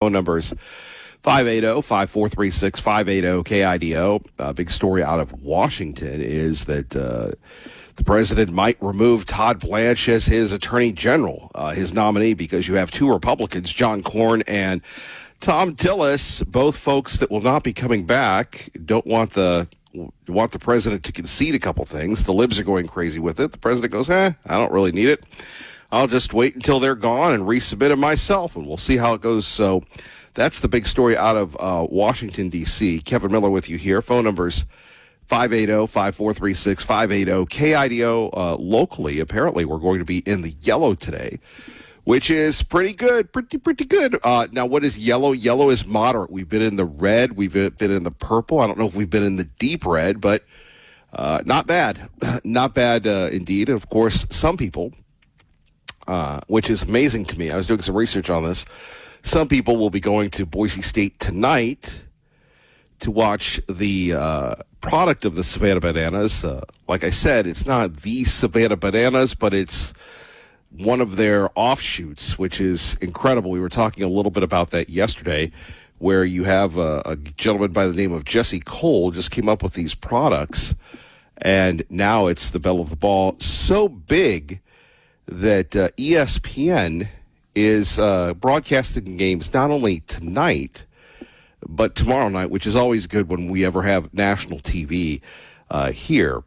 Phone numbers 580-5436-580-KIDO. Big story out of Washington is that the president might remove Todd Blanche as his attorney general, his nominee, because you have two Republicans, John Cornyn and Tom Tillis, both folks that will not be coming back, don't want the president to concede a couple things. The libs are going crazy with it. The president goes, I don't really need it. I'll just wait until they're gone and resubmit it myself, and we'll see how it goes. So that's the big story out of Washington, D.C. Kevin Miller with you here. Phone numbers 580-5436-580. KIDO locally, apparently we're going to be in the yellow today, which is pretty good, pretty good. Now, what is yellow? Yellow is moderate. We've been in the red. We've been in the purple. I don't know if we've been in the deep red, but not bad. Not bad indeed. And, of course, some people, which is amazing to me. I was doing some research on this. Some people will be going to Boise State tonight to watch the product of the Savannah Bananas. Like I said, it's not the Savannah Bananas, but it's one of their offshoots, which is incredible. We were talking a little bit about that yesterday, where you have a gentleman by the name of Jesse Cole just came up with these products, and now it's the belle of the ball. So big that ESPN is broadcasting games not only tonight, but tomorrow night, which is always good when we ever have national TV here,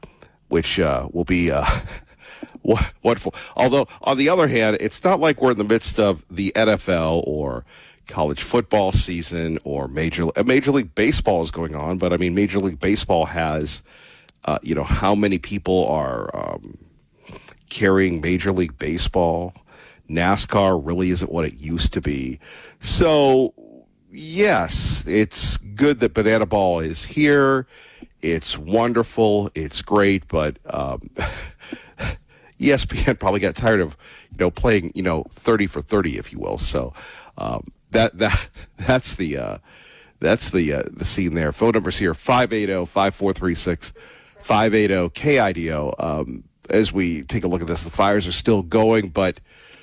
which will be wonderful. Although, on the other hand, it's not like we're in the midst of the NFL or college football season or Major League Baseball is going on, but I mean, Major League Baseball has, how many people are carrying Major League Baseball. NASCAR really isn't what it used to be. So, yes, it's good that Banana Ball is here. It's wonderful. It's great, but ESPN probably got tired of, playing, 30 for 30, if you will. So that's the scene there. Phone numbers here 580-5436-580-KIDO. As we take a look at this, the fires are still going, but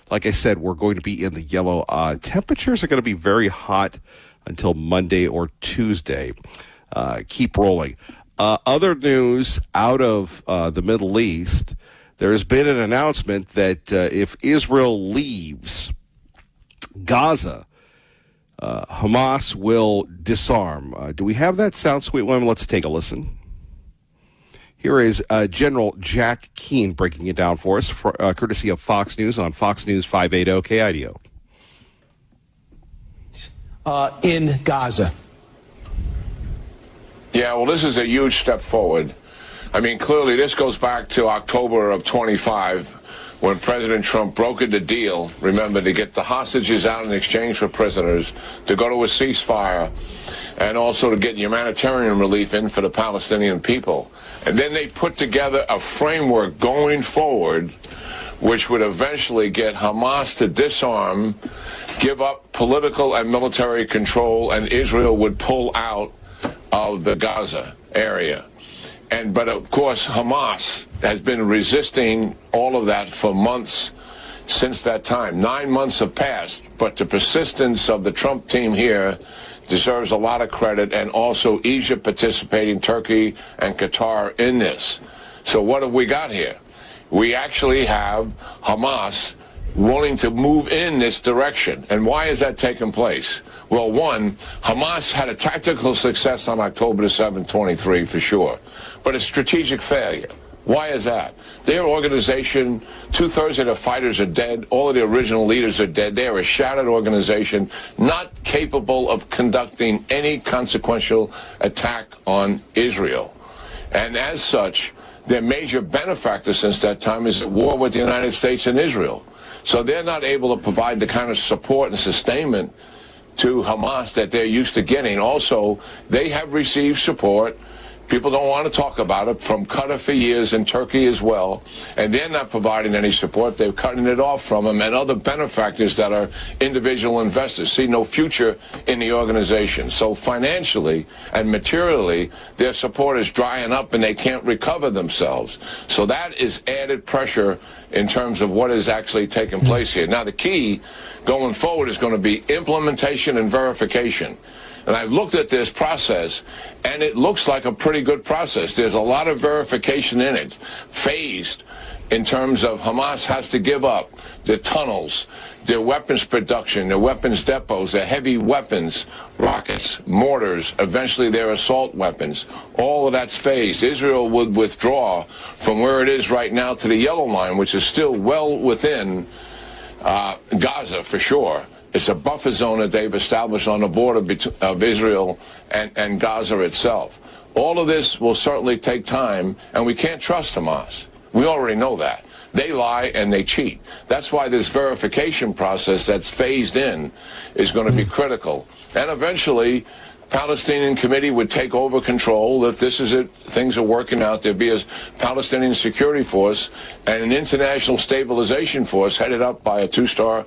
like I said, we're going to be in the yellow. Temperatures are going to be very hot until Monday or Tuesday. Keep rolling. Other news out of the Middle East, there's been an announcement that if Israel leaves Gaza, Hamas will disarm. Do we have that sound, sweet women? Let's take a listen. Here is General Jack Keane breaking it down for us, courtesy of Fox News on Fox News 580 KIDO. In Gaza. Yeah, well, this is a huge step forward. I mean, clearly this goes back to October of 25 when President Trump brokered the deal, remember, to get the hostages out in exchange for prisoners, to go to a ceasefire, and also to get humanitarian relief in for the Palestinian people. And then they put together a framework going forward which would eventually get Hamas to disarm, give up political and military control, and Israel would pull out of the Gaza area. But of course, Hamas has been resisting all of that for months since that time. 9 months have passed, but the persistence of the Trump team here deserves a lot of credit, and also Egypt participating, Turkey and Qatar in this. So what have we got here? We actually have Hamas wanting to move in this direction. And why is that taking place? Well, one, Hamas had a tactical success on October 7, 23 for sure, but a strategic failure. Why is that? Their organization, 2/3 of the fighters are dead. All of the original leaders are dead. They are a shattered organization, not capable of conducting any consequential attack on Israel. And as such, their major benefactor since that time is at war with the United States and Israel. So they're not able to provide the kind of support and sustainment to Hamas that they're used to getting. Also, they have received support People don't want to talk about it. From Qatar for years, and Turkey as well. And they're not providing any support. They're cutting it off from them, and other benefactors that are individual investors see no future in the organization. So financially and materially, their support is drying up, and they can't recover themselves. So that is added pressure in terms of what is actually taking place here. Now, the key going forward is going to be implementation and verification. And I've looked at this process, and it looks like a pretty good process. There's a lot of verification in it, phased in terms of Hamas has to give up their tunnels, their weapons production, their weapons depots, their heavy weapons, rockets, mortars, eventually their assault weapons. All of that's phased. Israel would withdraw from where it is right now to the yellow line, which is still well within Gaza for sure. It's a buffer zone that they've established on the border of Israel and Gaza itself. All of this will certainly take time, and we can't trust Hamas. We already know that. They lie and they cheat. That's why this verification process that's phased in is going to be critical. And eventually, Palestinian committee would take over control. If this is it, things are working out, there'd be a Palestinian security force and an international stabilization force headed up by a two-star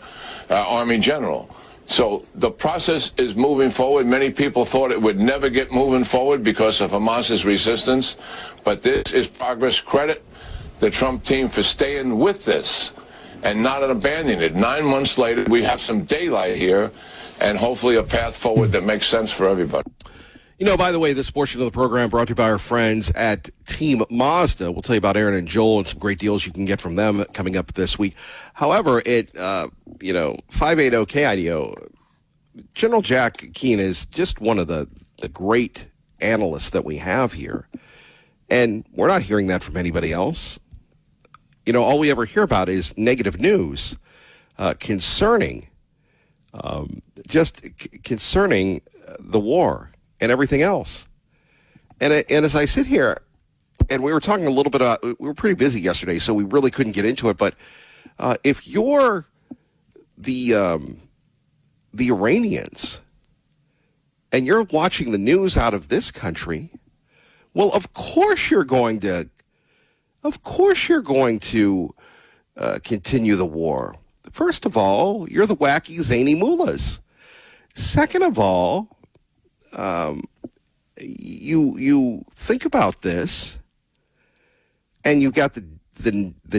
Army general. So the process is moving forward. Many people thought it would never get moving forward because of Hamas's resistance. But this is progress. Credit the Trump team for staying with this and not abandoning it. 9 months later, we have some daylight here and hopefully a path forward that makes sense for everybody. You know, by the way, this portion of the program brought to you by our friends at Team Mazda. We'll tell you about Aaron and Joel and some great deals you can get from them coming up this week. However, 580 KIDO, General Jack Keane is just one of the great analysts that we have here. And we're not hearing that from anybody else. You know, all we ever hear about is negative news concerning the war and everything else. And as I sit here, and we were talking a little bit about, we were pretty busy yesterday, so we really couldn't get into it. But if you're the Iranians and you're watching the news out of this country, well, of course you're going to continue the war. First of all, you're the wacky, zany mullahs. Second of all, you think about this, and you've got the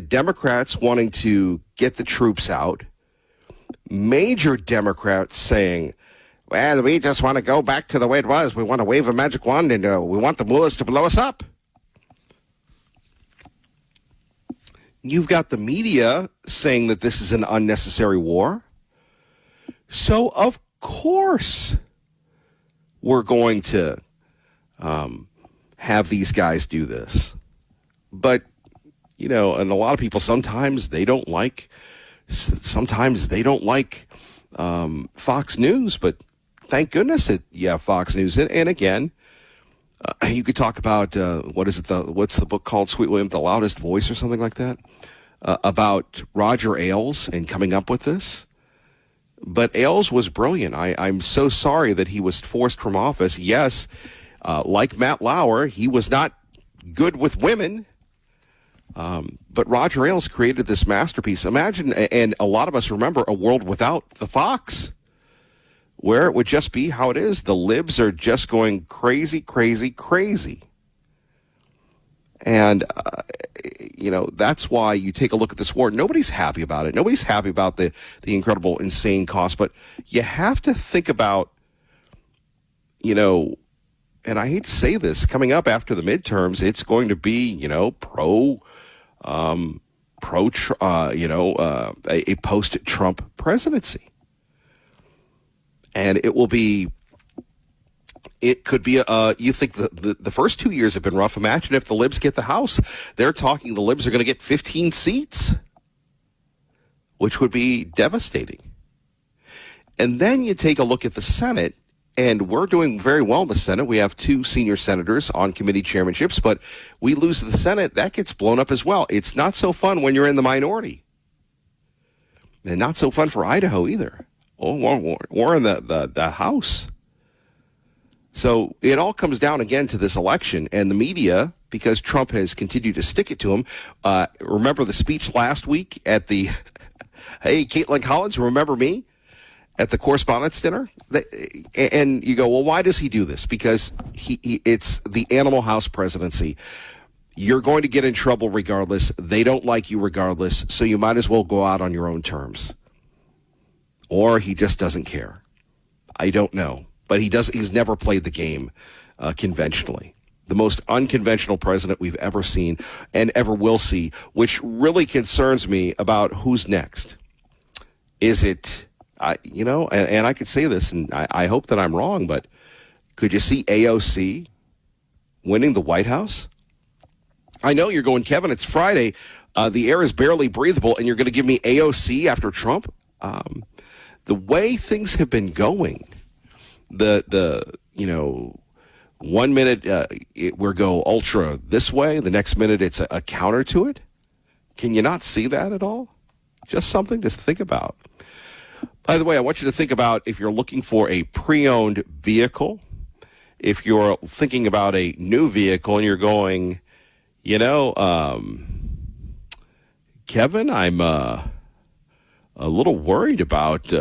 Democrats wanting to get the troops out. Major Democrats saying, well, we just want to go back to the way it was. We want to wave a magic wand and we want the mullahs to blow us up. You've got the media saying that this is an unnecessary war. So, of course, we're going to have these guys do this. But, you know, and a lot of people, sometimes they don't like Fox News, but thank goodness that you have Fox News. And again, you could talk about, what's the book called, Sweet William, The Loudest Voice or something like that, about Roger Ailes and coming up with this. But Ailes was brilliant. I'm so sorry that he was forced from office. Yes, like Matt Lauer, he was not good with women. But Roger Ailes created this masterpiece. Imagine, and a lot of us remember, a world without the Fox, where it would just be how it is. The libs are just going crazy, crazy, crazy. And, that's why you take a look at this war. Nobody's happy about it. Nobody's happy about the incredible, insane cost. But you have to think about, and I hate to say this, coming up after the midterms, it's going to be, a post-Trump presidency. And it could be, you think the first 2 years have been rough. Imagine if the libs get the House. They're talking the libs are going to get 15 seats, which would be devastating. And then you take a look at the Senate, and we're doing very well in the Senate. We have 2 senior senators on committee chairmanships, but we lose the Senate. That gets blown up as well. It's not so fun when you're in the minority. And not so fun for Idaho either. Or in the House. So it all comes down again to this election and the media, because Trump has continued to stick it to him. Remember the speech last week at the, hey, Caitlin Collins, remember me? At the correspondence dinner? And you go, well, why does he do this? Because it's the Animal House presidency. You're going to get in trouble regardless. They don't like you regardless, so you might as well go out on your own terms. Or he just doesn't care. I don't know. But he's never played the game conventionally. The most unconventional president we've ever seen and ever will see, which really concerns me about who's next. Is it... and I could say this, and I hope that I'm wrong, but could you see AOC winning the White House? I know you're going, Kevin, it's Friday. The air is barely breathable, and you're going to give me AOC after Trump? The way things have been going, the 1 minute we go ultra this way, the next minute it's a counter to it. Can you not see that at all? Just something to think about. By the way, I want you to think about if you're looking for a pre-owned vehicle, if you're thinking about a new vehicle and you're going, Kevin, I'm a little worried about,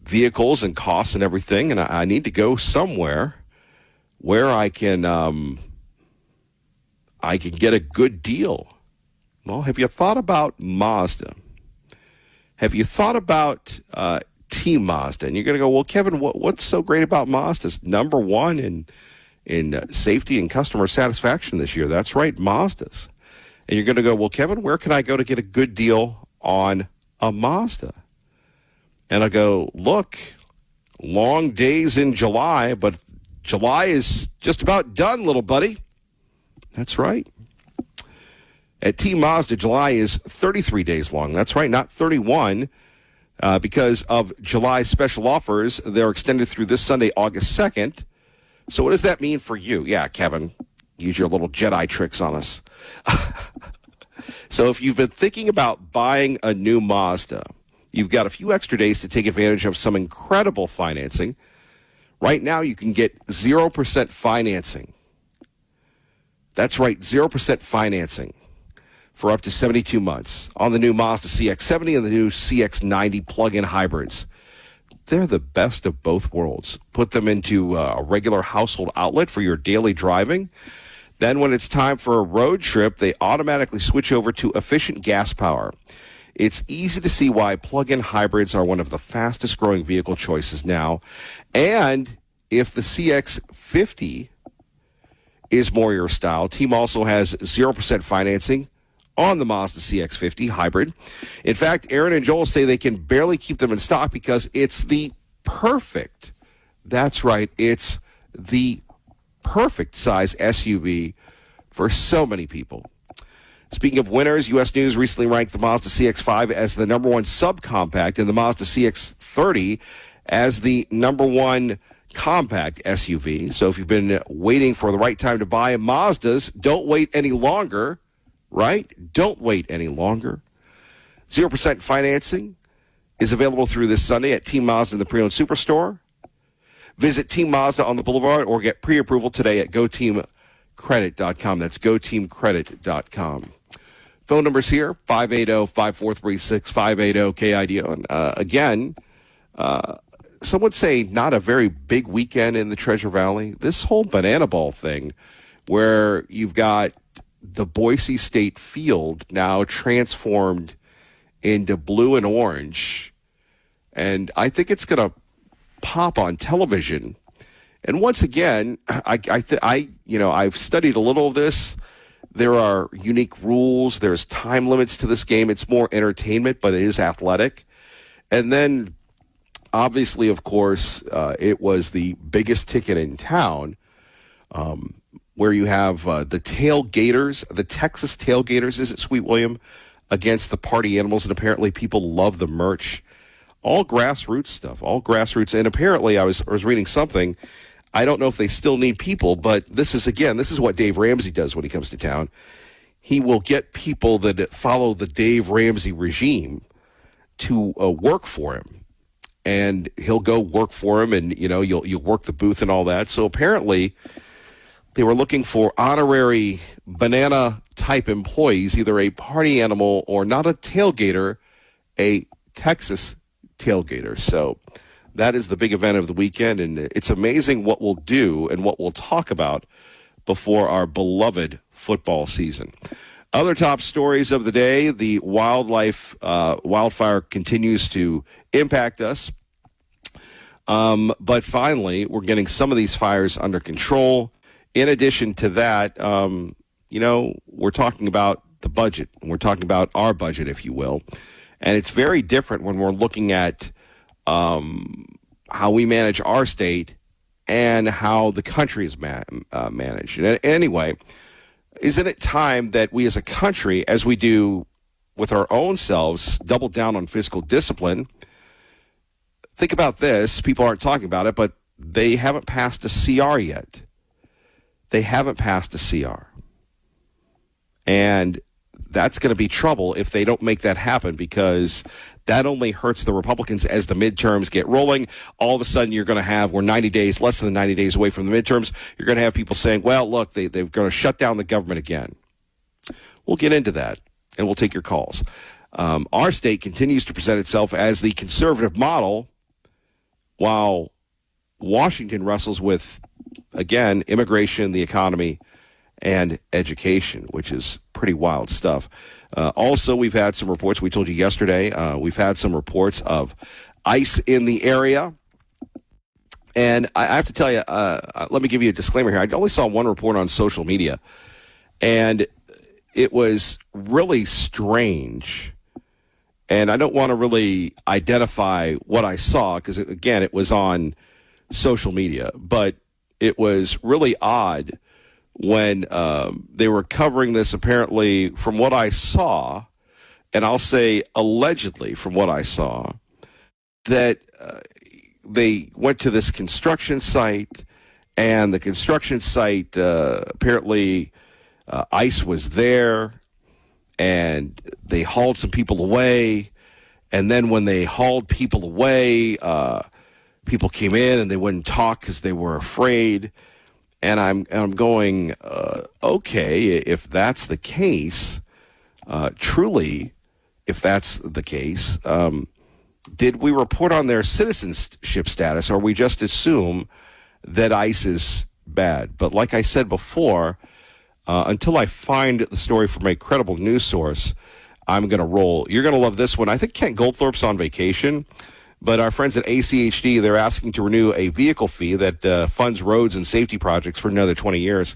vehicles and costs and everything, and I need to go somewhere where I can get a good deal. Well, have you thought about Mazda? Have you thought about Team Mazda? And you're going to go, well, Kevin, what's so great about Mazda? It's number one in safety and customer satisfaction this year. That's right, Mazda's. And you're going to go, well, Kevin, where can I go to get a good deal on a Mazda? And I go, look, long days in July, but July is just about done, little buddy. That's right. At Team Mazda, July is 33 days long. That's right, not 31. Because of July's special offers, they're extended through this Sunday, August 2nd. So what does that mean for you? Yeah, Kevin, use your little Jedi tricks on us. So if you've been thinking about buying a new Mazda, you've got a few extra days to take advantage of some incredible financing. Right now, you can get 0% financing. That's right, 0% financing for up to 72 months on the new Mazda CX-70 and the new CX-90 plug-in hybrids. They're the best of both worlds. Put them into a regular household outlet for your daily driving. Then when it's time for a road trip, they automatically switch over to efficient gas power. It's easy to see why plug-in hybrids are one of the fastest growing vehicle choices now. And if the CX-50 is more your style, Team also has 0% financing on the Mazda CX-50 hybrid. In fact, Aaron and Joel say they can barely keep them in stock because it's the perfect, that's right, it's the perfect size SUV for so many people. Speaking of winners, U.S. News recently ranked the Mazda CX-5 as the number one subcompact and the Mazda CX-30 as the number one compact SUV. So if you've been waiting for the right time to buy Mazdas, don't wait any longer. Right? Don't wait any longer. 0% financing is available through this Sunday at Team Mazda in the pre-owned superstore. Visit Team Mazda on the Boulevard or get pre-approval today at GoTeamCredit.com. That's GoTeamCredit.com. Phone numbers here, 580-5436, 580-KIDO. And again, some would say not a very big weekend in the Treasure Valley. This whole banana ball thing where you've got the Boise State field now transformed into blue and orange. And I think it's going to pop on television. And once again, I've studied a little of this. There are unique rules. There's time limits to this game. It's more entertainment, but it is athletic. And then, obviously, of course, it was the biggest ticket in town, where you have the tailgaters, the Texas tailgaters, is it Sweet William, against the party animals. And apparently people love the merch. All grassroots stuff, all grassroots. And apparently I was reading something. I don't know if they still need people, but this is what Dave Ramsey does when he comes to town. He will get people that follow the Dave Ramsey regime to work for him. and he'll go work for him, and you'll work the booth and all that. So apparently, they were looking for honorary banana type employees, either a party animal or not a tailgater, a Texas tailgater. So that is the big event of the weekend, and it's amazing what we'll do and what we'll talk about before our beloved football season. Other top stories of the day: the wildfire continues to impact us. But finally, we're getting some of these fires under control. In addition to that, we're talking about the budget. We're talking about our budget, if you will. And it's very different when we're looking at how we manage our state and how the country is managed. And anyway, isn't it time that we as a country, as we do with our own selves, double down on fiscal discipline? Think about this. People aren't talking about it, but they haven't passed a CR yet. They haven't passed a CR. And that's going to be trouble if they don't make that happen, because that only hurts the Republicans as the midterms get rolling. All of a sudden, you're going to have, we're 90 days, less than 90 days away from the midterms. You're going to have people saying, well, look, they're going to shut down the government again. We'll get into that, and we'll take your calls. Our state continues to present itself as the conservative model, while Washington wrestles with, again, immigration, the economy, and education, which is pretty wild stuff. Also, we've had some reports. We told you yesterday, we've had some reports of ice in the area. And I have to tell you, let me give you a disclaimer here. I only saw one report on social media, and it was really strange. And I don't want to really identify what I saw because, again, it was on social media. But it was really odd when they were covering this, apparently, from what I saw, and I'll say allegedly from what I saw, that they went to this construction site, and the construction site, apparently ice was there, and they hauled some people away, and then when they hauled people away, people came in and they wouldn't talk because they were afraid. And I'm going, okay, if that's the case, truly, if that's the case, did we report on their citizenship status, or we just assume that ICE is bad? But like I said before, until I find the story from a credible news source, I'm going to roll. You're going to love this one. I think Kent Goldthorpe's on vacation. But our friends at ACHD, they're asking to renew a vehicle fee that funds roads and safety projects for another 20 years.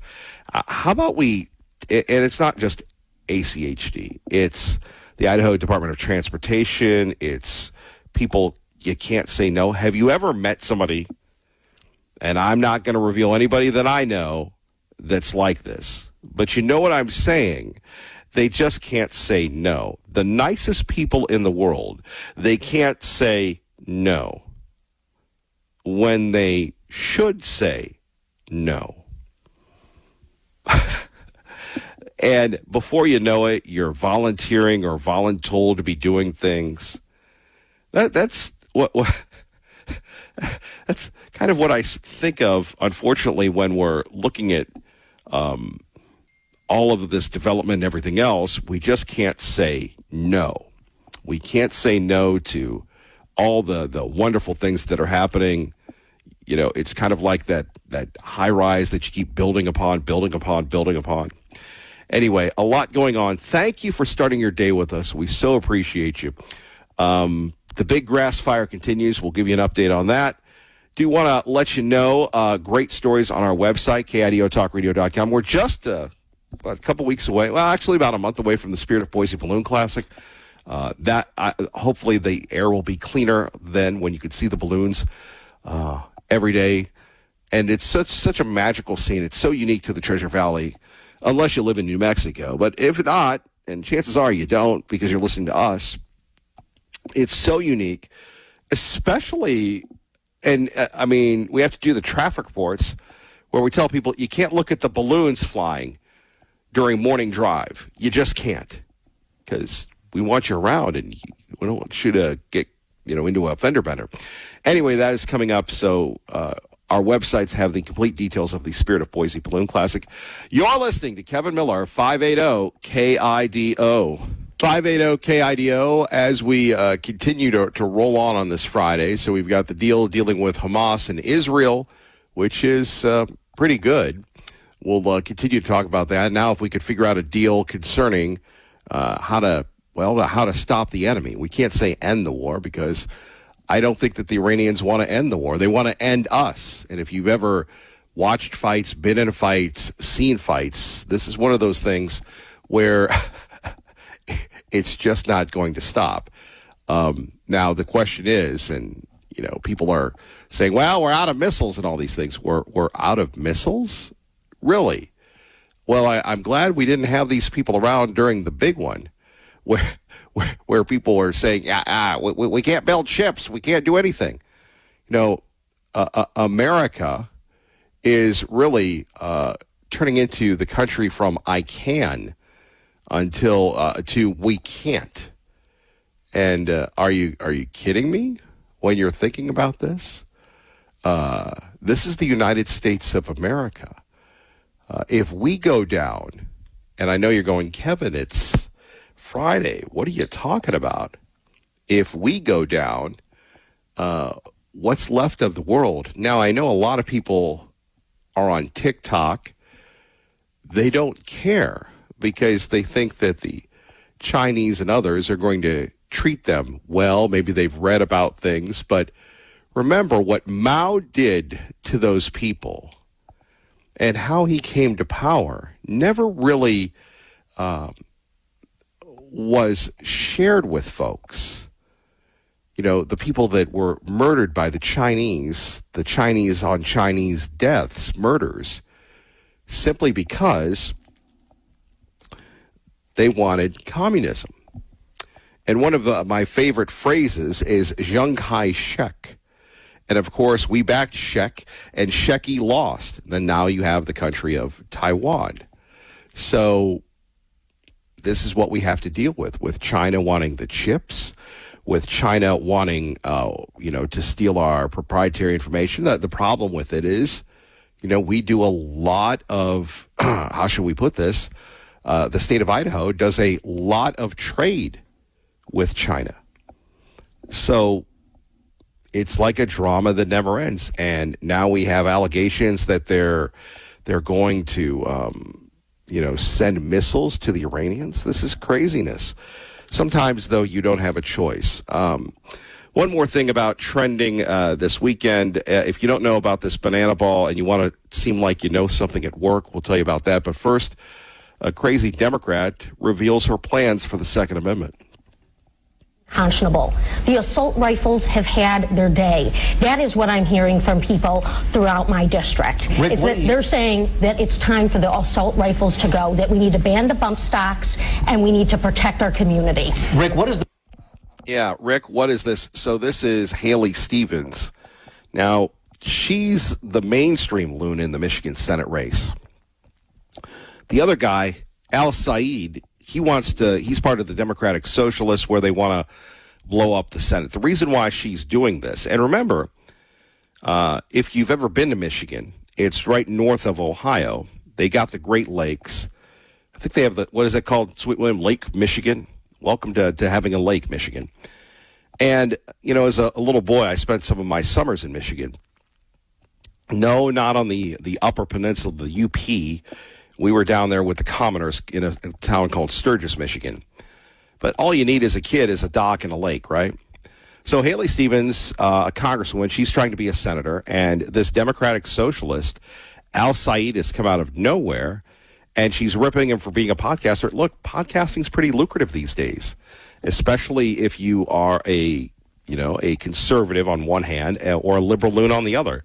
How about and it's not just ACHD. It's the Idaho Department of Transportation. It's people you can't say no. Have you ever met somebody, and I'm not going to reveal anybody that I know that's like this, but you know what I'm saying? They just can't say no. The nicest people in the world, they can't say no when they should say no. And before you know it, you're volunteering or voluntold to be doing things. That's what that's kind of what I think of, unfortunately, when we're looking at all of this development and everything else. We just can't say no. We can't say no to all the wonderful things that are happening. You know, it's kind of like that high rise that you keep building upon. Anyway, a lot going on. Thank you for starting your day with us. We so appreciate you. The big grass fire continues. We'll give you an update on that. Do want to let you know great stories on our website, KIDOtalkradio.com. We're just a couple weeks away. Well, actually about a month away from the Spirit of Boise Balloon Classic. Hopefully the air will be cleaner then when you can see the balloons every day. And it's such a magical scene. It's so unique to the Treasure Valley, unless you live in New Mexico. But if not, and chances are you don't because you're listening to us, it's so unique, especially, and I mean, we have to do the traffic reports where we tell people you can't look at the balloons flying during morning drive. You just can't, because we want you around, and we don't want you to get into a fender bender. Anyway, that is coming up. So our websites have the complete details of the Spirit of Boise Balloon Classic. You're listening to Kevin Miller, 580 KIDO. 580 KIDO as we continue to roll on this Friday. So we've got the deal dealing with Hamas and Israel, which is pretty good. We'll continue to talk about that. Now, if we could figure out a deal concerning how to stop the enemy. We can't say end the war because I don't think that the Iranians want to end the war. They want to end us. And if you've ever watched fights, been in fights, seen fights, this is one of those things where it's just not going to stop. Now, the question is, and, people are saying, well, we're out of missiles and all these things. We're out of missiles? Really? Well, I'm glad we didn't have these people around during the big one where people were saying, we can't build ships. We can't do anything. America is really turning into the country from I can to we can't. And are you kidding me when you're thinking about this? This is the United States of America. If we go down, and I know you're going, Kevin, it's Friday. What are you talking about? If we go down, what's left of the world? Now, I know a lot of people are on TikTok. They don't care because they think that the Chinese and others are going to treat them well. Maybe they've read about things. But remember what Mao did to those people and how he came to power never really was shared with folks. The people that were murdered by the Chinese on Chinese deaths, murders, simply because they wanted communism. And one of my favorite phrases is Chiang Kai-shek. And of course, we backed Shek, and Sheki lost. Then now you have the country of Taiwan. So this is what we have to deal with China wanting the chips, with China wanting, to steal our proprietary information. The problem with it is, we do a lot of, how should we put this? The state of Idaho does a lot of trade with China. So it's like a drama that never ends. And now we have allegations that they're going to, send missiles to the Iranians. This is craziness. Sometimes, though, you don't have a choice. One more thing about trending this weekend. If you don't know about this banana ball and you want to seem like you know something at work, we'll tell you about that. But first, a crazy Democrat reveals her plans for the Second Amendment. Unconscionable. The assault rifles have had their day. That is what I'm hearing from people throughout my district. Rick, They're saying that it's time for the assault rifles to go, that we need to ban the bump stocks, and we need to protect our community. Rick, what is the... Yeah, Rick, what is this? So this is Haley Stevens. Now, she's the mainstream loon in the Michigan Senate race. The other guy, Al Said, he's part of the Democratic Socialists where they want to blow up the Senate. The reason why she's doing this, and remember, if you've ever been to Michigan, it's right north of Ohio. They got the Great Lakes. I think they have what is that called, Sweet William Lake, Michigan? Welcome to having a lake, Michigan. And, as a little boy, I spent some of my summers in Michigan. No, not on the Upper Peninsula, the UP. We were down there with the commoners in a town called Sturgis, Michigan. But all you need as a kid is a dock and a lake, right? So Haley Stevens, a congresswoman, she's trying to be a senator, and this Democratic socialist, Al Said, has come out of nowhere, and she's ripping him for being a podcaster. Look, podcasting's pretty lucrative these days, especially if you are a conservative on one hand or a liberal loon on the other.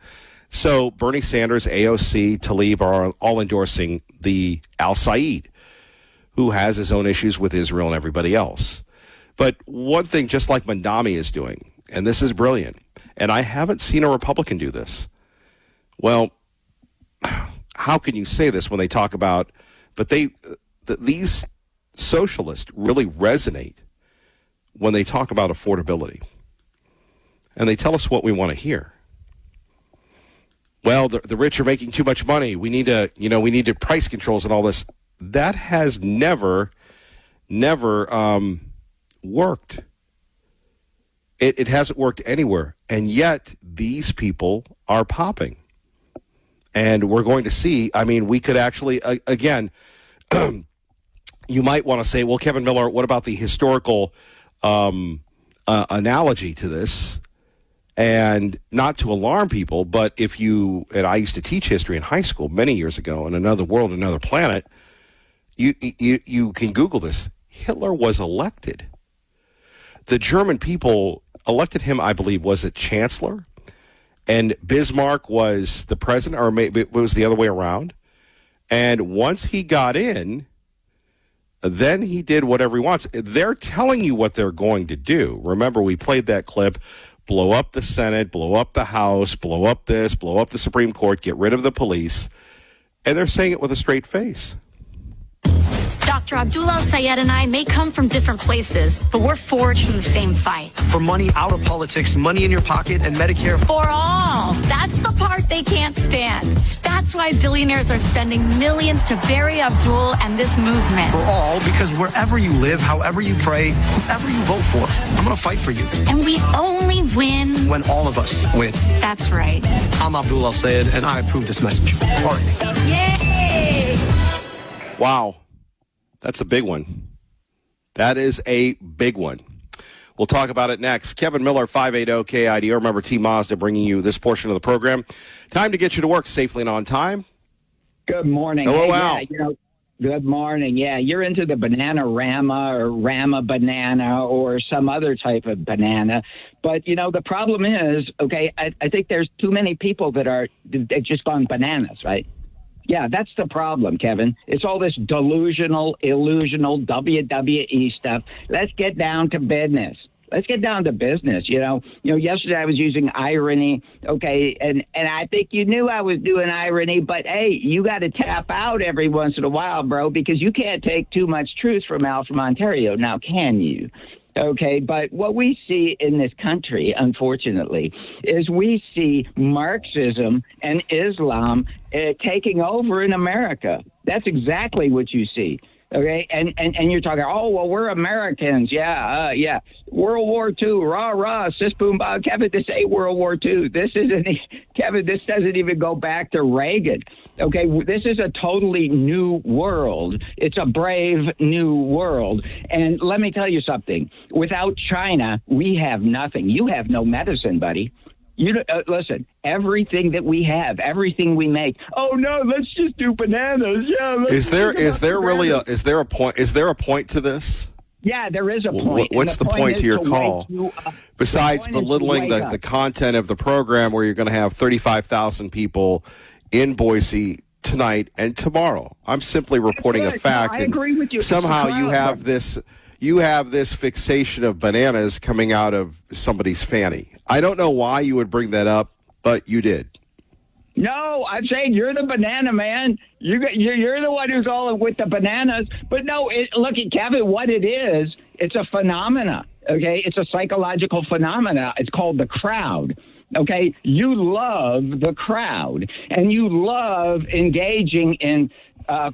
So Bernie Sanders, AOC, Tlaib are all endorsing the Al Said, who has his own issues with Israel and everybody else. But one thing, just like Mandami is doing, and this is brilliant, and I haven't seen a Republican do this. Well, how can you say this when they talk about, but these socialists really resonate when they talk about affordability. and they tell us what we want to hear. Well, the rich are making too much money. We need to price controls and all this. That has never worked. It hasn't worked anywhere. And yet these people are popping. And we're going to see, we could actually, again, you might want to say, well, Kevin Miller, what about the historical analogy to this? And not to alarm people, but and I used to teach history in high school many years ago in another world, another planet, you can Google this. Hitler was elected. The German people elected him, I believe, was a chancellor, and Bismarck was the president, or maybe it was the other way around. And once he got in, then he did whatever he wants. They're telling you what they're going to do. Remember, we played that clip. Blow up the Senate, blow up the House, blow up this, blow up the Supreme Court, get rid of the police. And they're saying it with a straight face. Dr. Abdullah Sayed and I may come from different places, but we're forged from the same fight. For money out of politics, money in your pocket, and Medicare For all. That's the part they can't stand. That's why billionaires are spending millions to bury Abdul and this movement. for all, because wherever you live, however you pray, whoever you vote for, I'm going to fight for you. And we only win. When all of us win. That's right. I'm Abdullah Sayed, and I approve this message. All right. Yay! Wow. That's a big one. That is a big one. We'll talk about it next. Kevin Miller, 580 KIDO. Remember, T Mazda bringing you this portion of the program. Time to get you to work safely and on time. Good morning. Hello, Hey, Al. yeah, good morning. Yeah, you're into the banana rama or rama banana or some other type of banana. But, the problem is, okay, I think there's too many people they've just gone bananas, right? Yeah, that's the problem, Kevin. It's all this delusional, illusional WWE stuff. Let's get down to business. Yesterday I was using irony, okay, and I think you knew I was doing irony, but hey, you got to tap out every once in a while, bro, because you can't take too much truth from Al from Ontario, now can you? Okay, but what we see in this country, unfortunately, is we see Marxism and Islam taking over in America. That's exactly what you see. Okay, and you're talking, oh, well, we're Americans. Yeah. World War II, rah, rah, sis, boom, bob. Kevin, this ain't World War II. Kevin, this doesn't even go back to Reagan. Okay, this is a totally new world. It's a brave new world. And let me tell you something. Without China, we have nothing. You have no medicine, buddy. Listen, everything that we have, everything we make. Oh no, let's just do bananas. Yeah. Is there a point to this? Yeah, there is a point. What's the point to your call? Besides belittling the content of the program, where you're going to have 35,000 people in Boise tonight and tomorrow. I'm simply reporting a fact. No, I agree with you. Somehow you have this fixation of bananas coming out of somebody's fanny. I don't know why you would bring that up, but you did. No, I'm saying you're the banana man. You're the one who's all with the bananas. But no, look at Kevin, what it is, it's a phenomena. Okay, it's a psychological phenomena. It's called the crowd. Okay, you love the crowd, and you love engaging in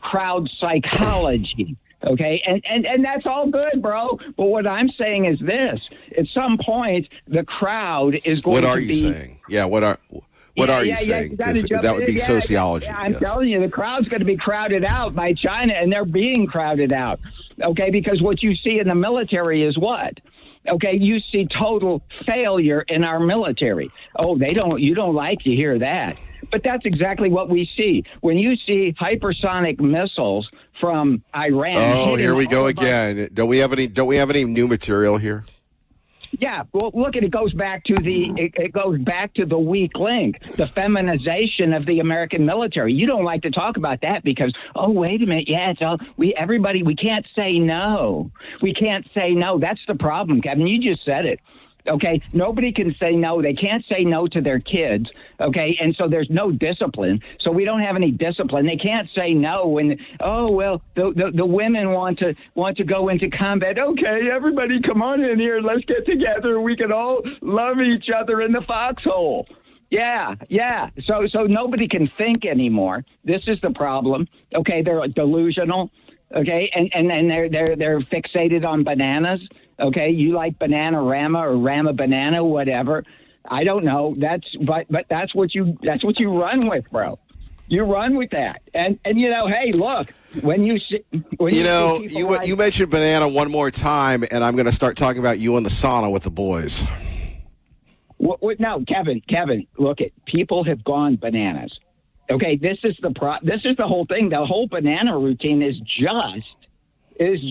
crowd psychology. Okay, and that's all good, bro. But what I'm saying is this: at some point, the crowd is going to be. What are you saying? Yeah, what are you saying? Because that would be sociology. Yeah, I'm telling you, the crowd's going to be crowded out by China, and they're being crowded out. Okay, because what you see in the military is what? Okay, you see total failure in our military. Oh, you don't like to hear that. But that's exactly what we see. When you see hypersonic missiles from Iran. Oh, here we go again. Don't we have any new material here? Yeah, well, look, it goes back to the weak link, the feminization of the American military. You don't like to talk about that because, oh, wait a minute, yeah, it's all we can't say no. We can't say no. That's the problem, Kevin. You just said it. Okay, nobody can say no. They can't say no to their kids. Okay, and so there's no discipline. So we don't have any discipline. They can't say no when the women want to go into combat. Okay, everybody, come on in here. Let's get together. We can all love each other in the foxhole. Yeah. So nobody can think anymore. This is the problem. Okay, they're delusional. Okay, and they're fixated on bananas. Okay, you like Banana-Rama or Rama Banana, whatever. I don't know. But that's what you run with, bro. You run with that, and hey, look, you mentioned banana one more time, and I'm going to start talking about you in the sauna with the boys. No, Kevin, look it. People have gone bananas. Okay, this is the whole thing. The whole banana routine is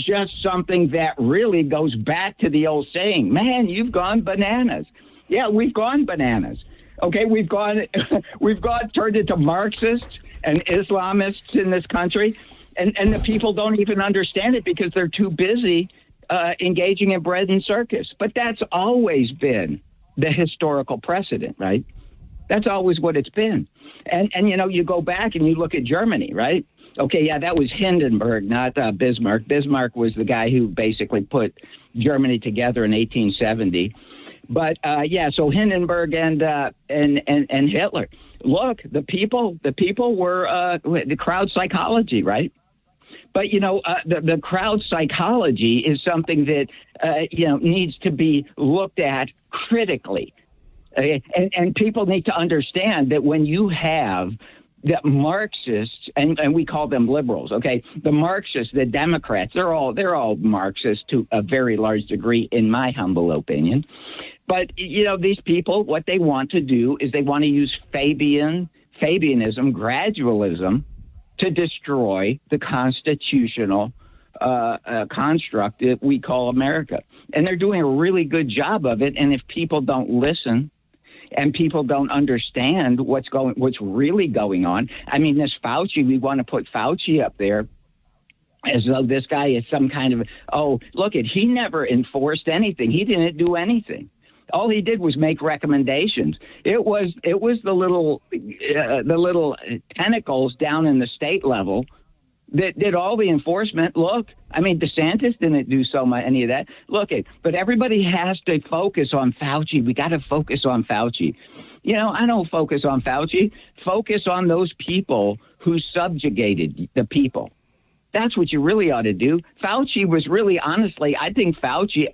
just something that really goes back to the old saying, man, you've gone bananas. Yeah, we've gone bananas. Okay, we've turned into Marxists and Islamists in this country, and the people don't even understand it because they're too busy engaging in bread and circus. But that's always been the historical precedent, right? That's always what it's been. And you go back and you look at Germany, right? Okay, yeah, that was Hindenburg, not Bismarck. Bismarck was the guy who basically put Germany together in 1870. But so Hindenburg and Hitler. Look, the people were the crowd psychology, right? But the crowd psychology is something that needs to be looked at critically. And people need to understand that when you have the Marxists, and we call them liberals, okay, the Marxists, the Democrats, they're all Marxists to a very large degree, in my humble opinion. But these people, what they want to do is they want to use Fabianism, gradualism, to destroy the constitutional construct that we call America. And they're doing a really good job of it. And if people don't listen and people don't understand what's really going on, I mean, this Fauci, we want to put Fauci up there as though this guy is some kind of, he never enforced anything. He didn't do anything. All he did was make recommendations. It was the little tentacles down in the state level that did all the enforcement. Look, I mean, DeSantis didn't do any of that. But everybody has to focus on Fauci. We got to focus on Fauci. I don't focus on Fauci. Focus on those people who subjugated the people. That's what you really ought to do. Fauci was really, honestly, I think Fauci,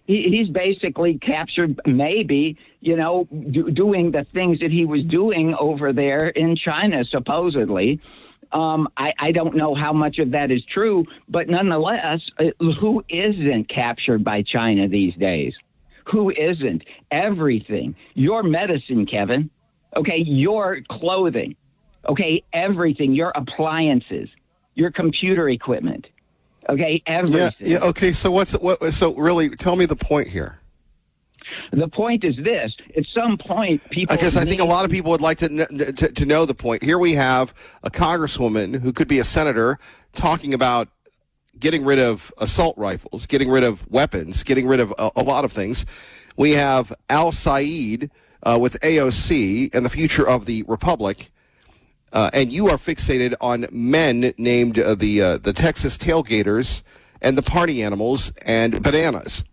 he's basically captured maybe, doing the things that he was doing over there in China, supposedly. I don't know how much of that is true, but nonetheless, who isn't captured by China these days? Who isn't? Everything. Your medicine, Kevin. Okay, your clothing. Okay, everything. Your appliances. Your computer equipment. Okay, everything. Yeah. Okay. So so really, tell me the point here. The point is this: at some point, people. Because I think a lot of people would like to know the point. Here we have a congresswoman who could be a senator talking about getting rid of assault rifles, getting rid of weapons, getting rid of a lot of things. We have Al Saeed with AOC and the future of the republic. And you are fixated on men named the Texas tailgaters and the party animals and bananas.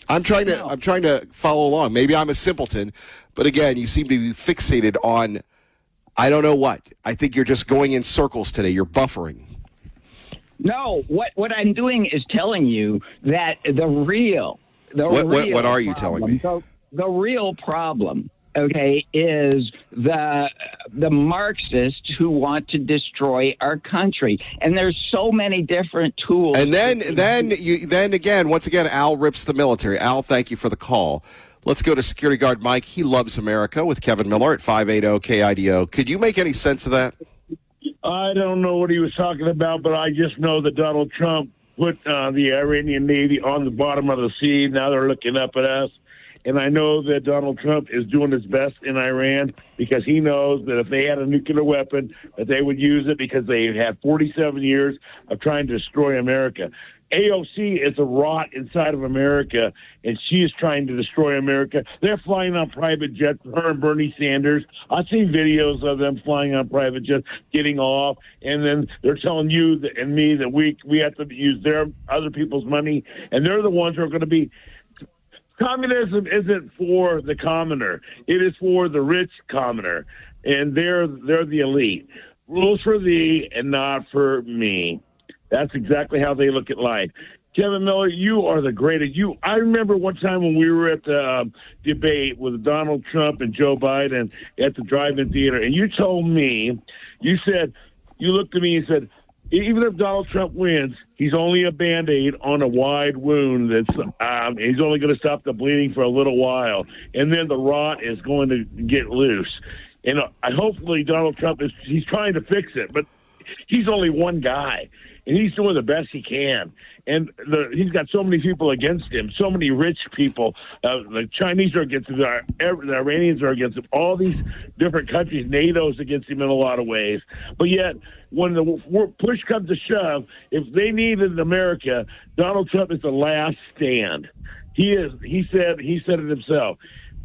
I'm trying to follow along. Maybe I'm a simpleton, but again, you seem to be fixated on I don't know what. I think you're just going in circles today. You're buffering. No, what I'm doing is telling you that what are you telling me? The real problem, okay, is the Marxists who want to destroy our country, and there's so many different tools. And then again, once again, Al rips the military. Al, thank you for the call. Let's go to security guard Mike. He loves America with Kevin Miller at 580 KIDO. Could you make any sense of that? I don't know what he was talking about, but I just know that Donald Trump put the Iranian Navy on the bottom of the sea. Now they're looking up at us. And I know that Donald Trump is doing his best in Iran because he knows that if they had a nuclear weapon, that they would use it because they had 47 years of trying to destroy America. AOC is a rot inside of America, and she is trying to destroy America. They're flying on private jets, her and Bernie Sanders. I've seen videos of them flying on private jets, getting off, and then they're telling you and me that we have to use other people's money, and they're the ones who are going to be. Communism isn't for the commoner. It is for the rich commoner, and they're the elite. Rules for thee and not for me. That's exactly how they look at life. Kevin Miller, you are the greatest. I remember one time when we were at the debate with Donald Trump and Joe Biden at the drive-in theater, and you told me, you looked at me and said, even if Donald Trump wins, he's only a Band-Aid on a wide wound. He's only going to stop the bleeding for a little while, and then the rot is going to get loose. And hopefully Donald Trump he's trying to fix it, but he's only one guy, and he's doing the best he can. And he's got so many people against him, so many rich people. The Chinese are against him, the Iranians are against him, all these different countries. NATO's against him in a lot of ways. But yet, when the push comes to shove, if they needed America, Donald Trump is the last stand. He is. He said it himself.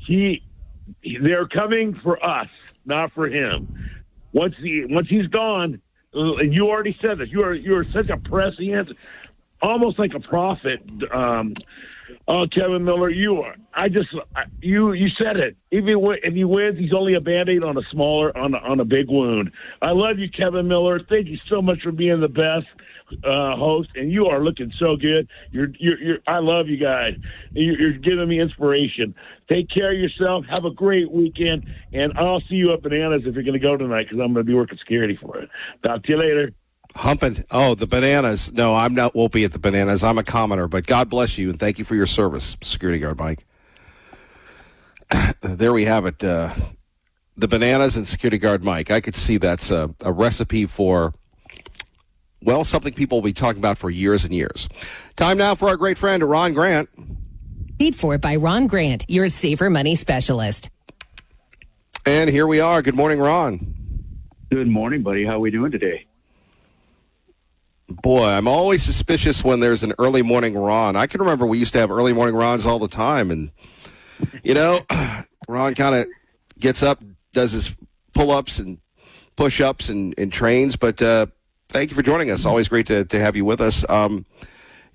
They're coming for us, not for him. Once he's gone, and you already said this, you are such a prescient, almost like a prophet. Kevin Miller, you are. You said it. If he wins, he's only a Band-Aid on a big wound. I love you, Kevin Miller. Thank you so much for being the best host, and you are looking so good. I love you guys. You're giving me inspiration. Take care of yourself. Have a great weekend, and I'll see you at Bananas if you're going to go tonight, because I'm going to be working security for it. Talk to you later. Humping. Oh, the Bananas. No, won't be at the Bananas. I'm a commoner, but God bless you and thank you for your service, security guard Mike. There we have it. The Bananas and security guard Mike. I could see that's a recipe for, well, something people will be talking about for years and years. Time now for our great friend, Ron Grant. Paid for by Ron Grant, your safer money specialist. And here we are. Good morning, Ron. Good morning, buddy. How are we doing today? Boy, I'm always suspicious when there's an early morning Ron. I can remember we used to have early morning Rons all the time. And, Ron kind of gets up, does his pull-ups and push-ups and trains. But thank you for joining us. Always great to have you with us.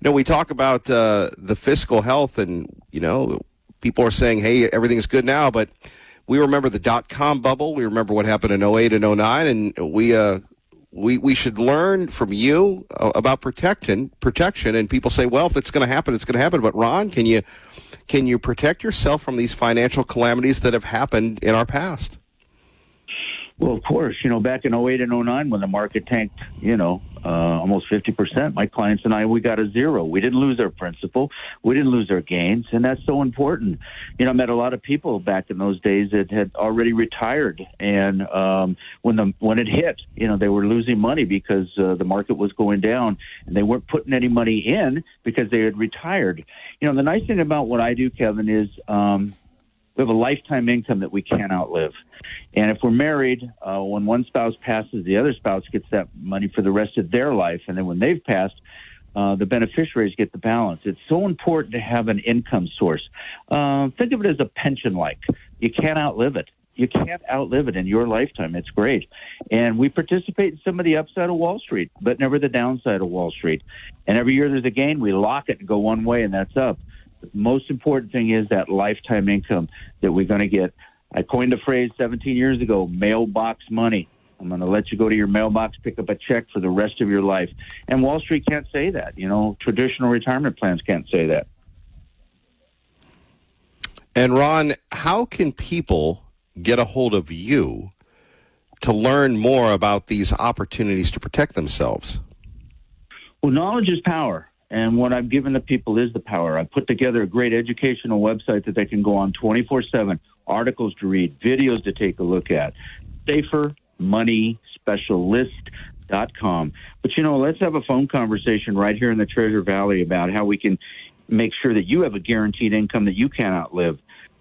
We talk about the fiscal health and, people are saying, hey, everything's good now. But we remember the dot-com bubble. We remember what happened in 08 and 09. And we should learn from you about protection. And people say, well, if it's going to happen, it's going to happen. But Ron, can you protect yourself from these financial calamities that have happened in our past? Well, of course, back in 08 and 09 when the market tanked, almost 50%, my clients and I, we got a zero. We didn't lose our principal. We didn't lose our gains. And that's so important. I met a lot of people back in those days that had already retired. And when it hit, they were losing money because the market was going down and they weren't putting any money in because they had retired. The nice thing about what I do, Kevin, is we have a lifetime income that we can't outlive. And if we're married, when one spouse passes, the other spouse gets that money for the rest of their life. And then when they've passed, the beneficiaries get the balance. It's so important to have an income source. Think of it as a pension-like. You can't outlive it. You can't outlive it in your lifetime. It's great. And we participate in some of the upside of Wall Street, but never the downside of Wall Street. And every year there's a gain, we lock it and go one way, and that's up. The most important thing is that lifetime income that we're going to get. I coined the phrase 17 years ago, mailbox money. I'm going to let you go to your mailbox, pick up a check for the rest of your life. And Wall Street can't say that. Traditional retirement plans can't say that. And Ron, how can people get a hold of you to learn more about these opportunities to protect themselves? Well, knowledge is power. And what I've given the people is the power. I put together a great educational website that they can go on 24/7, articles to read, videos to take a look at, safermoneyspecialist.com. But, let's have a phone conversation right here in the Treasure Valley about how we can make sure that you have a guaranteed income that you can't outlive.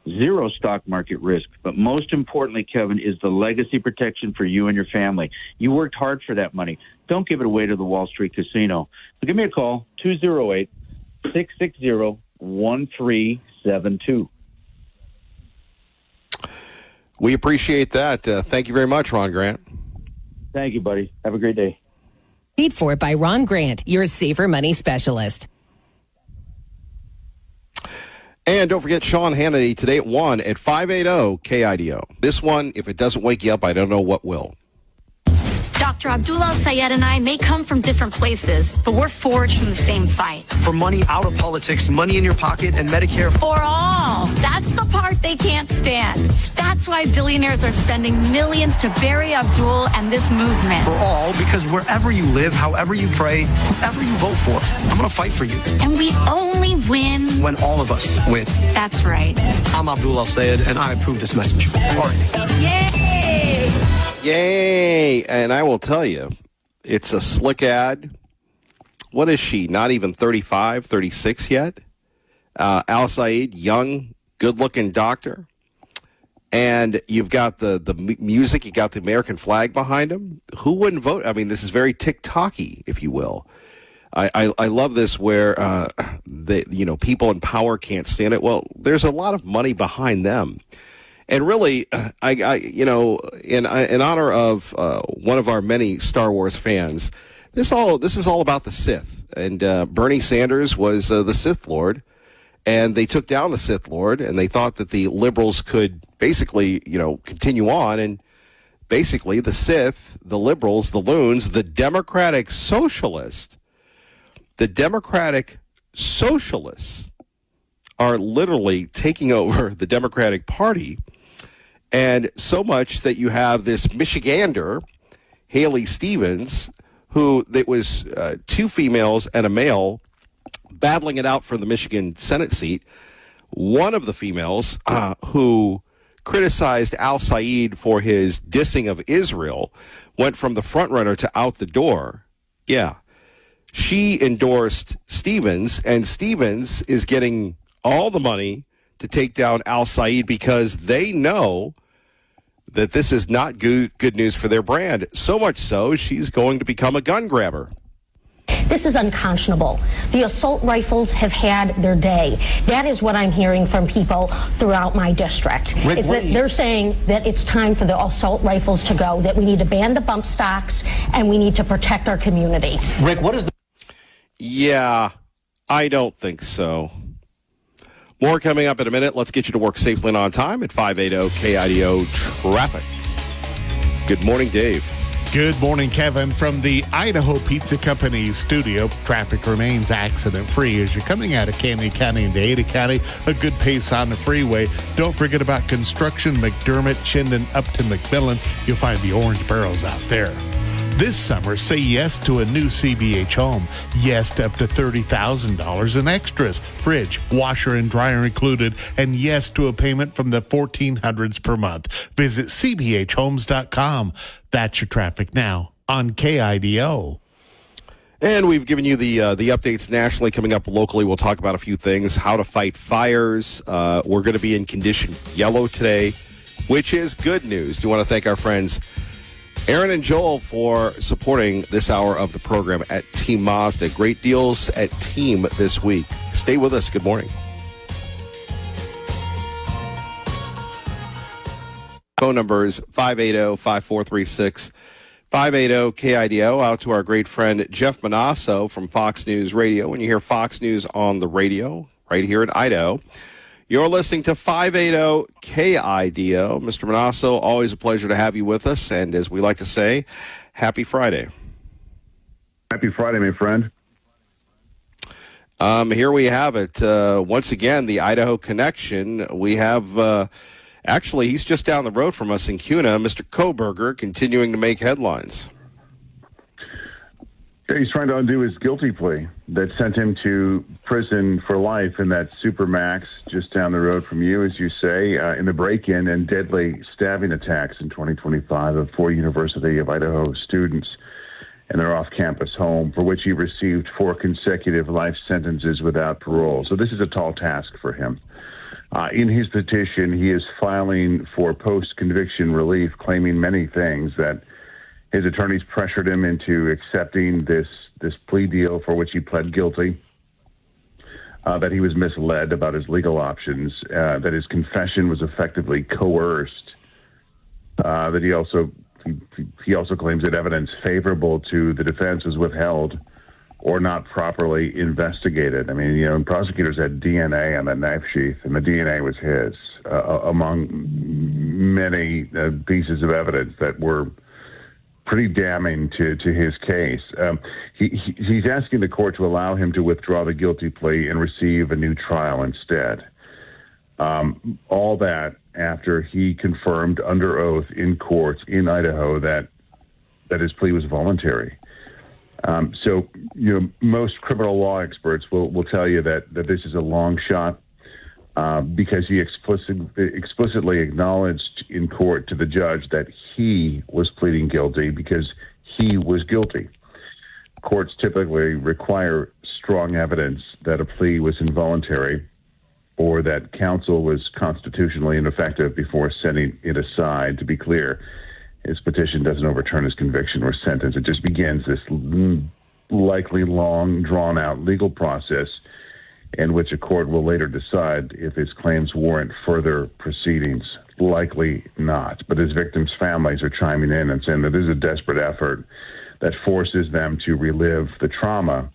zero stock market risk. But most importantly, Kevin, is the legacy protection for you and your family. You worked hard for that money. Don't give it away to the Wall Street casino. So give me a call, 208-660-1372. We appreciate that. Thank you very much, Ron Grant. Thank you, buddy. Have a great day. Paid for by Ron Grant, your safer money specialist. And don't forget Sean Hannity today at 1 at 580 KIDO. This one, if it doesn't wake you up, I don't know what will. Dr. Abdullah Sayed and I may come from different places, but we're forged from the same fight. For money out of politics, money in your pocket, and Medicare. For all. That's the part they can't stand. That's why billionaires are spending millions to bury Abdul and this movement. For all, because wherever you live, however you pray, whoever you vote for, I'm going to fight for you. And we only win When all of us win. That's right. I'm Abdullah Sayed, and I approve this message. All right. Yay! Yay! And I will tell you, it's a slick ad. What is she? Not even 35, 36 yet? Al Said, young, good-looking doctor. And you've got the music, you got the American flag behind him. Who wouldn't vote? I mean, this is very TikTok-y, if you will. I love this where people in power can't stand it. Well, there's a lot of money behind them. And really, in honor of one of our many Star Wars fans, this is all about the Sith. And Bernie Sanders was the Sith Lord, and they took down the Sith Lord, and they thought that the liberals could basically, continue on. And basically, the Sith, the liberals, the loons, the Democratic Socialists are literally taking over the Democratic Party. And so much that you have this Michigander, Haley Stevens, who it was two females and a male battling it out for the Michigan Senate seat. One of the females who criticized Al Said for his dissing of Israel went from the front runner to out the door. Yeah. She endorsed Stevens, and Stevens is getting all the money to take down Al Said because they know that this is not good news for their brand. So much so, she's going to become a gun grabber. This is unconscionable. The assault rifles have had their day. That is what I'm hearing from people throughout my district. Rick, They're saying that it's time for the assault rifles to go, that we need to ban the bump stocks, and we need to protect our community. Rick, what is the... Yeah, I don't think so. More coming up in a minute. Let's get you to work safely and on time at 580 KIDO Traffic. Good morning, Dave. Good morning, Kevin. From the Idaho Pizza Company studio, traffic remains accident-free as you're coming out of Canyon County into Ada County. A good pace on the freeway. Don't forget about construction, McDermott, Chinden, Upton, McMillan. You'll find the orange barrels out there. This summer, say yes to a new CBH home. Yes to up to $30,000 in extras. Fridge, washer, and dryer included. And yes to a payment from the $1,400s per month. Visit cbhhomes.com. That's your traffic now on KIDO. And we've given you the updates nationally. Coming up locally, we'll talk about a few things. How to fight fires. We're going to be in condition yellow today, which is good news. Do want to thank our friends Aaron and Joel for supporting this hour of the program at Team Mazda. Great deals at Team this week. Stay with us. Good morning. Phone number is 580-5436, 580-KIDO. Out to our great friend Jeff Manasso from Fox News Radio. When you hear Fox News on the radio, right here in Idaho, you're listening to 580 KIDO. Mr. Manasso, always a pleasure to have you with us. And as we like to say, happy Friday. Happy Friday, my friend. Here we have it. Once again, the Idaho Connection. We have, actually, he's just down the road from us in Kuna, Mr. Koberger, continuing to make headlines. He's trying to undo his guilty plea that sent him to prison for life in that Supermax just down the road from you, as you say, in the break-in and deadly stabbing attacks in 2025 of 4 University of Idaho students in their off-campus home, for which he received 4 consecutive life sentences without parole. So this is a tall task for him. In his petition, he is filing for post-conviction relief, claiming many things, that his attorneys pressured him into accepting this plea deal for which he pled guilty, that he was misled about his legal options, that his confession was effectively coerced, that he also claims that evidence favorable to the defense was withheld or not properly investigated. I mean, prosecutors had DNA on the knife sheath, and the DNA was his, among many pieces of evidence that were pretty damning to his case. He's asking the court to allow him to withdraw the guilty plea and receive a new trial instead. All that after he confirmed under oath in court in Idaho that his plea was voluntary. So, most criminal law experts will tell you that this is a long shot because he explicitly acknowledged in court to the judge that he was pleading guilty because he was guilty. Courts typically require strong evidence that a plea was involuntary or that counsel was constitutionally ineffective before setting it aside. To be clear, his petition doesn't overturn his conviction or sentence. It just begins this likely long, drawn-out legal process in which a court will later decide if his claims warrant further proceedings. Likely not. But his victims' families are chiming in and saying that this is a desperate effort that forces them to relive the trauma,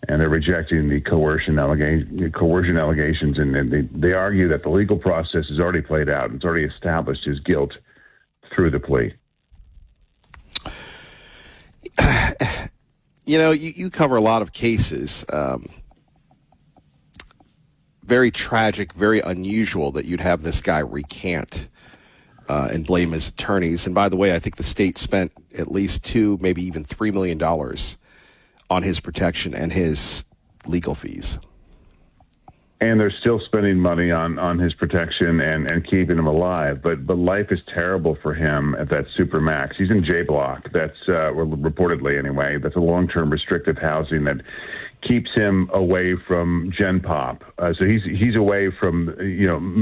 and they're rejecting the coercion allegations, and they argue that the legal process has already played out and it's already established his guilt through the plea. You cover a lot of cases. Very tragic, very unusual that you'd have this guy recant and blame his attorneys. And by the way, I think the state spent at least $2, maybe even $3 million on his protection and his legal fees. And they're still spending money on his protection and keeping him alive. But life is terrible for him at that Supermax. He's in J Block. That's reportedly anyway. That's a long-term restrictive housing that keeps him away from Gen Pop. So he's away from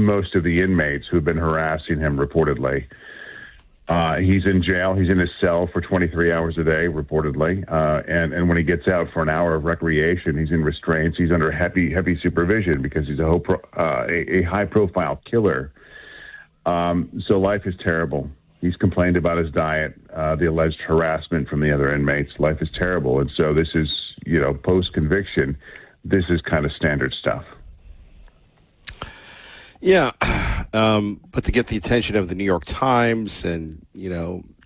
most of the inmates who've been harassing him reportedly. He's in jail. He's in his cell for 23 hours a day, reportedly. And when he gets out for an hour of recreation, he's in restraints. He's under heavy supervision because he's a high-profile killer. So life is terrible. He's complained about his diet, the alleged harassment from the other inmates. Life is terrible. And so this is, post-conviction, this is kind of standard stuff. Yeah, but to get the attention of the New York Times and,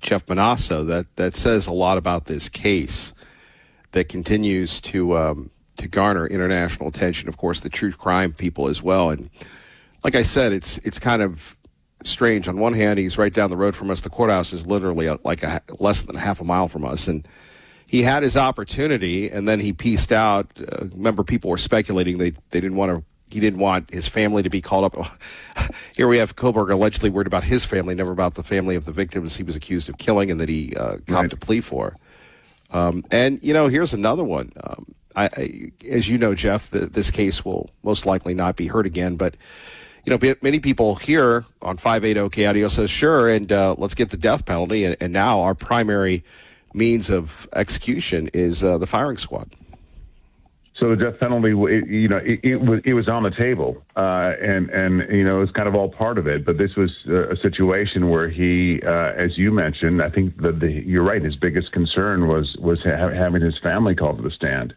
Jeff Manasso, that says a lot about this case that continues to garner international attention. Of course, the true crime people as well. And like I said, it's kind of strange. On one hand, he's right down the road from us. The courthouse is literally less than half a mile from us. And he had his opportunity, and then he pieced out. Remember, people were speculating he didn't want his family to be called up. Here we have Koberg allegedly worried about his family, never about the family of the victims he was accused of killing and that he copped a plea for. And, here's another one. As you know, Jeff, this case will most likely not be heard again. But, many people here on 580 KIDO says, sure, and let's get the death penalty. And now our primary means of execution is the firing squad. So the death penalty, it was on the table, and it was kind of all part of it. But this was a situation where he, as you mentioned, I think you're right. His biggest concern was having his family called to the stand.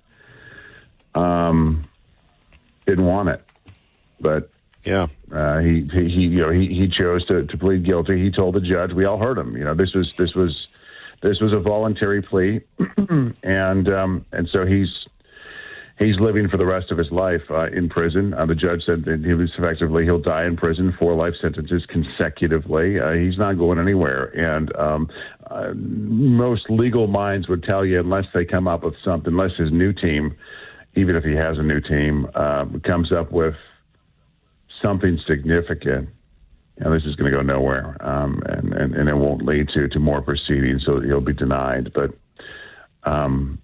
Didn't want it, but yeah, he chose to plead guilty. He told the judge. We all heard him. This was a voluntary plea, and so he's living for the rest of his life in prison. The judge said that he'll die in prison, 4 life sentences consecutively. He's not going anywhere. And most legal minds would tell you, unless they come up with something, unless his new team, even if he has a new team, comes up with something significant, this is going to go nowhere, and it won't lead to more proceedings, so he'll be denied. But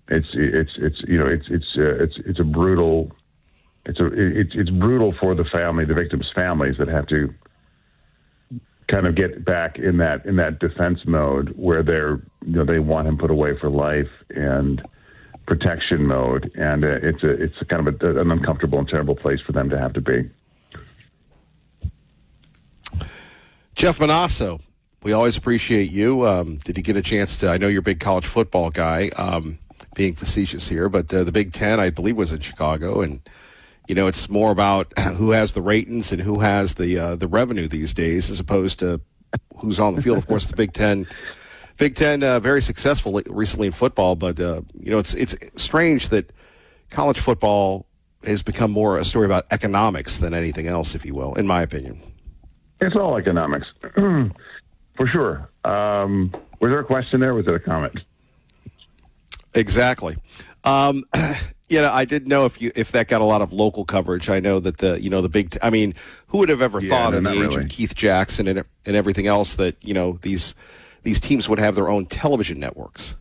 it's a brutal it's brutal for the family, the victims' families that have to kind of get back in that defense mode where they want him put away for life and protection mode, and it's a kind of an uncomfortable and terrible place for them to have to be. Jeff Manasso, we always appreciate you. Did you get a chance to? I know you're a big college football guy. Being facetious here, but the Big Ten, I believe, was in Chicago, and it's more about who has the ratings and who has the revenue these days, as opposed to who's on the field. Of course, the Big Ten, very successful recently in football, but it's strange that college football has become more a story about economics than anything else, if you will, in my opinion. It's all economics, for sure. Was there a question there? Or was it a comment? Exactly. I didn't know if that got a lot of local coverage. I know that the Big. I mean, who would have ever thought in the age of Keith Jackson and everything else that these teams would have their own television networks?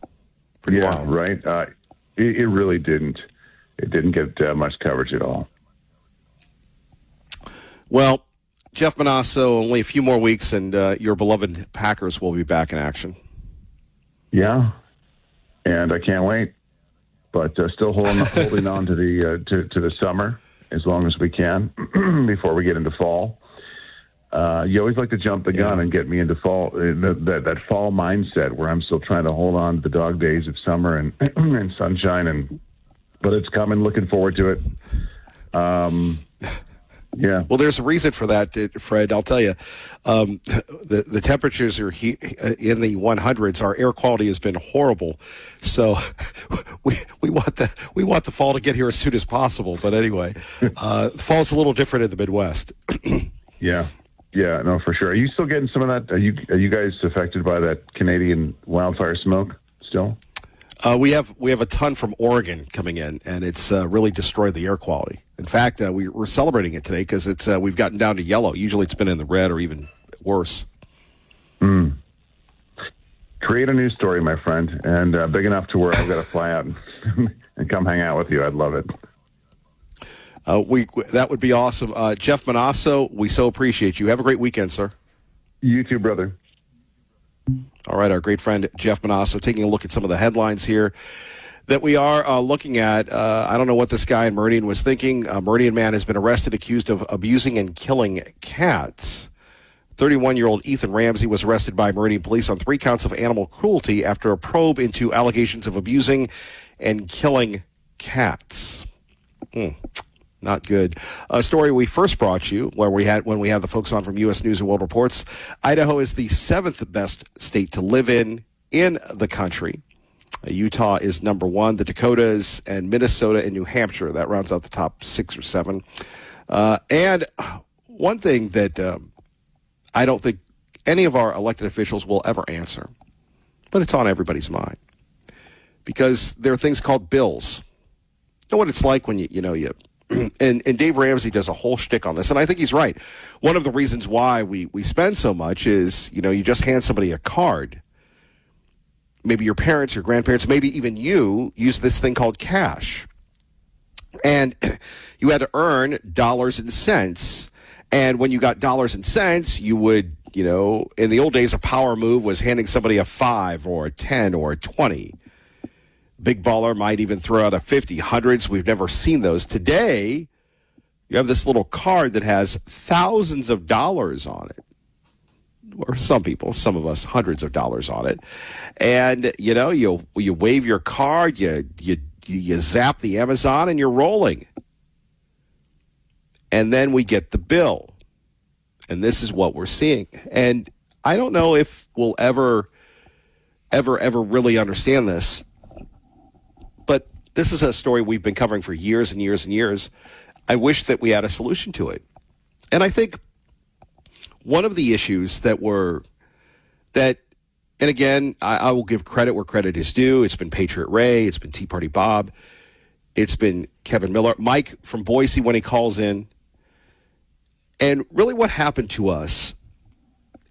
Pretty wild. Right. It really didn't. It didn't get much coverage at all. Well, Jeff Manasso, only a few more weeks, and your beloved Packers will be back in action. Yeah, and I can't wait. But still holding on to the summer as long as we can before we get into fall. You always like to jump the gun and get me into fall, that fall mindset where I'm still trying to hold on to the dog days of summer and and sunshine, but it's coming. Looking forward to it. Yeah. Well, there's a reason for that, Fred. I'll tell you. The temperatures are in the 100s. Our air quality has been horrible, so we want the fall to get here as soon as possible. But anyway, fall's a little different in the Midwest. Yeah, no, for sure. Are you still getting some of that? Are you guys affected by that Canadian wildfire smoke still? We have a ton from Oregon coming in, and it's really destroyed the air quality. In fact, we're celebrating it today because it's we've gotten down to yellow. Usually, it's been in the red or even worse. Create a news story, my friend, and big enough to where I've got to fly out and come hang out with you. I'd love it. That would be awesome. Jeff Manasso, we so appreciate you. Have a great weekend, sir. You too, brother. All right, our great friend Jeff Manasso taking a look at some of the headlines here that we are looking at. I don't know what this guy in Meridian was thinking. A Meridian man has been arrested accused of abusing and killing cats. 31-year-old Ethan Ramsey was arrested by Meridian police on 3 counts of animal cruelty after a probe into allegations of abusing and killing cats. Not good. A story we first brought you when we had the folks on from U.S. News and World Reports. Idaho is the 7th best state to live in the country. Utah is number 1. The Dakotas and Minnesota and New Hampshire, that rounds out the top 6 or 7. And one thing that I don't think any of our elected officials will ever answer, but it's on everybody's mind, because there are things called bills. You know what it's like when you and Dave Ramsey does a whole shtick on this, and I think he's right. One of the reasons why we spend so much is, you just hand somebody a card. Maybe your parents, your grandparents, maybe even you use this thing called cash. And you had to earn dollars and cents. And when you got dollars and cents, you would, in the old days, a power move was handing somebody a 5 or a 10 or a 20. Big baller might even throw out a 50. Hundreds, we've never seen those. Today, you have this little card that has thousands of dollars on it. Or some of us, hundreds of dollars on it. And, you wave your card, you zap the Amazon, and you're rolling. And then we get the bill. And this is what we're seeing. And I don't know if we'll ever really understand this. But this is a story we've been covering for years and years and years. I wish that we had a solution to it. And I think one of the issues and again, I will give credit where credit is due. It's been Patriot Ray. It's been Tea Party Bob. It's been Kevin Miller. Mike from Boise when he calls in. And really what happened to us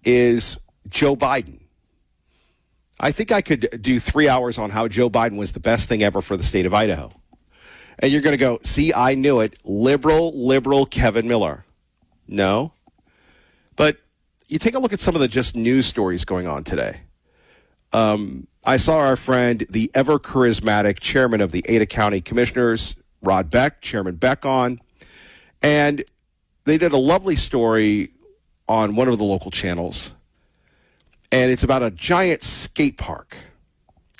is Joe Biden. I think I could do 3 hours on how Joe Biden was the best thing ever for the state of Idaho. And you're going to go, see, I knew it. Liberal Kevin Miller. No. But you take a look at some of the just news stories going on today. I saw our friend, the ever charismatic chairman of the Ada County Commissioners, Rod Beck, Chairman Beck, on. And they did a lovely story on one of the local channels. And it's about a giant skate park.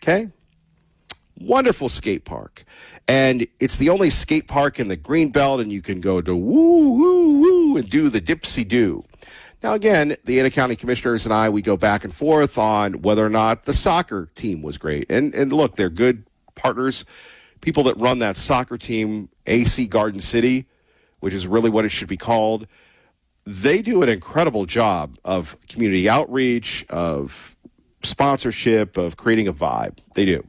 Okay? Wonderful skate park. And it's the only skate park in the Greenbelt, and you can go to woo, woo, woo, and do the dipsy-do. Now, again, the Ada County Commissioners and I, we go back and forth on whether or not the soccer team was great. And look, they're good partners. People that run that soccer team, AC Garden City, which is really what it should be called, they do an incredible job of community outreach, of sponsorship, of creating a vibe. They do.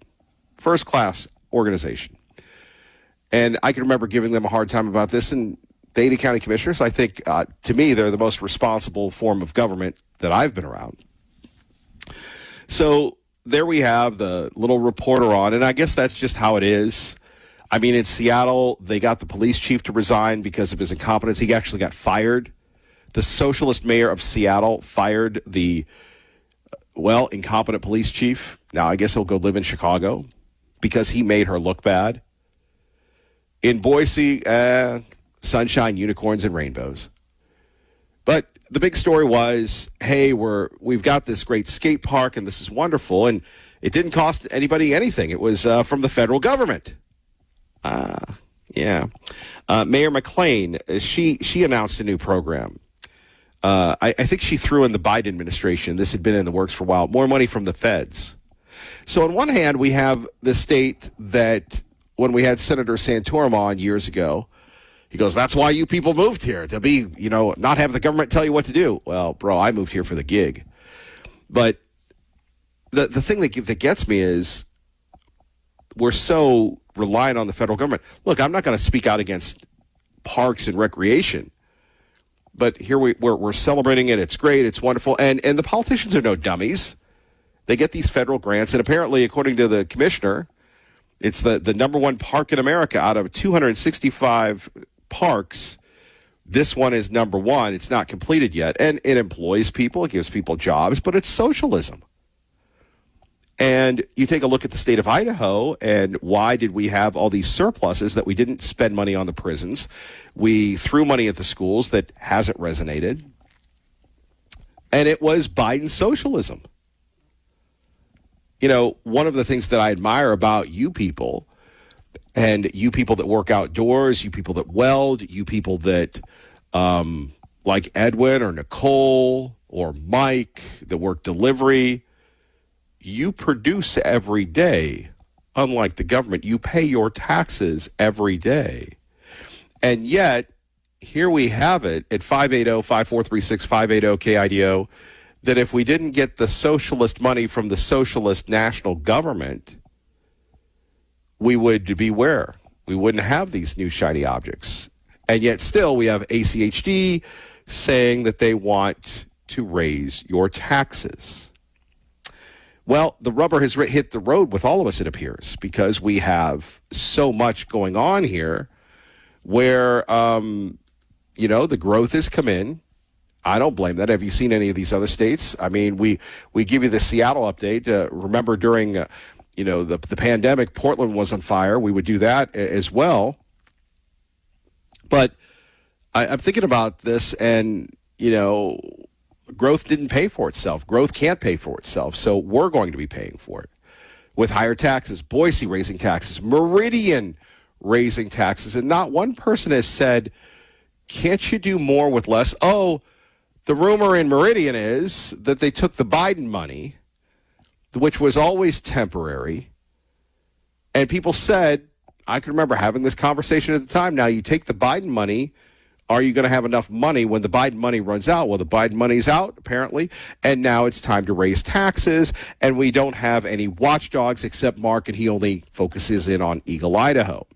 First-class organization. And I can remember giving them a hard time about this, and the Ada County Commissioners, I think, to me, they're the most responsible form of government that I've been around. So there we have the little reporter on, and I guess that's just how it is. I mean, in Seattle, they got the police chief to resign because of his incompetence. He actually got fired. The socialist mayor of Seattle fired the, incompetent police chief. Now, I guess he'll go live in Chicago because he made her look bad. In Boise, sunshine, unicorns, and rainbows. But the big story was, hey, we've got this great skate park, and this is wonderful, and it didn't cost anybody anything. It was from the federal government. Mayor McLean, she announced a new program. I think she threw in the Biden administration. This had been in the works for a while. More money from the feds. So on one hand, we have the state that when we had Senator Santorum on years ago, he goes, that's why you people moved here, to be, not have the government tell you what to do. Well, bro, I moved here for the gig. But the thing that gets me is we're so reliant on the federal government. Look, I'm not going to speak out against parks and recreation, but here we're celebrating it. It's great. It's wonderful. And the politicians are no dummies. They get these federal grants, and apparently, according to the commissioner, it's the number one park in America out of 265 parks. This one is number one. It's not completed yet. And it employs people. It gives people jobs, but it's socialism. And you take a look at the state of Idaho, and why did we have all these surpluses that we didn't spend money on the prisons? We threw money at the schools that hasn't resonated. And it was Biden's socialism. One of the things that I admire about you people, and you people that work outdoors, you people that weld, you people that, like Edwin or Nicole or Mike, that work delivery, you produce every day. Unlike the government, you pay your taxes every day. And yet, here we have it at 580-5436-580-KIDO, that if we didn't get the socialist money from the socialist national government, we would be where? We wouldn't have these new shiny objects. And yet still we have ACHD saying that they want to raise your taxes. Well, the rubber has hit the road with all of us, it appears, because we have so much going on here where, the growth has come in. I don't blame that. Have you seen any of these other states? I mean, we give you the Seattle update. Remember during, the pandemic, Portland was on fire. We would do that as well. But I'm thinking about this, and, growth didn't pay for itself. Growth can't pay for itself. So we're going to be paying for it with higher taxes. Boise raising taxes. Meridian raising taxes. And not one person has said, can't you do more with less? Oh, the rumor in Meridian is that they took the Biden money, which was always temporary. And people said, I can remember having this conversation at the time. Now you take the Biden money. Are you going to have enough money when the Biden money runs out? Well, the Biden money's out, apparently, and now it's time to raise taxes, and we don't have any watchdogs except Mark, and he only focuses in on Eagle, Idaho.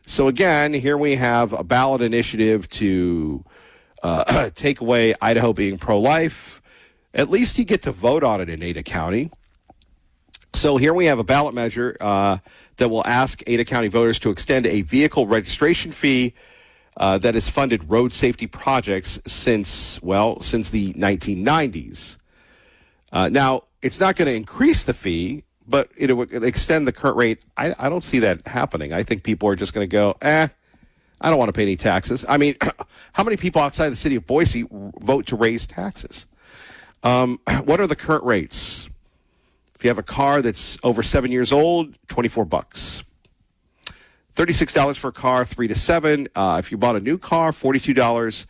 So, again, here we have a ballot initiative to take away Idaho being pro-life. At least you get to vote on it in Ada County. So here we have a ballot measure that will ask Ada County voters to extend a vehicle registration fee that has funded road safety projects since the 1990s. Now, it's not going to increase the fee, but it would extend the current rate. I don't see that happening. I think people are just going to go, I don't want to pay any taxes. I mean, how many people outside the city of Boise vote to raise taxes? What are the current rates? If you have a car that's over 7 years old, $24. $36 for a car, 3 to 7. If you bought a new car, $42.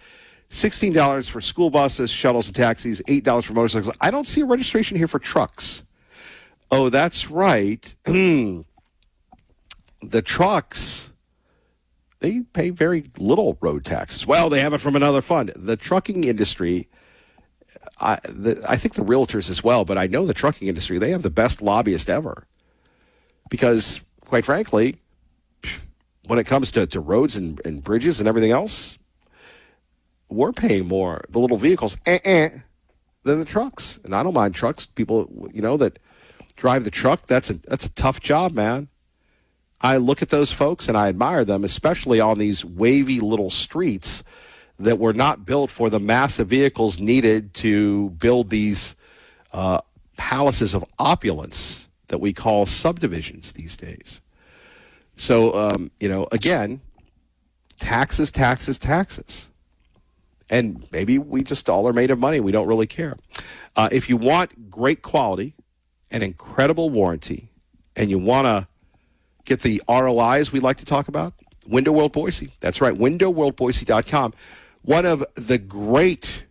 $16 for school buses, shuttles, and taxis. $8 for motorcycles. I don't see a registration here for trucks. Oh, that's right. The trucks, they pay very little road taxes. Well, they have it from another fund. The trucking industry, I think the realtors as well, but I know the trucking industry, they have the best lobbyist ever. Because, quite frankly, when it comes to roads and bridges and everything else, we're paying more, the little vehicles, than the trucks. And I don't mind trucks. People, that drive the truck, that's a tough job, man. I look at those folks and I admire them, especially on these wavy little streets that were not built for the massive vehicles needed to build these palaces of opulence that we call subdivisions these days. So, again, taxes. And maybe we just all are made of money. We don't really care. If you want great quality, an incredible warranty, and you want to get the ROIs we like to talk about, Window World Boise. That's right, windowworldboise.com. One of the great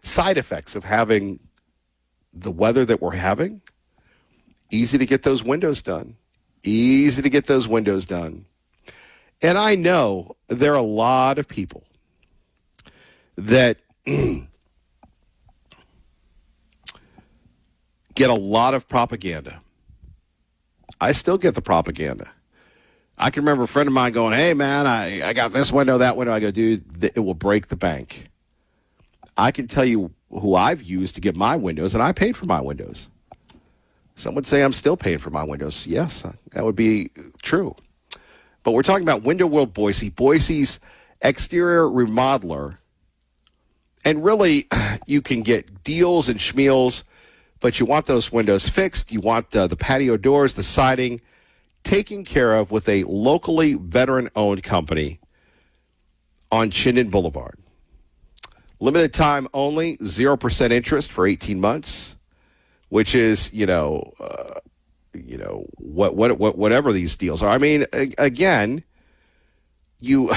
side effects of having the weather that we're having, easy to get those windows done. And I know there are a lot of people that get a lot of propaganda. I still get the propaganda. I can remember a friend of mine going, hey, man, I got this window, that window. I go, dude, it will break the bank. I can tell you who I've used to get my windows, and I paid for my windows. Some would say I'm still paying for my windows. Yes, that would be true. But we're talking about Window World Boise, Boise's exterior remodeler. And really, you can get deals and schmeals, but you want those windows fixed. You want the patio doors, the siding, taken care of with a locally veteran-owned company on Chinden Boulevard. Limited time only, 0% interest for 18 months, which is, whatever these deals are. I mean, again, you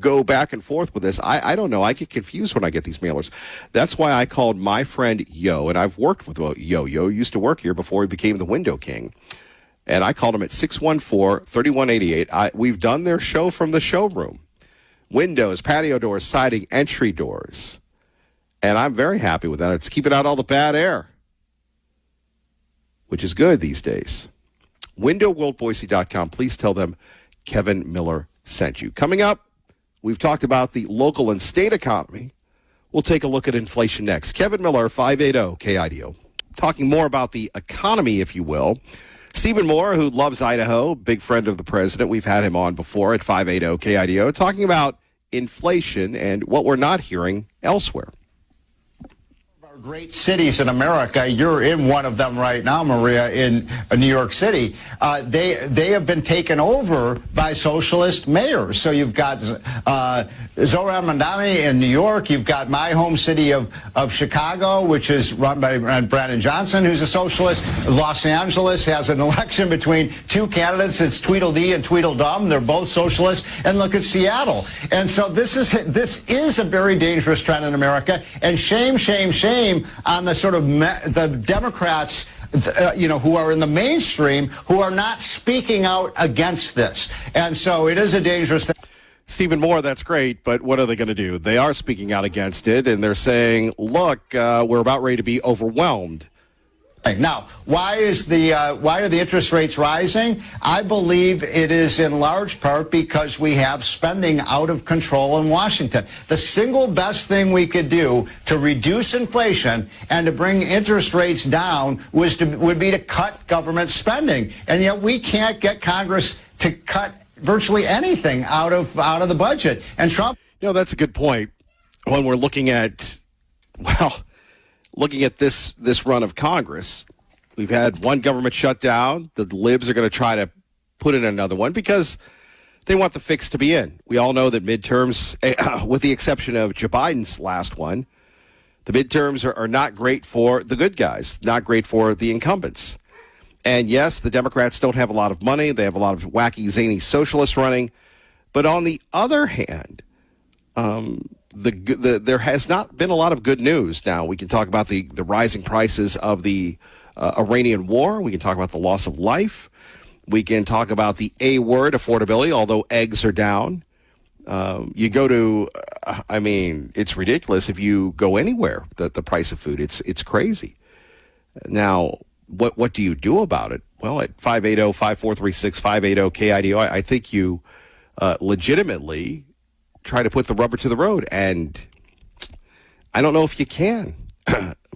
go back and forth with this. I don't know. I get confused when I get these mailers. That's why I called my friend Yo, and I've worked with Yo. Yo used to work here before he became the Window King. And I called him at 614-3188. We've done their show from the showroom. Windows, patio doors, siding, entry doors. And I'm very happy with that. It's keeping out all the bad air, which is good these days. WindowWorldBoise.com. Please tell them Kevin Miller sent you. Coming up, we've talked about the local and state economy. We'll take a look at inflation next. Kevin Miller, 580 KIDO. Talking more about the economy, if you will. Stephen Moore, who loves Idaho, big friend of the president. We've had him on before at 580 KIDO, talking about inflation and what we're not hearing elsewhere. Great cities in America. You're in one of them right now, Maria, in New York City. They have been taken over by socialist mayors. So you've got Zohran Mamdani in New York. You've got my home city of Chicago, which is run by Brandon Johnson, who's a socialist. Los Angeles has an election between two candidates. It's Tweedledee and Tweedledum. They're both socialists. And look at Seattle. And so this is a very dangerous trend in America. And shame on the sort of the Democrats, who are in the mainstream, who are not speaking out against this. And so it is a dangerous thing. Stephen Moore, that's great, but what are they going to do? They are speaking out against it, and they're saying, look, we're about ready to be overwhelmed. Now, why are the interest rates rising? I believe it is in large part because we have spending out of control in Washington. The single best thing we could do to reduce inflation and to bring interest rates down would be to cut government spending. And yet we can't get Congress to cut virtually anything out of the budget. And Trump... That's a good point. When we're looking at this run of Congress, we've had one government shutdown. The libs are going to try to put in another one because they want the fix to be in. We all know that midterms, with the exception of Joe Biden's last one, the midterms are not great for the good guys, not great for the incumbents. And yes, the Democrats don't have a lot of money. They have a lot of wacky, zany socialists running. But on the other hand, there has not been a lot of good news. Now, we can talk about the rising prices of the Iranian war. We can talk about the loss of life. We can talk about the A word, affordability, although eggs are down. You go to, it's ridiculous if you go anywhere, the price of food. It's crazy. Now, what do you do about it? Well, at 580-5436, 580-KIDO, I think you legitimately try to put the rubber to the road. And I don't know if you can.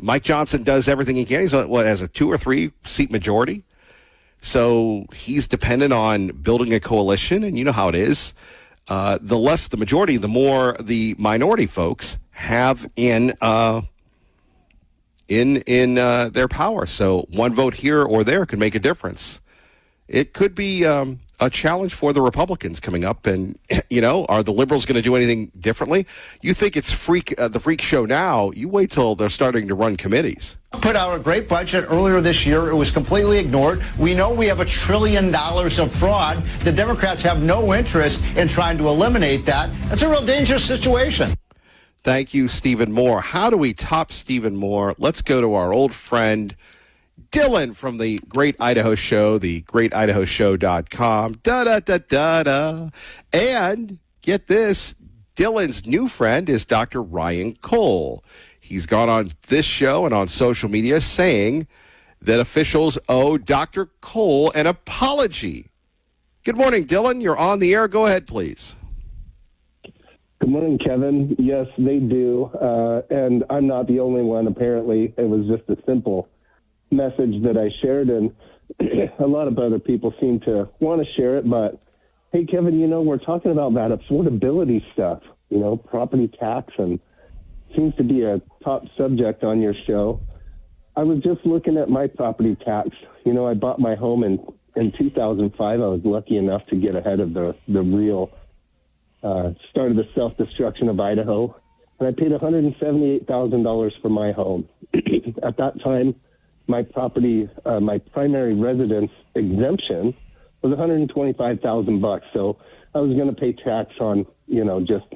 Mike Johnson does everything he can. He's has a 2 or 3 seat majority. So he's dependent on building a coalition. And you know how it is. The less the majority, the more the minority folks have in their power. So one vote here or there could make a difference. It could be a challenge for the Republicans coming up. And, are the liberals going to do anything differently? You think it's the freak show now. You wait till they're starting to run committees. Put out a great budget earlier this year. It was completely ignored. We know we have $1 trillion of fraud. The Democrats have no interest in trying to eliminate that. That's a real dangerous situation. Thank you, Stephen Moore. How do we top Stephen Moore? Let's go to our old friend, Dylan from the Great Idaho Show, the greatidahoshow.com. Da-da-da-da-da. And get this, Dylan's new friend is Dr. Ryan Cole. He's gone on this show and on social media saying that officials owe Dr. Cole an apology. Good morning, Dylan. You're on the air. Go ahead, please. Good morning, Kevin. Yes, they do. And I'm not the only one, apparently. It was just a simple message that I shared, and a lot of other people seem to want to share it. But, hey, Kevin, we're talking about that affordability stuff, property tax, and seems to be a top subject on your show. I was just looking at my property tax. I bought my home in 2005. I was lucky enough to get ahead of the real start of the self-destruction of Idaho, and I paid $178,000 for my home. At that time, my property, my primary residence exemption was $125,000. So I was going to pay tax on, just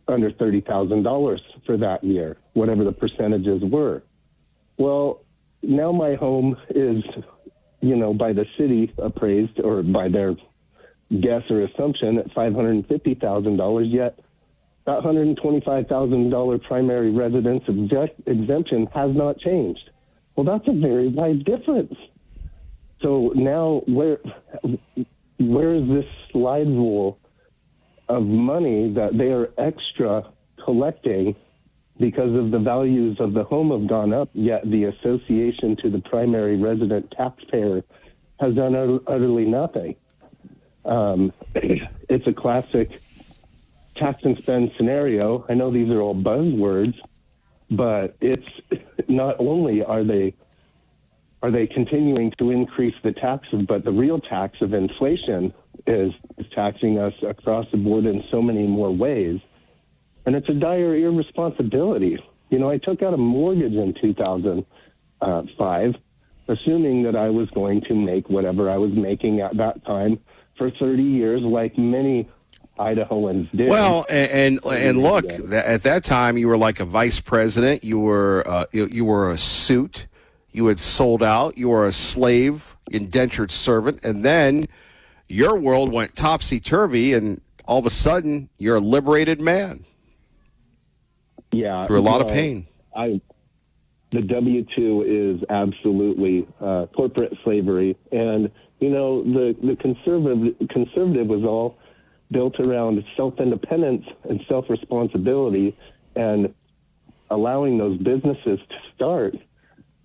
under $30,000 for that year, whatever the percentages were. Well, now my home is, by the city appraised, or by their guess or assumption, at $550,000, yet that $125,000 primary residence exemption has not changed. Well, that's a very wide difference. So now where is this slide rule of money that they are extra collecting because of the values of the home have gone up, yet the association to the primary resident taxpayer has done utterly nothing? It's a classic tax and spend scenario. I know these are all buzzwords, but it's not only are they continuing to increase the taxes, but the real tax of inflation is taxing us across the board in so many more ways. And it's a dire irresponsibility. I took out a mortgage in 2005, assuming that I was going to make whatever I was making at that time for 30 years, like many Idahoans did. Well, and look, at that time you were like a vice president. You were a suit. You had sold out. You were a slave, indentured servant, and then your world went topsy-turvy, and all of a sudden you're a liberated man. Yeah, through a lot of pain. the W-2 is absolutely corporate slavery. And, you know, the conservative was all built around self-independence and self-responsibility and allowing those businesses to start.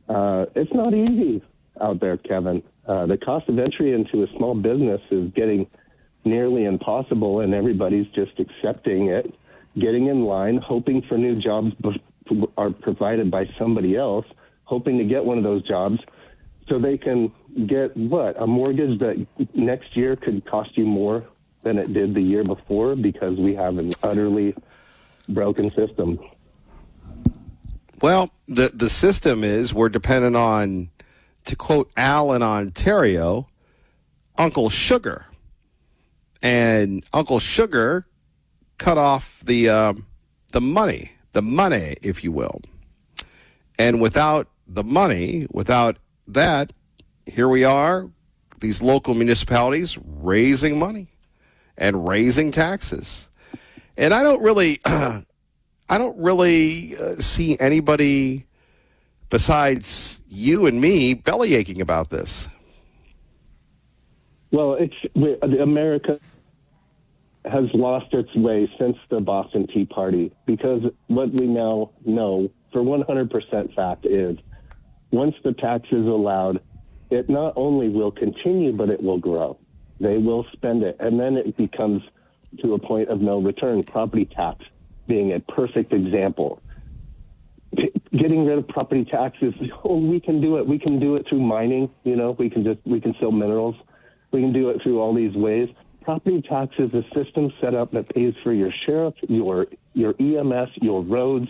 It's not easy out there, Kevin. The cost of entry into a small business is getting nearly impossible, and everybody's just accepting it, getting in line, hoping for new jobs are provided by somebody else, hoping to get one of those jobs so they can get a mortgage that next year could cost you more than it did the year before, because we have an utterly broken system. Well, the system is we're dependent on, to quote Al in Ontario, Uncle Sugar. And Uncle Sugar cut off the money, if you will. And without the money, without that, here we are, these local municipalities raising money and raising taxes. And I don't really see anybody besides you and me belly aching about this. Well, America has lost its way since the Boston Tea Party, because what we now know for 100% fact is once the tax is allowed, it not only will continue, but it will grow. They will spend it, and then it becomes to a point of no return. Property tax being a perfect example. Getting rid of property taxes, we can do it. We can do it through mining. You know, we can sell minerals. We can do it through all these ways. Property tax is a system set up that pays for your sheriff, your EMS, your roads,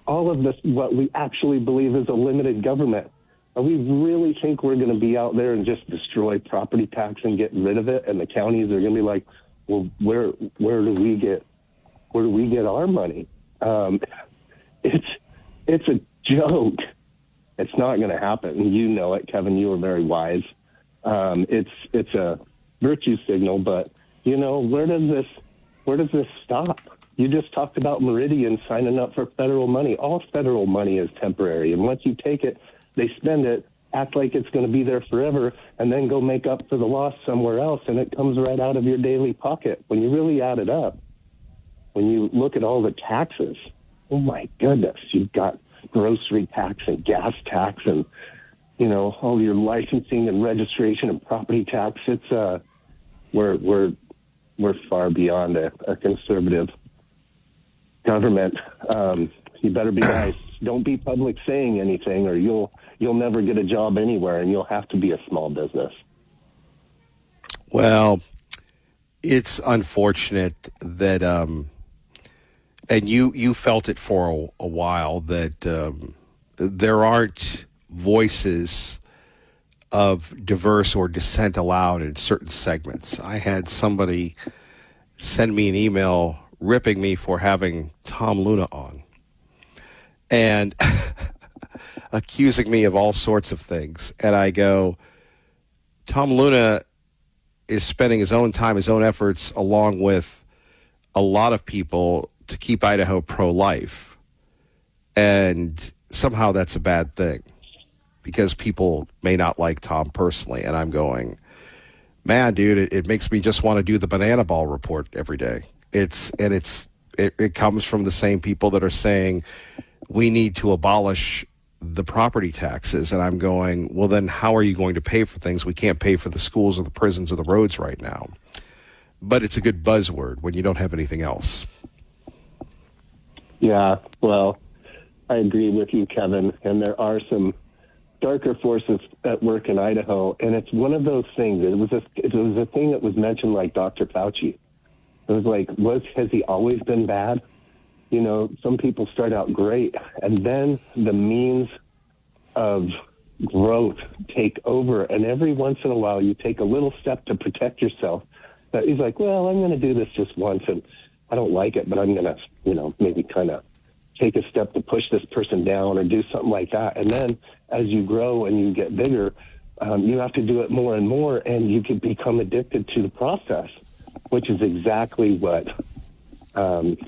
all of this, what we actually believe is a limited government. And we really think we're going to be out there and just destroy property tax and get rid of it, and the counties are going to be like, well, where do we get our money? It's a joke. It's not going to happen. You know it, Kevin. You are very wise. It's a virtue signal, but you know, where does this stop? You just talked about Meridian signing up for federal money. All federal money is temporary, and once you take it, they spend it, act like it's going to be there forever, and then go make up for the loss somewhere else, and it comes right out of your daily pocket. When you really add it up, when you look at all the taxes, oh my goodness, you've got grocery tax and gas tax and, you know, all your licensing and registration and property tax. It's we're far beyond a conservative government. You better be nice. Don't be public saying anything, or you'll never get a job anywhere, and you'll have to be a small business. Well, it's unfortunate that, and you felt it for a while, that there aren't voices of diverse or dissent allowed in certain segments. I had somebody send me an email ripping me for having Tom Luna on and accusing me of all sorts of things. And I go, Tom Luna is spending his own time, his own efforts, along with a lot of people, to keep Idaho pro-life. And somehow that's a bad thing, because people may not like Tom personally. And I'm going, man, dude, it makes me just want to do the banana ball report every day. It comes from the same people that are saying we need to abolish the property taxes. And I'm going, well, then how are you going to pay for things? We can't pay for the schools or the prisons or the roads right now. But it's a good buzzword when you don't have anything else. Yeah, well, I agree with you, Kevin. And there are some darker forces at work in Idaho. And it's one of those things. It was a thing that was mentioned, like Dr. Fauci. It was like, has he always been bad? You know, some people start out great, and then the means of growth take over. And every once in a while, you take a little step to protect yourself. But he's like, well, I'm going to do this just once, and I don't like it, but I'm going to, you know, maybe kind of take a step to push this person down or do something like that. And then as you grow and you get bigger, you have to do it more and more, and you can become addicted to the process, which is exactly what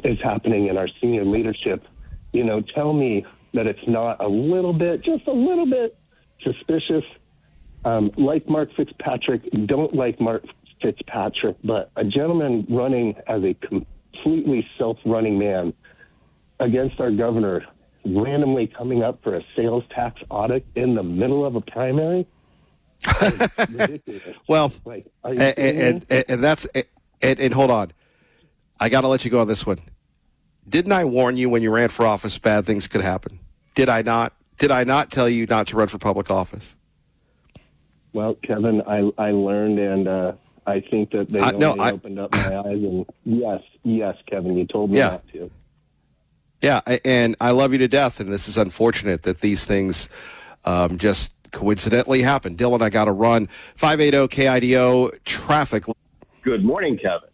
is happening in our senior leadership. You know, tell me that it's not a little bit, just a little bit suspicious. Like Mark Fitzpatrick, don't like Mark Fitzpatrick, but a gentleman running as a completely self-running man against our governor, randomly coming up for a sales tax audit in the middle of a primary. Ridiculous. Well, like, are you kidding me? and that's and hold on, I got to let you go on this one. Didn't I warn you when you ran for office bad things could happen? Did I not? Did I not tell you not to run for public office? Well, Kevin, I learned, and I think that they opened up my eyes. And yes, Kevin, you told me not to. Yeah, and I love you to death, and this is unfortunate that these things just coincidentally happen. Dylan, I got to run. 580 KIDO traffic. Good morning, Kevin.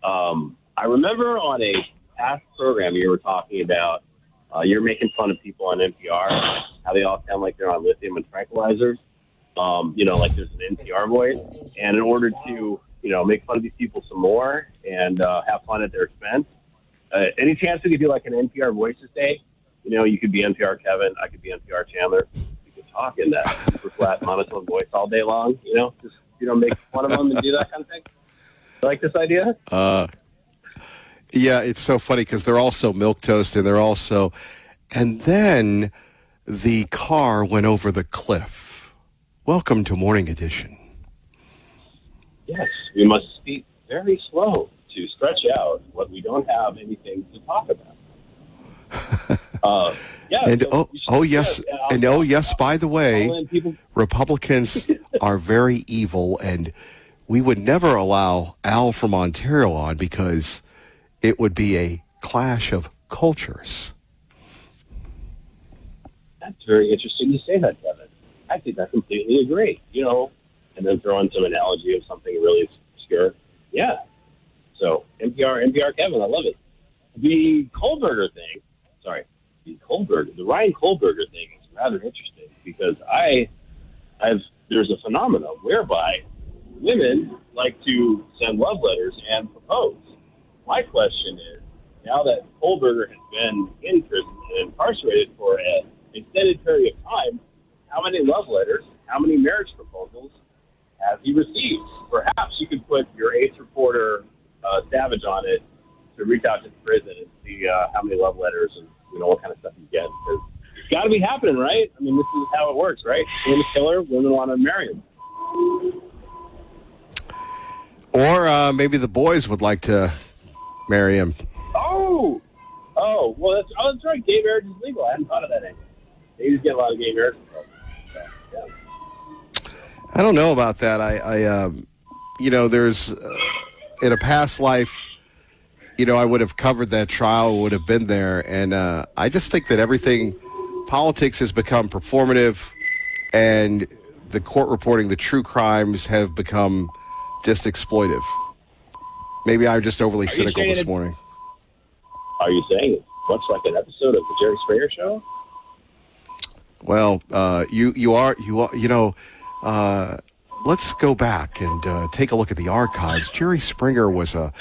I remember on a past program you were talking about, you're making fun of people on NPR, how they all sound like they're on lithium and tranquilizers. Like there's an NPR voice. And in order to, make fun of these people some more and have fun at their expense, any chance we could do like an NPR Voices Day? You could be NPR Kevin, I could be NPR Chandler. We could talk in that super flat monotone voice all day long, just, make fun of them and do that kind of thing. You like this idea? Yeah, it's so funny because they're also milquetoast and they're also, and then the car went over the cliff. Welcome to Morning Edition. Yes, we must speak very slow to stretch out what we don't have anything to talk about. Yes, by the way, Republicans are very evil, and we would never allow Al from Ontario on because it would be a clash of cultures. That's very interesting to say that, Kevin. I think I completely agree. And then throw in some analogy of something really obscure. Yeah. So NPR Kevin, I love it. The Ryan Kohlberger thing is rather interesting because there's a phenomenon whereby women like to send love letters and propose. My question is, now that Kohlberger has been in prison and incarcerated for an extended period of time, how many love letters, how many marriage proposals has he received? Perhaps you could put your ace reporter Savage on it to reach out to the prison and see how many love letters and what kind of stuff you get. Because it's got to be happening, right? I mean, this is how it works, right? Women killer, women want to marry him. Or maybe the boys would like to marry him. Oh, well, that's right. Gay marriage is legal. I hadn't thought of that angle. They just get a lot of gay marriage. So, yeah. I don't know about that. There's in a past life, I would have covered that trial, would have been there, and I just think that politics has become performative, and the court reporting the true crimes have become just exploitive. Maybe I'm just overly cynical this morning. Are you saying it looks like an episode of the Jerry Springer Show? Well, you are. Let's go back and take a look at the archives. Jerry Springer was the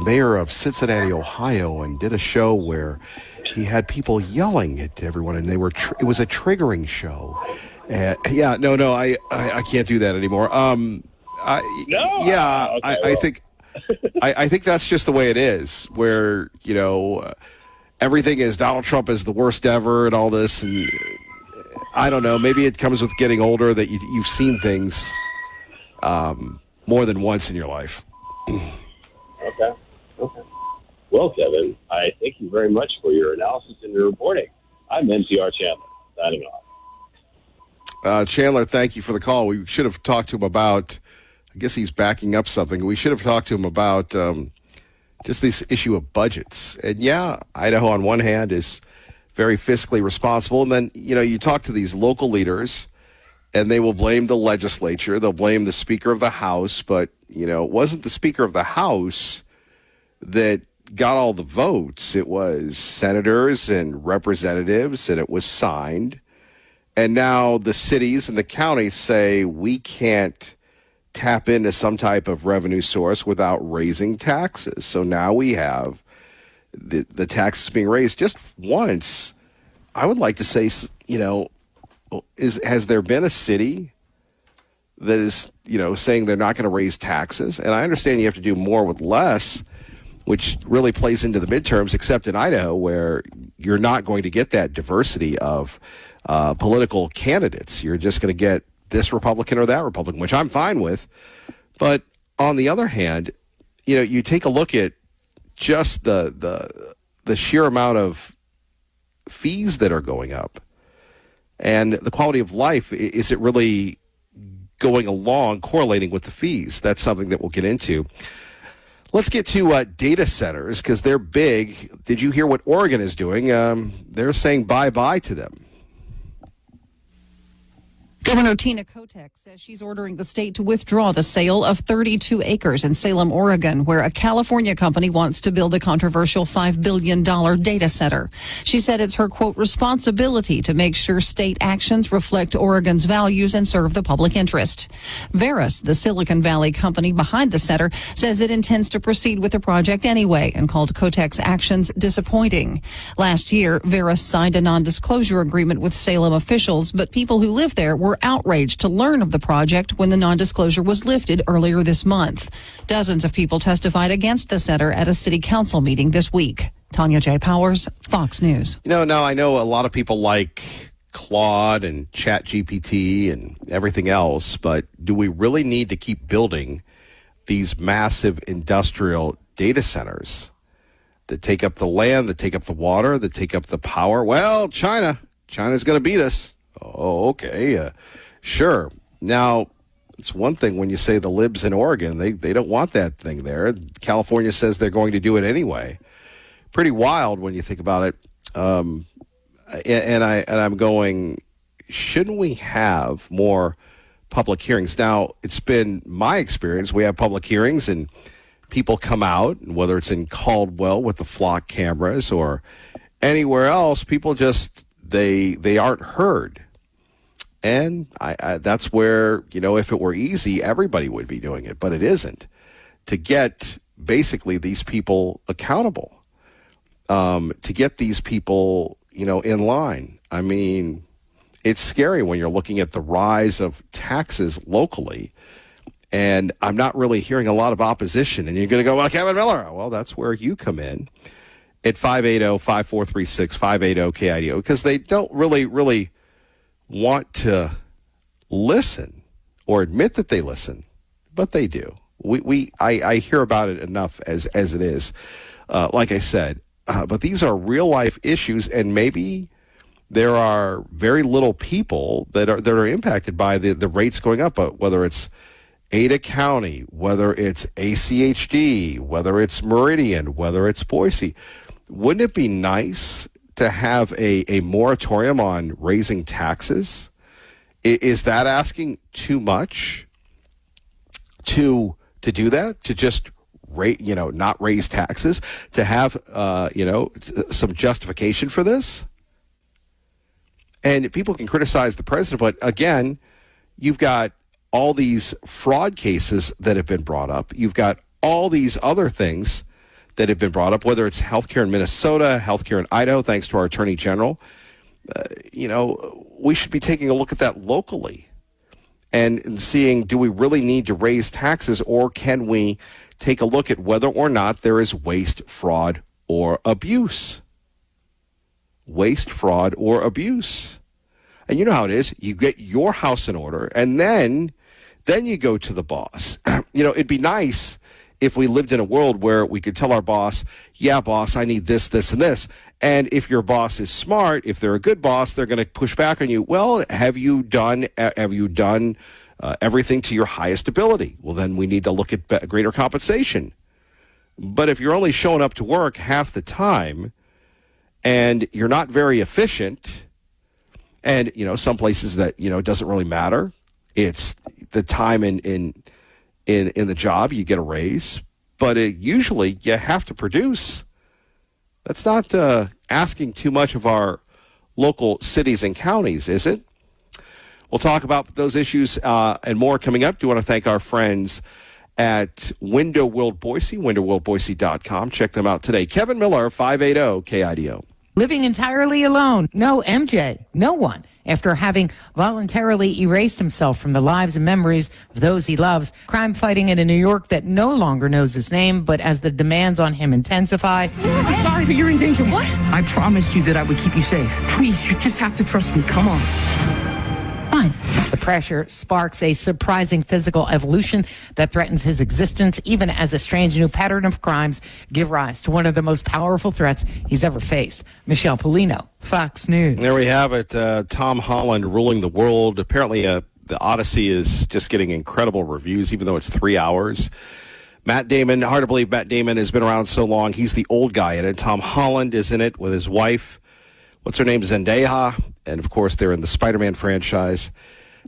mayor of Cincinnati, Ohio, and did a show where he had people yelling at everyone, and it was a triggering show. I can't do that anymore. I think that's just the way it is, where everything is Donald Trump is the worst ever and all this, and I don't know. Maybe it comes with getting older that you've seen things more than once in your life. Okay. Well, Kevin, I thank you very much for your analysis and your reporting. I'm NPR Chandler, signing off. Chandler, thank you for the call. We should have talked to him about, I guess he's backing up something. We should have talked to him about just this issue of budgets. And Idaho on one hand is very fiscally responsible. And then, you talk to these local leaders and they will blame the legislature. They'll blame the Speaker of the House. But, it wasn't the Speaker of the House that got all the votes. It was senators and representatives, and it was signed. And now the cities and the counties say we can't tap into some type of revenue source without raising taxes. So now we have the taxes being raised just once I would like to say, has there been a city that is, saying they're not going to raise taxes? And I understand you have to do more with less, which really plays into the midterms, except in Idaho, where you're not going to get that diversity of political candidates. You're just going to get this Republican or that Republican, which I'm fine with. But on the other hand, you take a look at just the sheer amount of fees that are going up and the quality of life. Is it really going along correlating with the fees? That's something that we'll get into. Let's get to data centers because they're big. Did you hear what Oregon is doing? They're saying bye-bye to them. Governor Tina Kotek says she's ordering the state to withdraw the sale of 32 acres in Salem, Oregon, where a California company wants to build a controversial $5 billion data center. She said it's her, quote, responsibility to make sure state actions reflect Oregon's values and serve the public interest. Veris, the Silicon Valley company behind the center, says it intends to proceed with the project anyway and called Kotek's actions disappointing. Last year, Veris signed a non-disclosure agreement with Salem officials, but people who live there were outraged to learn of the project when the non-disclosure was lifted earlier this month. Dozens of people testified against the center at a city council meeting this week. Tanya J. Powers, Fox News. Now I know a lot of people like Claude and ChatGPT and everything else, but do we really need to keep building these massive industrial data centers that take up the land, that take up the water, that take up the power? Well, China's going to beat us. Oh, okay. Sure. Now, it's one thing when you say the libs in Oregon, they don't want that thing there. California says they're going to do it anyway. Pretty wild when you think about it. And I'm going, shouldn't we have more public hearings? Now, it's been my experience. We have public hearings and people come out, and whether it's in Caldwell with the flock cameras or anywhere else, people just, they aren't heard. And I that's where, if it were easy, everybody would be doing it, but it isn't. To get basically these people accountable, to get these people, in line. I mean, it's scary when you're looking at the rise of taxes locally, and I'm not really hearing a lot of opposition. And you're going to go, well, Kevin Miller, well, that's where you come in at 580-5436, 580-KIDO, because they don't really want to listen or admit that they listen, but they do. I hear about it enough as it is. Like I said, but these are real life issues, and maybe there are very little people that are impacted by the rates going up. But whether it's Ada County, whether it's ACHD, whether it's Meridian, whether it's Boise, wouldn't it be nice to have a moratorium on raising taxes? Is that asking too much to do that? To just not raise taxes? To have some justification for this? And people can criticize the president, but again, you've got all these fraud cases that have been brought up. You've got all these other things that have been brought up, whether it's healthcare in Minnesota, healthcare in Idaho, thanks to our Attorney General. We should be taking a look at that locally and seeing, do we really need to raise taxes, or can we take a look at whether or not there is waste, fraud, or abuse? Waste, fraud, or abuse. And you know how it is. You get your house in order, and then you go to the boss. It'd be nice if we lived in a world where we could tell our boss, yeah, boss, I need this, this, and this. And if your boss is smart, if they're a good boss, they're going to push back on you. Well, have you done everything to your highest ability? Well, then we need to look at greater compensation. But if you're only showing up to work half the time and you're not very efficient, and, some places that, it doesn't really matter, it's the time in the job, you get a raise, but usually you have to produce. That's not asking too much of our local cities and counties, is it? We'll talk about those issues and more coming up. Do want to thank our friends at Window World Boise, windowworldboise.com. Check them out today. Kevin Miller, 580 KIDO. Living entirely alone. No MJ. No one. After having voluntarily erased himself from the lives and memories of those he loves, crime fighting in a New York that no longer knows his name, but as the demands on him intensify. I'm sorry, but you're in danger. What? I promised you that I would keep you safe. Please, you just have to trust me. Come on. Fine. The pressure sparks a surprising physical evolution that threatens his existence, even as a strange new pattern of crimes give rise to one of the most powerful threats he's ever faced. Michelle Polino, Fox News. There we have it. Tom Holland ruling the world. Apparently, the Odyssey is just getting incredible reviews, even though it's 3 hours. Matt Damon, hard to believe Matt Damon has been around so long. He's the old guy in it. Tom Holland is in it with his wife. What's her name? Zendaya. And, of course, they're in the Spider-Man franchise.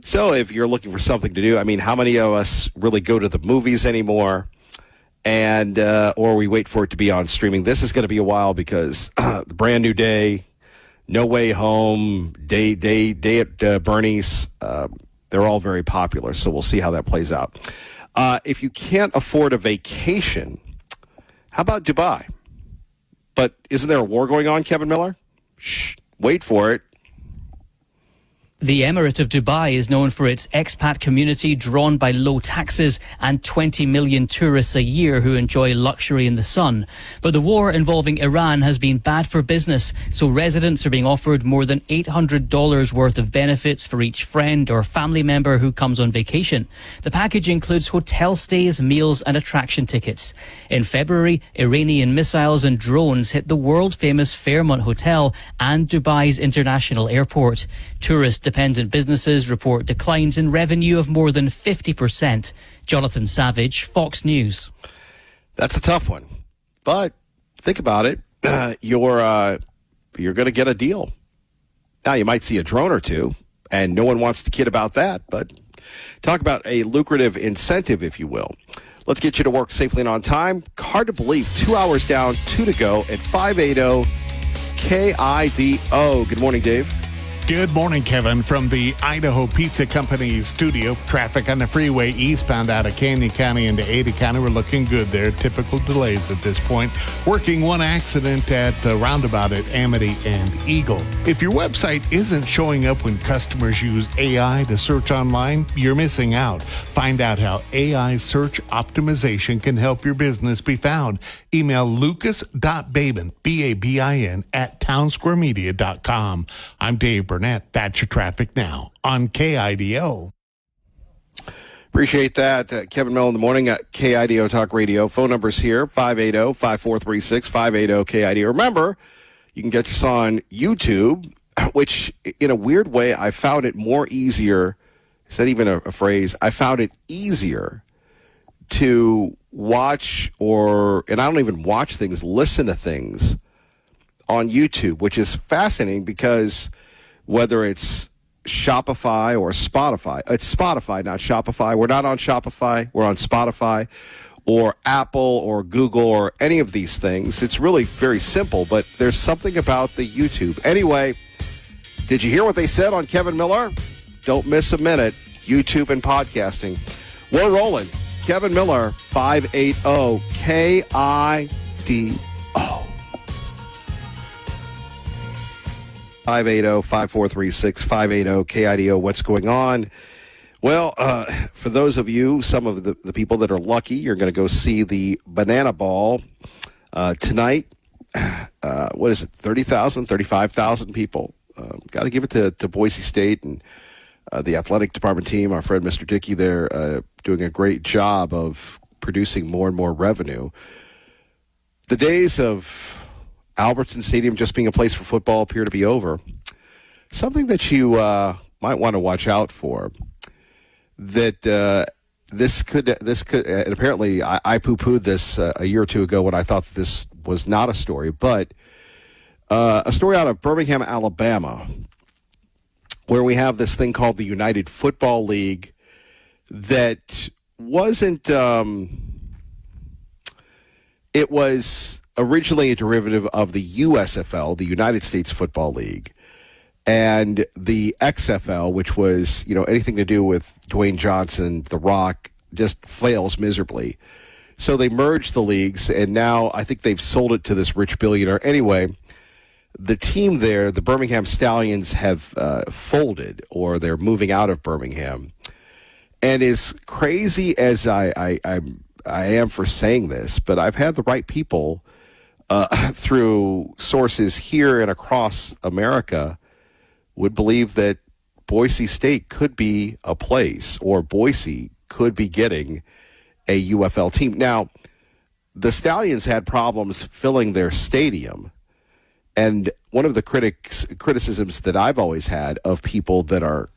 So if you're looking for something to do, I mean, how many of us really go to the movies anymore? And or we wait for it to be on streaming. This is going to be a while because the Brand New Day, No Way Home, Day at Bernie's, they're all very popular. So we'll see how that plays out. If you can't afford a vacation, how about Dubai? But isn't there a war going on, Kevin Miller? Shh, wait for it. The Emirate of Dubai is known for its expat community drawn by low taxes and 20 million tourists a year who enjoy luxury in the sun. But the war involving Iran has been bad for business, so residents are being offered more than $800 worth of benefits for each friend or family member who comes on vacation. The package includes hotel stays, meals and attraction tickets. In February, Iranian missiles and drones hit the world-famous Fairmont Hotel and Dubai's international airport. Tourist-dependent businesses report declines in revenue of more than 50%. Jonathan Savage, Fox News. That's a tough one. But think about it. You're going to get a deal. Now, you might see a drone or two, and no one wants to kid about that. But talk about a lucrative incentive, if you will. Let's get you to work safely and on time. Hard to believe. 2 hours down, 2 to go at 580 KIDO. Good morning, Dave. Good morning, Kevin. From the Idaho Pizza Company studio, traffic on the freeway eastbound out of Canyon County into Ada County. We're looking good there. Typical delays at this point. Working one accident at the roundabout at Amity and Eagle. If your website isn't showing up when customers use AI to search online, you're missing out. Find out how AI search optimization can help your business be found. Email lucas.babin, B-A-B-I-N, at townsquaremedia.com. I'm Dave Burnett. That's your traffic now on KIDO. Appreciate that. Kevin Miller in the morning at KIDO Talk Radio. Phone numbers here, 580-5436, 580-KIDO. Remember, you can get us on YouTube, which in a weird way, I found it more easier. Is that even a phrase? I found it easier to watch and I don't even watch things, listen to things on YouTube, which is fascinating because whether it's Shopify or Spotify, it's Spotify, not Shopify. We're not on Shopify. We're on Spotify or Apple or Google or any of these things. It's really very simple, but there's something about the YouTube. Anyway, did you hear what they said on Kevin Miller? Don't miss a minute. YouTube and podcasting. We're rolling. Kevin Miller, 580 KIDO. 580-5436, 580-KIDO. What's going on? Well, for those of you, some of the people that are lucky, you're going to go see the Banana Ball tonight. What is it, 30,000, 35,000 people? Got to give it to Boise State and the athletic department team. Our friend Mr. Dickey there doing a great job of producing more and more revenue. The days of Albertson Stadium just being a place for football appear to be over. Something that you might want to watch out for, that this could, and apparently I poo-pooed this a year or two ago when I thought that this was not a story, but a story out of Birmingham, Alabama, where we have this thing called the United Football League that wasn't, it was originally a derivative of the USFL, the United States Football League, and the XFL, which was, anything to do with Dwayne Johnson, The Rock, just fails miserably. So they merged the leagues, and now I think they've sold it to this rich billionaire. Anyway, the team there, the Birmingham Stallions, have folded, or they're moving out of Birmingham. And as crazy as I am for saying this, but I've had the right people through sources here and across America would believe that Boise State could be a place, or Boise could be getting a UFL team. Now, the Stallions had problems filling their stadium. And one of the criticisms that I've always had of people that are,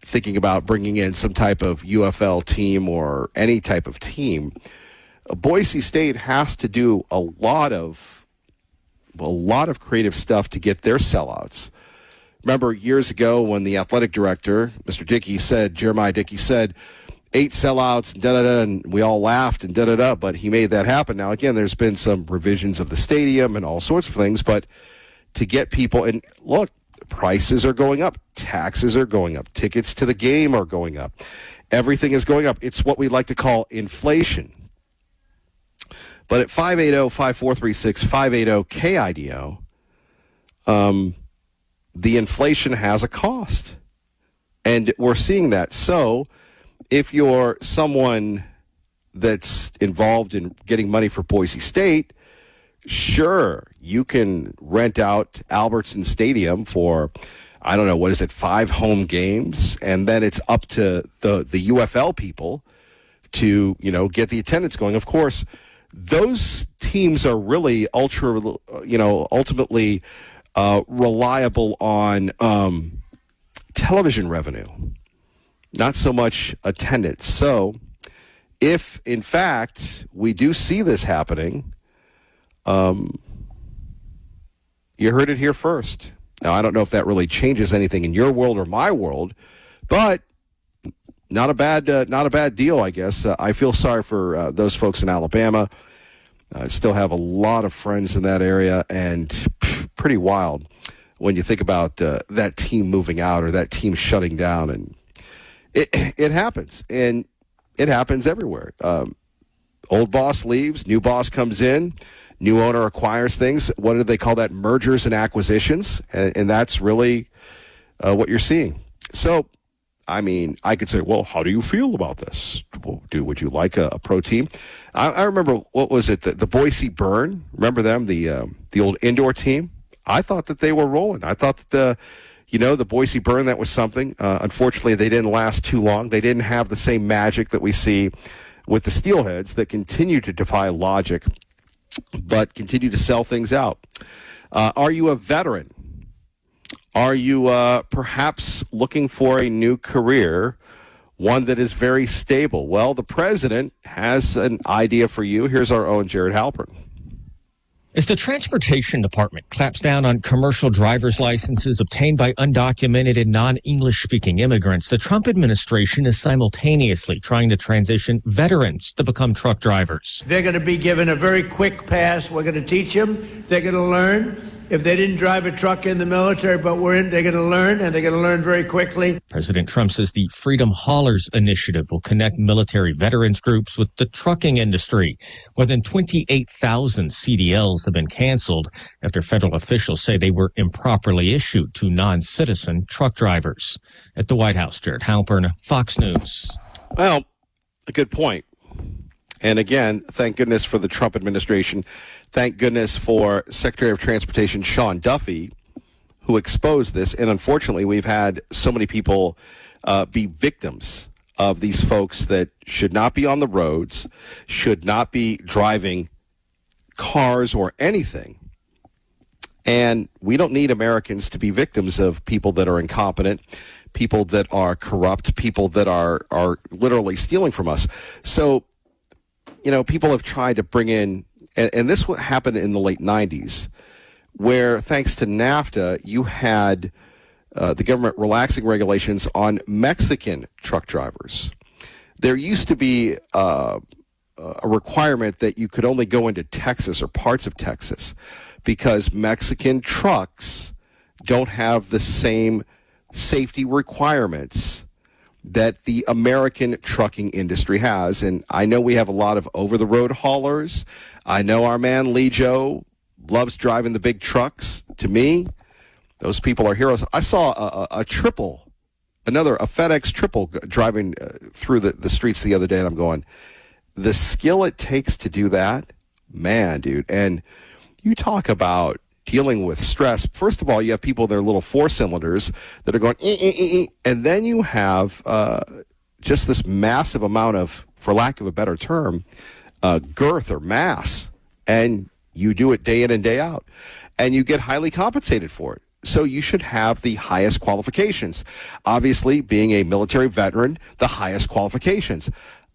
thinking about bringing in some type of UFL team or any type of team, Boise State has to do a lot of creative stuff to get their sellouts. Remember years ago when the athletic director, Mr. Jeremiah Dickey said, 8 sellouts, and we all laughed and but he made that happen. Now, again, there's been some revisions of the stadium and all sorts of things, but to get people, and look, prices are going up, taxes are going up, tickets to the game are going up, everything is going up. It's what we like to call inflation. But at 580-5436, 580-KIDO, the inflation has a cost, and we're seeing that. So if you're someone that's involved in getting money for Boise State, sure, you can rent out Albertson Stadium for, 5 home games, and then it's up to the UFL people to, get the attendance going. Of course, those teams are really ultimately reliable on television revenue, not so much attendance. So if, in fact, we do see this happening, you heard it here first. Now, I don't know if that really changes anything in your world or my world, but not a bad deal, I guess. I feel sorry for those folks in Alabama. I still have a lot of friends in that area, and pretty wild when you think about that team moving out or that team shutting down. And it happens, and it happens everywhere. Old boss leaves, new boss comes in, new owner acquires things. What do they call that? Mergers and acquisitions, and that's really what you're seeing. So, I could say, well, how do you feel about this? Would you like a pro team? I remember, what was it, the Boise Burn? Remember them, the old indoor team? I thought that they were rolling. I thought that the Boise Burn, that was something. Unfortunately, they didn't last too long. They didn't have the same magic that we see with the Steelheads that continue to defy logic, but continue to sell things out. Are you a veteran? Are you perhaps looking for a new career, one that is very stable? Well, the president has an idea for you. Here's our own Jared Halpern. As the Transportation Department clamps down on commercial driver's licenses obtained by undocumented and non-English speaking immigrants, the Trump administration is simultaneously trying to transition veterans to become truck drivers. They're going to be given a very quick pass. We're going to teach them. They're going to learn. If they didn't drive a truck in the military, but they're going to learn, and they're going to learn very quickly. President Trump says the Freedom Haulers initiative will connect military veterans groups with the trucking industry. More than 28,000 CDLs have been canceled after federal officials say they were improperly issued to non-citizen truck drivers. At the White House, Jared Halpern, Fox News. Well, a good point. And again, thank goodness for the Trump administration. Thank goodness for Secretary of Transportation Sean Duffy, who exposed this. And unfortunately, we've had so many people be victims of these folks that should not be on the roads, should not be driving cars or anything. And we don't need Americans to be victims of people that are incompetent, people that are corrupt, people that are literally stealing from us. So, people have tried to bring in, and this happened in the late 90s, where thanks to NAFTA, you had the government relaxing regulations on Mexican truck drivers. There used to be a requirement that you could only go into Texas or parts of Texas because Mexican trucks don't have the same safety requirements that the American trucking industry has. And I know we have a lot of over-the-road haulers. I know our man Lee Joe loves driving the big trucks. To me, those people are heroes. I saw a FedEx triple driving through the streets the other day, and I'm going, the skill it takes to do that, man, dude. And you talk about dealing with stress. First of all, you have people in their little 4-cylinders that are going, and then you have just this massive amount of, for lack of a better term, girth or mass, and you do it day in and day out, and you get highly compensated for it. So you should have the highest qualifications. Obviously, being a military veteran, the highest qualifications.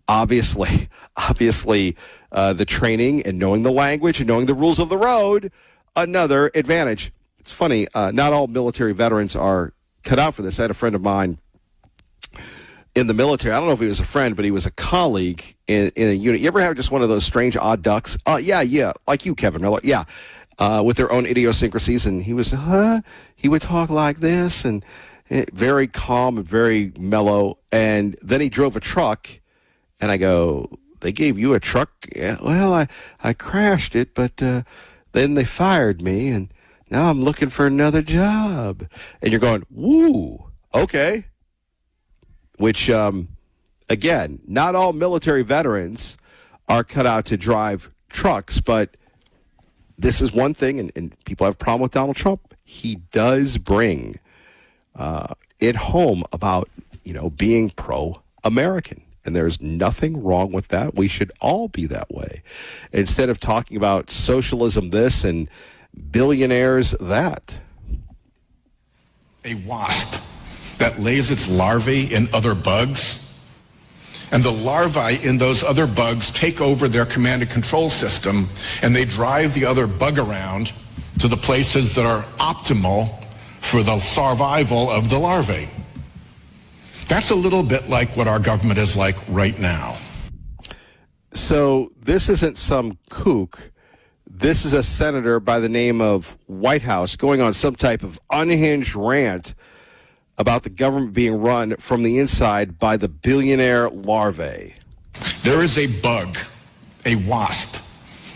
Obviously, the training and knowing the language and knowing the rules of the road, another advantage. It's funny, not all military veterans are cut out for this. I had a friend of mine in the military. I don't know if he was a friend, but he was a colleague in a unit. You ever have just one of those strange odd ducks? Yeah, like you, Kevin Miller. Yeah, with their own idiosyncrasies. And he would talk like this and very calm and very mellow. And then he drove a truck, and I go, they gave you a truck? Yeah, well, I crashed it, but then they fired me, and now I'm looking for another job. And you're going, woo, okay. Which, again, not all military veterans are cut out to drive trucks, but this is one thing, and people have a problem with Donald Trump. He does bring it home about, being pro-American. And there's nothing wrong with that. We should all be that way. Instead of talking about socialism this and billionaires that. A wasp that lays its larvae in other bugs, and the larvae in those other bugs take over their command and control system, and they drive the other bug around to the places that are optimal for the survival of the larvae. That's a little bit like what our government is like right now. So this isn't some kook. This is a senator by the name of Whitehouse going on some type of unhinged rant about the government being run from the inside by the billionaire larvae. There is a bug, a wasp,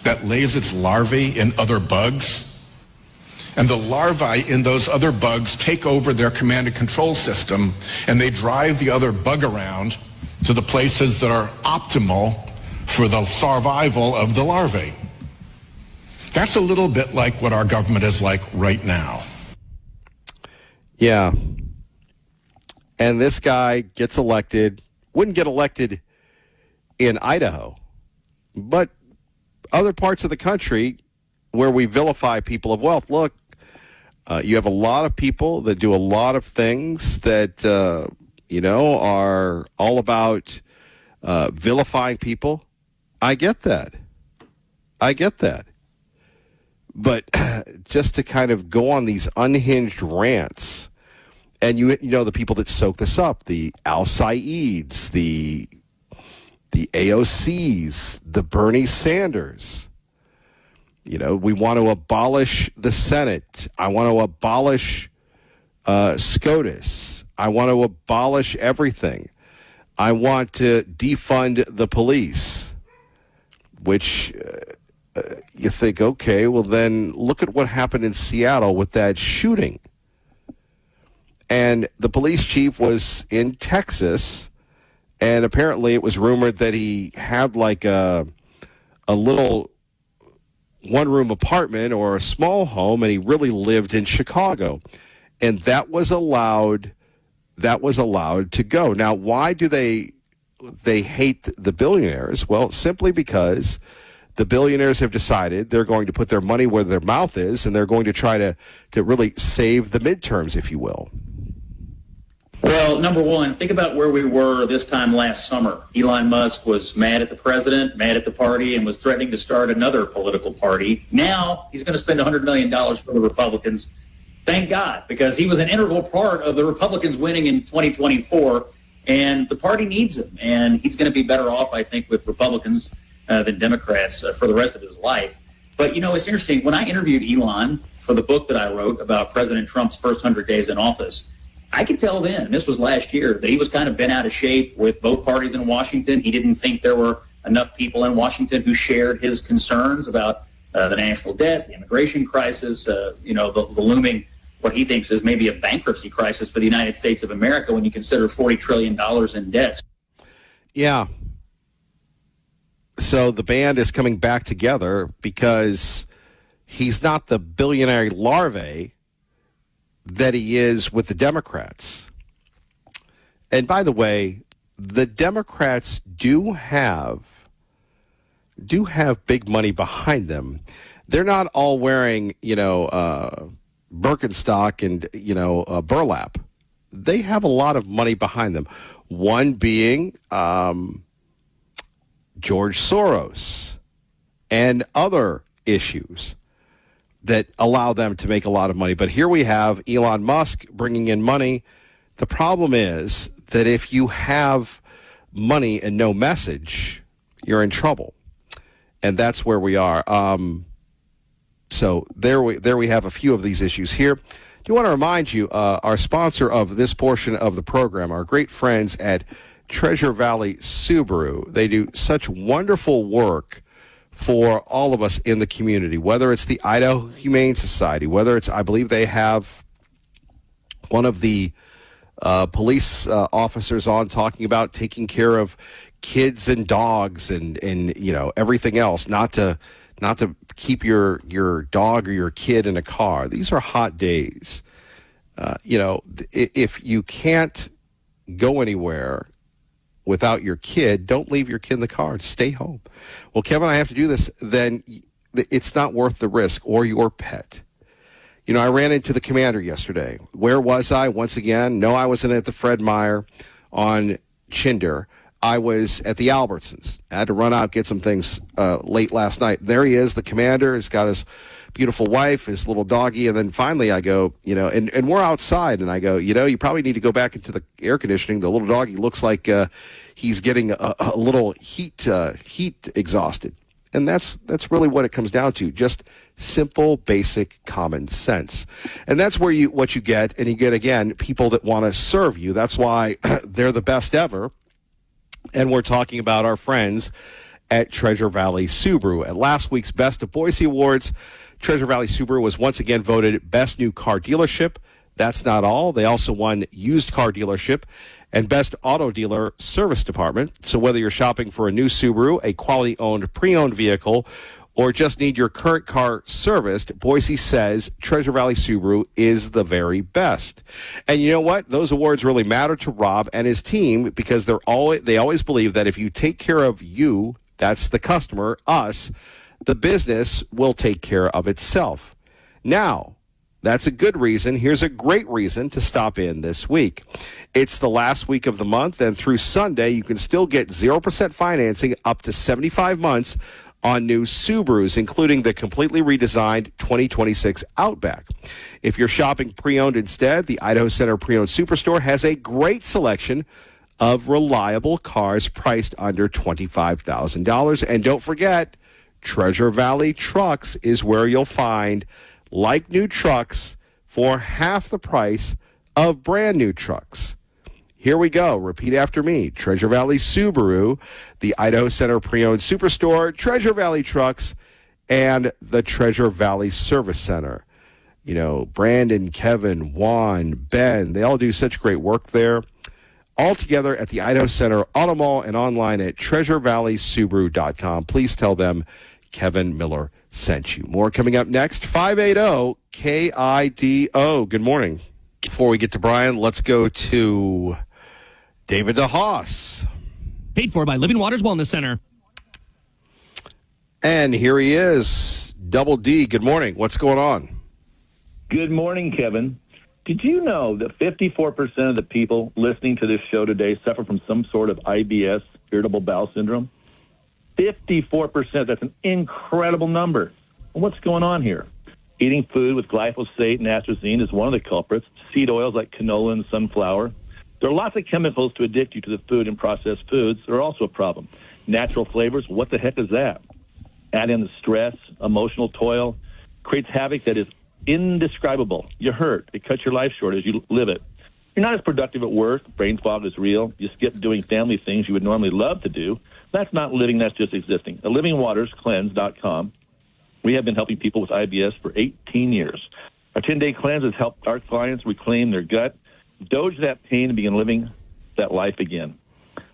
that lays its larvae in other bugs, and the larvae in those other bugs take over their command and control system, and they drive the other bug around to the places that are optimal for the survival of the larvae. That's a little bit like what our government is like right now. Yeah. And this guy gets elected, wouldn't get elected in Idaho, but other parts of the country where we vilify people of wealth. Look, you have a lot of people that do a lot of things that, are all about vilifying people. I get that. But just to kind of go on these unhinged rants, and you know the people that soak this up, the Al Saids, the AOCs, the Bernie Sanders. We want to abolish the Senate. I want to abolish SCOTUS. I want to abolish everything. I want to defund the police, which you think, okay, well then look at what happened in Seattle with that shooting. And the police chief was in Texas, and apparently it was rumored that he had like a little one-room apartment or a small home, and he really lived in Chicago. And that was allowed to go. Now, why do they hate the billionaires? Well, simply because the billionaires have decided they're going to put their money where their mouth is, and they're going to try to really save the midterms, if you will. Well, number one, think about where we were this time last summer. Elon Musk was mad at the president, mad at the party, and was threatening to start another political party. Now he's going to spend $100 million for the Republicans. Thank God, because he was an integral part of the Republicans winning in 2024, and the party needs him. And he's going to be better off, I think, with Republicans than Democrats for the rest of his life. But, it's interesting. When I interviewed Elon for the book that I wrote about President Trump's first 100 days in office, I could tell then, and this was last year, that he was kind of bent out of shape with both parties in Washington. He didn't think there were enough people in Washington who shared his concerns about the national debt, the immigration crisis, the looming, what he thinks is maybe a bankruptcy crisis for the United States of America when you consider $40 trillion in debts. Yeah. So the band is coming back together because he's not the billionaire larvae that he is with the Democrats. And by the way, the Democrats do have big money behind them. They're not all wearing, Birkenstock and, burlap. They have a lot of money behind them. One being George Soros and other issues that allow them to make a lot of money. But here we have Elon Musk bringing in money. The problem is that if you have money and no message, you're in trouble. And that's where we are. So there we have a few of these issues here. Do want to remind you, our sponsor of this portion of the program, our great friends at Treasure Valley Subaru. They do such wonderful work for all of us in the community, whether it's the Idaho Humane Society, whether it's, I believe they have one of the police officers on talking about taking care of kids and dogs and everything else, not to keep your dog or your kid in a car. These are hot days. If you can't go anywhere without your kid, don't leave your kid in the car. Just stay home. Well, Kevin, I have to do this. Then it's not worth the risk, or your pet. I ran into the commander yesterday. Where was I? Once again, no, I wasn't at the Fred Meyer on Chinder. I was at the Albertsons. I had to run out, get some things late last night. There he is, the commander. He's got his beautiful wife, his little doggy. And then finally I go, and we're outside. And I go, you probably need to go back into the air conditioning. The little doggy looks like he's getting a little heat exhausted. And that's really what it comes down to. Just simple, basic, common sense. And that's what you get. And you get, again, people that want to serve you. That's why they're the best ever. And we're talking about our friends at Treasure Valley Subaru. At last week's Best of Boise Awards, Treasure Valley Subaru was once again voted Best New Car Dealership. That's not all. They also won Used Car Dealership and Best Auto Dealer Service Department. So whether you're shopping for a new Subaru, a quality-owned, pre-owned vehicle, or just need your current car serviced, Boise says Treasure Valley Subaru is the very best. And you know what? Those awards really matter to Rob and his team because they always believe that if you take care of you, that's the customer, us, the business will take care of itself. Now, that's a good reason. Here's a great reason to stop in this week. It's the last week of the month, and through Sunday, you can still get 0% financing up to 75 months on new Subarus, including the completely redesigned 2026 Outback. If you're shopping pre-owned instead, the Idaho Center Pre-Owned Superstore has a great selection of reliable cars priced under $25,000. And don't forget, Treasure Valley Trucks is where you'll find like-new trucks for half the price of brand-new trucks. Here we go. Repeat after me. Treasure Valley Subaru, the Idaho Center Pre-Owned Superstore, Treasure Valley Trucks, and the Treasure Valley Service Center. Brandon, Kevin, Juan, Ben, they all do such great work there. All together at the Idaho Center Auto Mall and online at treasurevalleysubaru.com. Please tell them Kevin Miller sent you. More coming up next. 580 KIDO. Good morning. Before we get to Brian, let's go to David DeHaas. Paid for by Living Waters Wellness Center. And here he is, Double D. Good morning. What's going on? Good morning, Kevin. Did you know that 54% of the people listening to this show today suffer from some sort of IBS, irritable bowel syndrome? 54%. That's an incredible number. And what's going on here? Eating food with glyphosate and atrazine is one of the culprits. Seed oils like canola and sunflower. There are lots of chemicals to addict you to the food and processed foods are also a problem. Natural flavors, what the heck is that? Add in the stress, emotional toil, creates havoc that is indescribable. You hurt. It cuts your life short as you live it. You're not as productive at work. Brain fog is real. You skip doing family things you would normally love to do. That's not living, that's just existing. Livingwaterscleanse.com We have been helping people with IBS for 18 years. Our 10-day cleanse has helped our clients reclaim their gut, doge that pain, and begin living that life again.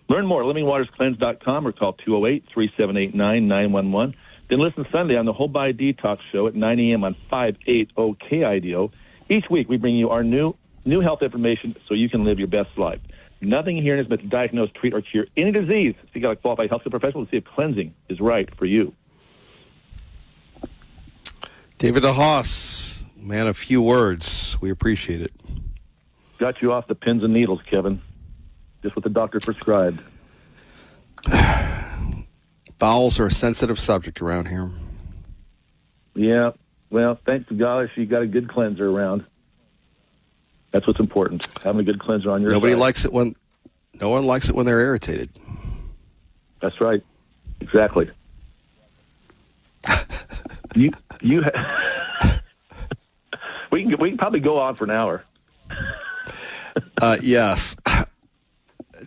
Learn more at livingwaterscleanse.com or call 208-3789-911. Then listen Sunday on the Whole Body Detox Show at 9 a.m. on 580 KIDO. Each week, we bring you our new health information so you can live your best life. Nothing here is meant to diagnose, treat, or cure any disease. Seek out a qualified healthcare professional to see if cleansing is right for you. David DeHaas, man, a few words. We appreciate it. Got you off the pins and needles, Kevin. Just what the doctor prescribed. Bowels are a sensitive subject around here. Yeah. Well, thanks to God, you got a good cleanser around. That's what's important. Having a good cleanser on your Nobody side. likes it when. No one likes it when they're irritated. That's right. Exactly. we can probably go on for an hour. Yes.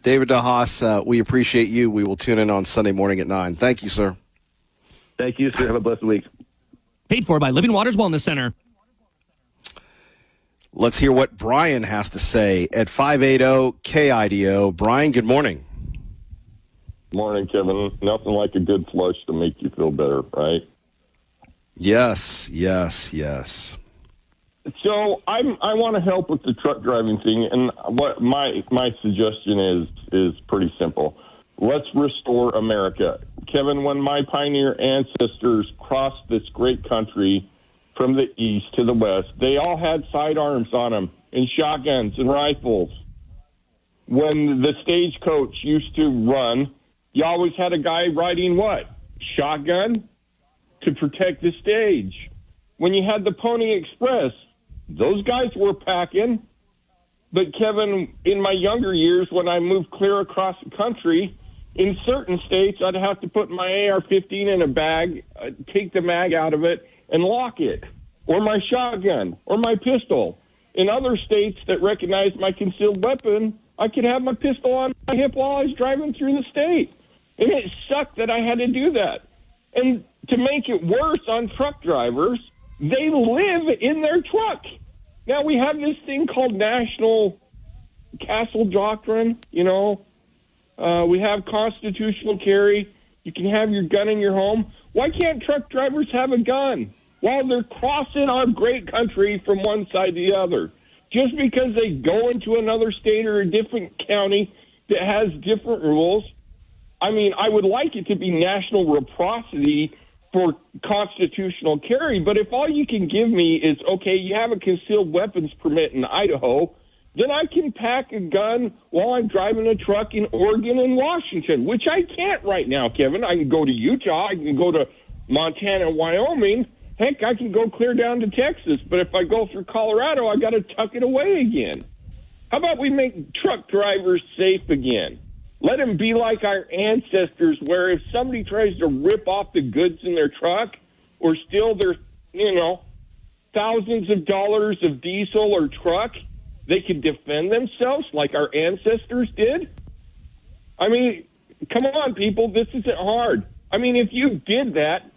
David DeHaas, we appreciate you. We will tune in on Sunday morning at 9. Thank you, sir. Thank you, sir. Have a blessed week. Paid for by Living Waters Wellness Center. Let's hear what Brian has to say at 580 KIDO. Brian, good morning. Morning, Kevin. Nothing like a good flush to make you feel better, right? Yes. So I want to help with the truck driving thing, and what my suggestion is pretty simple. Let's restore America. Kevin, when my pioneer ancestors crossed this great country from the east to the west, they all had sidearms on them and shotguns and rifles. When the stagecoach used to run, you always had a guy riding what? Shotgun to protect the stage. When you had the Pony Express, those guys were packing. But Kevin, in my younger years, when I moved clear across the country, in certain states, I'd have to put my AR-15 in a bag, take the mag out of it, and lock it, or my shotgun, or my pistol. In other states that recognize my concealed weapon, I could have my pistol on my hip while I was driving through the state. And it sucked that I had to do that. And to make it worse on truck drivers, they live in their truck. Now, we have this thing called National Castle Doctrine, we have constitutional carry. You can have your gun in your home. Why can't truck drivers have a gun while they're crossing our great country from one side to the other? Just because they go into another state or a different county that has different rules. I mean, I would like it to be national reciprocity for constitutional carry, but if all you can give me is, okay, you have a concealed weapons permit in Idaho, then I can pack a gun while I'm driving a truck in Oregon and Washington, which I can't right now, Kevin. I can go to Utah, I can go to Montana and Wyoming. Heck, I can go clear down to Texas, but if I go through Colorado, I got to tuck it away again. How about we make truck drivers safe again? Let them be like our ancestors, where if somebody tries to rip off the goods in their truck or steal their, thousands of dollars of diesel or truck, they could defend themselves like our ancestors did. I mean, come on, people, this isn't hard. I mean, if you did that,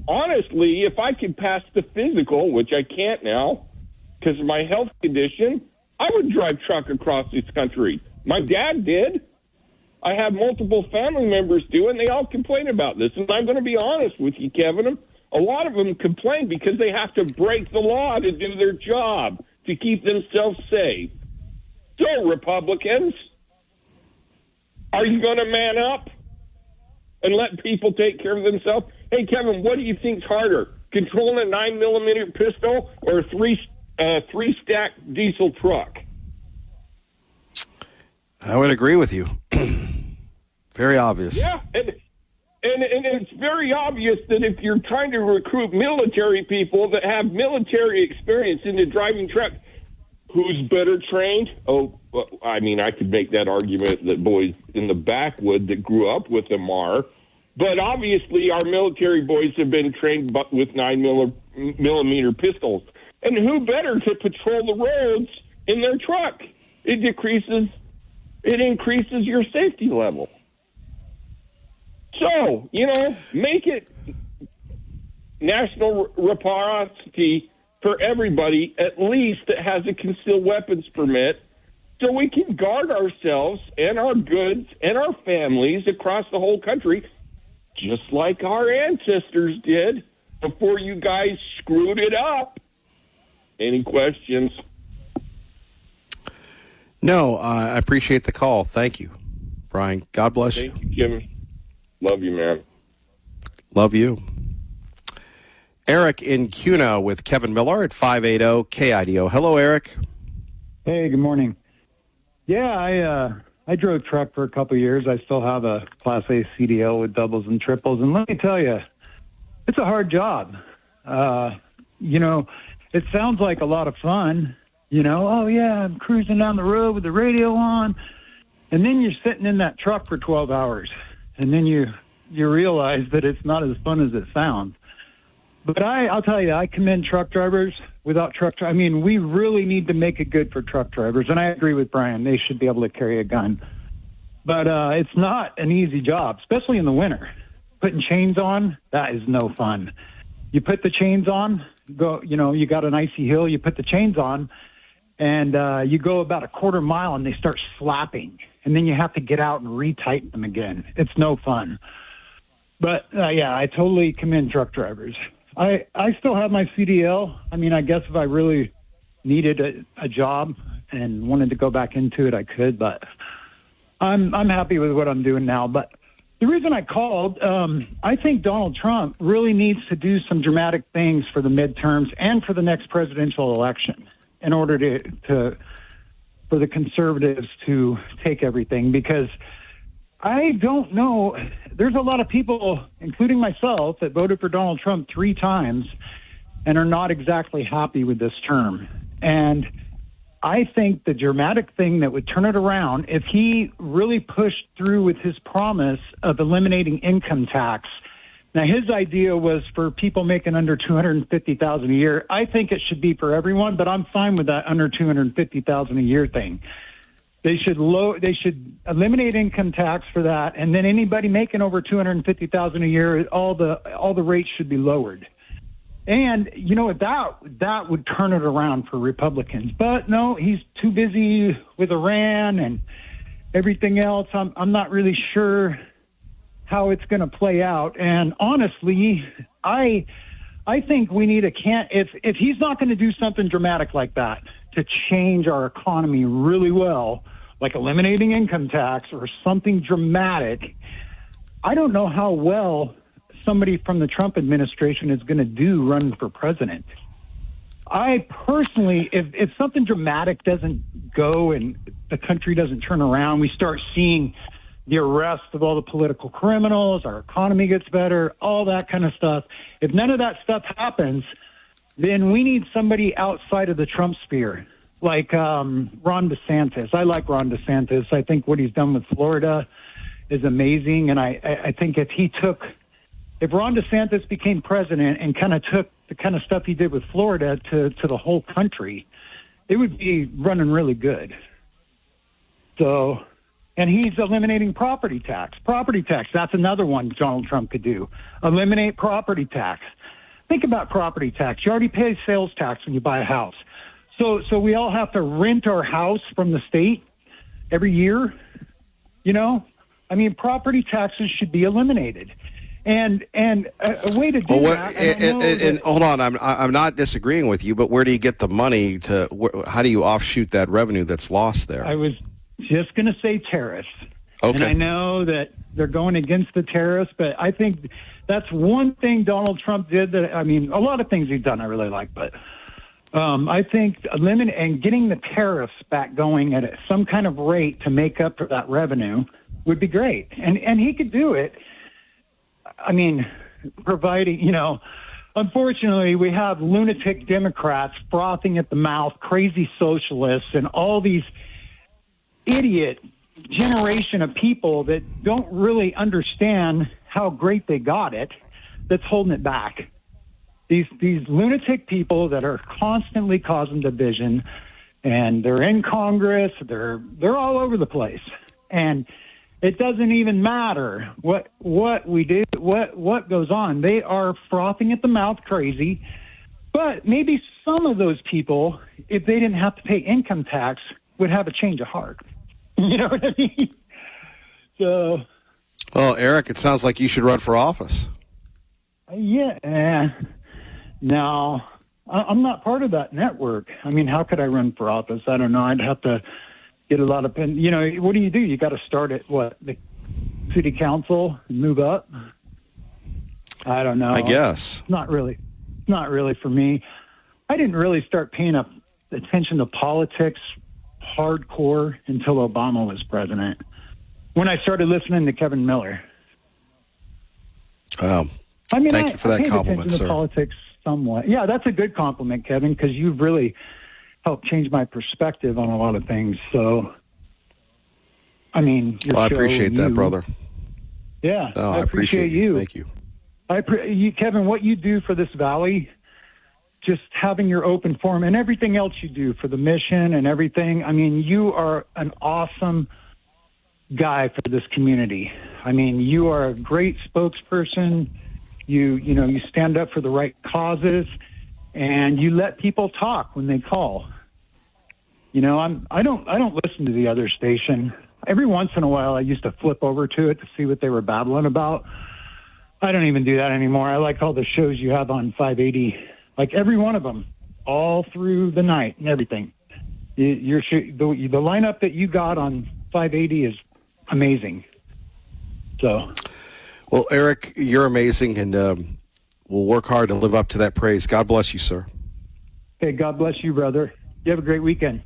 honestly, if I could pass the physical, which I can't now because of my health condition, I would drive truck across this country. My dad did. I have multiple family members do, and they all complain about this. And I'm going to be honest with you, Kevin. A lot of them complain because they have to break the law to do their job, to keep themselves safe. So, Republicans, are you going to man up and let people take care of themselves? Hey, Kevin, what do you think's harder, controlling a 9mm pistol or a three-stack diesel truck? I would agree with you. Very obvious. Yeah, and it's very obvious that if you're trying to recruit military people that have military experience into driving trucks, who's better trained? Oh, well, I mean, I could make that argument that boys in the backwood that grew up with them are. But obviously, our military boys have been trained with 9mm pistols. And who better to patrol the roads in their truck? It increases your safety level. So, make it national reciprocity for everybody, at least that has a concealed weapons permit, so we can guard ourselves and our goods and our families across the whole country, just like our ancestors did before you guys screwed it up. Any questions? No, I appreciate the call. Thank you, Brian. God bless you. Thank you, Kevin. Love you, man. Love you. Eric in Cuno with Kevin Miller at 580 KIDO. Hello, Eric. Hey, good morning. Yeah, I drove truck for a couple of years. I still have a Class A CDL with doubles and triples. And let me tell you, it's a hard job. It sounds like a lot of fun. Oh, yeah, I'm cruising down the road with the radio on. And then you're sitting in that truck for 12 hours. And then you realize that it's not as fun as it sounds. But I'll tell you, I commend truck drivers. Without we really need to make it good for truck drivers. And I agree with Brian. They should be able to carry a gun. But it's not an easy job, especially in the winter. Putting chains on, that is no fun. You put the chains on, you got an icy hill, you put the chains on, and you go about a quarter mile and they start slapping. And then you have to get out and retighten them again. It's no fun. But, I totally commend truck drivers. I still have my CDL. I guess if I really needed a job and wanted to go back into it, I could. But I'm happy with what I'm doing now. But the reason I called, I think Donald Trump really needs to do some dramatic things for the midterms and for the next presidential election in order for the conservatives to take everything, because I don't know. There's a lot of people, including myself, that voted for Donald Trump 3 times and are not exactly happy with this term. And I think the dramatic thing that would turn it around, if he really pushed through with his promise of eliminating income tax. Now, his idea was for people making under $250,000 a year. I think it should be for everyone, but I'm fine with that under $250,000 a year thing. They should eliminate income tax for that, and then anybody making over $250,000 a year, all the rates should be lowered. And that would turn it around for Republicans. But no, he's too busy with Iran and everything else. I'm not really sure how it's going to play out. And honestly, I think we need if he's not going to do something dramatic like that to change our economy really well, like eliminating income tax or something dramatic, I don't know how well somebody from the Trump administration is going to do running for president. I personally, if something dramatic doesn't go and the country doesn't turn around, we start seeing the arrest of all the political criminals, our economy gets better, all that kind of stuff. If none of that stuff happens, then we need somebody outside of the Trump sphere, like Ron DeSantis. I like Ron DeSantis. I think what he's done with Florida is amazing. And I think if Ron DeSantis became president and kind of took the kind of stuff he did with Florida to the whole country, it would be running really good. So, and he's eliminating property tax. Property tax, that's another one Donald Trump could do. Eliminate property tax. Think about property tax. You already pay sales tax when you buy a house. So we all have to rent our house from the state every year. Property taxes should be eliminated. And a way to do that. And hold on, I'm not disagreeing with you, but where do you get the money how do you offshoot that revenue that's lost there? I was just going to say tariffs. Okay. And I know that they're going against the tariffs, but I think that's one thing Donald Trump did that, a lot of things he's done I really like, but I think getting the tariffs back going at some kind of rate to make up for that revenue would be great. And he could do it. Providing, unfortunately, we have lunatic Democrats frothing at the mouth, crazy socialists, and all these idiot generation of people that don't really understand how great they got it, that's holding it back. These lunatic people that are constantly causing division, and they're in Congress, they're all over the place. And It doesn't even matter what we do, what goes on. They are frothing at the mouth crazy. But maybe some of those people, if they didn't have to pay income tax, would have a change of heart. You know what I mean? So. Well, Eric, it sounds like you should run for office. Yeah. No, I'm not part of that network. I mean, how could I run for office? I don't know. I'd have to get a lot of, what do? You got to start at the city council and move up. I don't know. I guess. Not really for me. I didn't really start paying attention to politics hardcore until Obama was president. When I started listening to Kevin Miller. Thank you for that compliment, sir. Politics somewhat. Yeah, that's a good compliment, Kevin, because you've really helped change my perspective on a lot of things. So, I mean, I appreciate that, brother. Yeah, no, I appreciate you. Thank you. Kevin, what you do for this valley, just having your open forum and everything else you do for the mission and everything. I mean, you are an awesome guy for this community. I mean, you are a great spokesperson. You stand up for the right causes, and you let people talk when they call. I don't listen to the other station. Every once in a while, I used to flip over to it to see what they were babbling about. I don't even do that anymore. I like all the shows you have on 580, like every one of them, all through the night and everything. The lineup that you got on 580 is amazing. So, well, Eric, you're amazing, and we'll work hard to live up to that praise. God bless you, sir. Hey, God bless you, brother. You have a great weekend.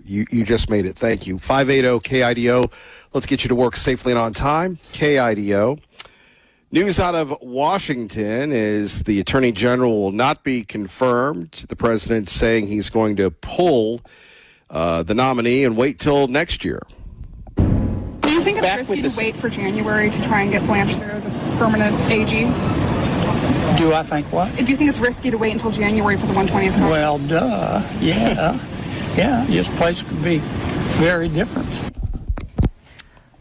You just made it. Thank you. 580 KIDO. Let's get you to work safely and on time. KIDO. News out of Washington is the Attorney General will not be confirmed. The president saying he's going to pull the nominee and wait till next year. Do you think it's risky to wait for January to try and get Blanche there as a permanent AG? Do I think what? Do you think it's risky to wait until January for the 120th Congress? Well, duh. Yeah. Yeah, this place could be very different.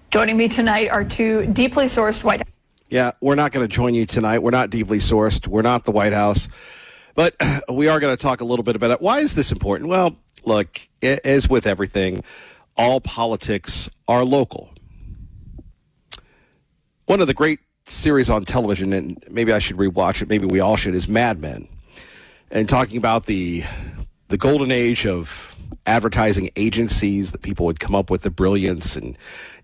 Joining me tonight are two deeply sourced White House. Yeah, we're not going to join you tonight. We're not deeply sourced. We're not the White House. But we are going to talk a little bit about it. Why is this important? Well, look, as with everything, all politics are local. One of the great series on television, and maybe I should rewatch it, maybe we all should, is Mad Men. And talking about the golden age of advertising agencies that people would come up with the brilliance, and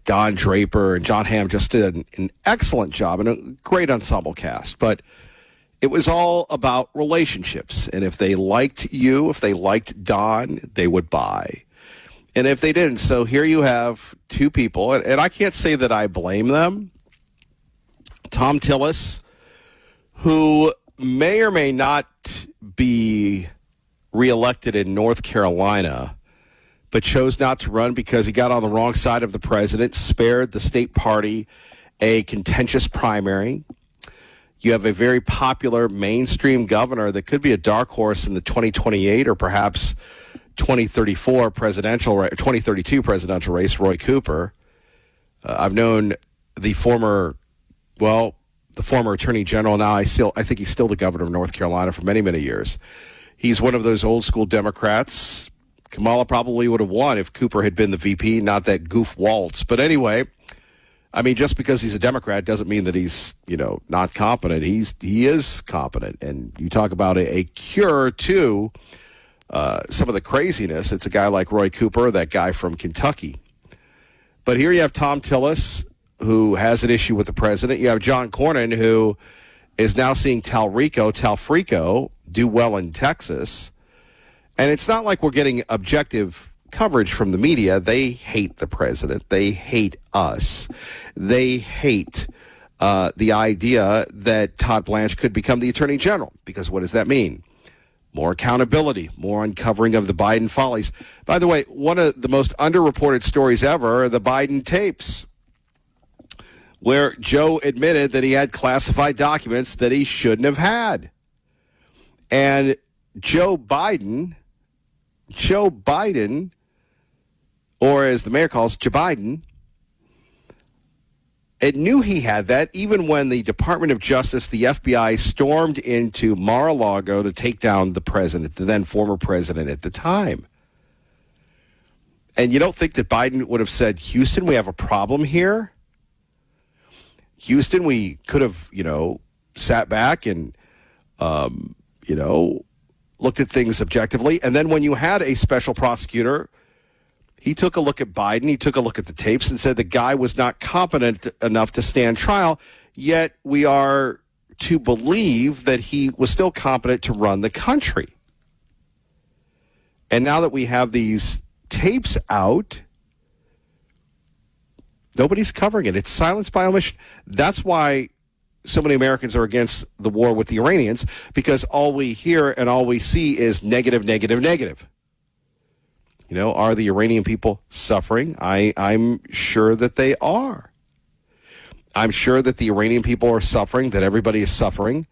Don Draper and John Hamm just did an excellent job and a great ensemble cast. But it was all about relationships. And if they liked you, if they liked Don, they would buy. And if they didn't, so here you have two people, and I can't say that I blame them. Tom Tillis, who may or may not be reelected in North Carolina, but chose not to run because he got on the wrong side of the president, spared the state party a contentious primary. You have a very popular mainstream governor that could be a dark horse in the 2028 or perhaps 2032 presidential race, Roy Cooper. I've known the former attorney general. Now I think he's still the governor of North Carolina for many, many years. He's one of those old school Democrats. Kamala probably would have won if Cooper had been the VP, not that goof Waltz. But anyway, I mean, just because he's a Democrat doesn't mean that he's, not competent. He is competent. And you talk about a cure to some of the craziness. It's a guy like Roy Cooper, that guy from Kentucky. But here you have Tom Tillis, who has an issue with the president. You have John Cornyn, who is now seeing Talfrico do well in Texas. And it's not like we're getting objective coverage from the media. They hate the president. They hate us. They hate the idea that Todd Blanche could become the attorney general. Because what does that mean? More accountability, more uncovering of the Biden follies. By the way, one of the most underreported stories ever are the Biden tapes, where Joe admitted that he had classified documents that he shouldn't have had. And Joe Biden, or as the mayor calls, Joe Biden, It knew he had that even when the Department of Justice, the FBI, stormed into Mar-a-Lago to take down the president, the then former president at the time. And you don't think that Biden would have said, Houston, we have a problem here? Houston, we could have, sat back and, looked at things objectively. And then when you had a special prosecutor, he took a look at Biden, he took a look at the tapes and said the guy was not competent enough to stand trial, yet we are to believe that he was still competent to run the country. And now that we have these tapes out, nobody's covering it. It's silence by omission. That's why so many Americans are against the war with the Iranians, because all we hear and all we see is negative, negative, negative. Are the Iranian people suffering? I'm sure that they are. I'm sure that the Iranian people are suffering, that everybody is suffering.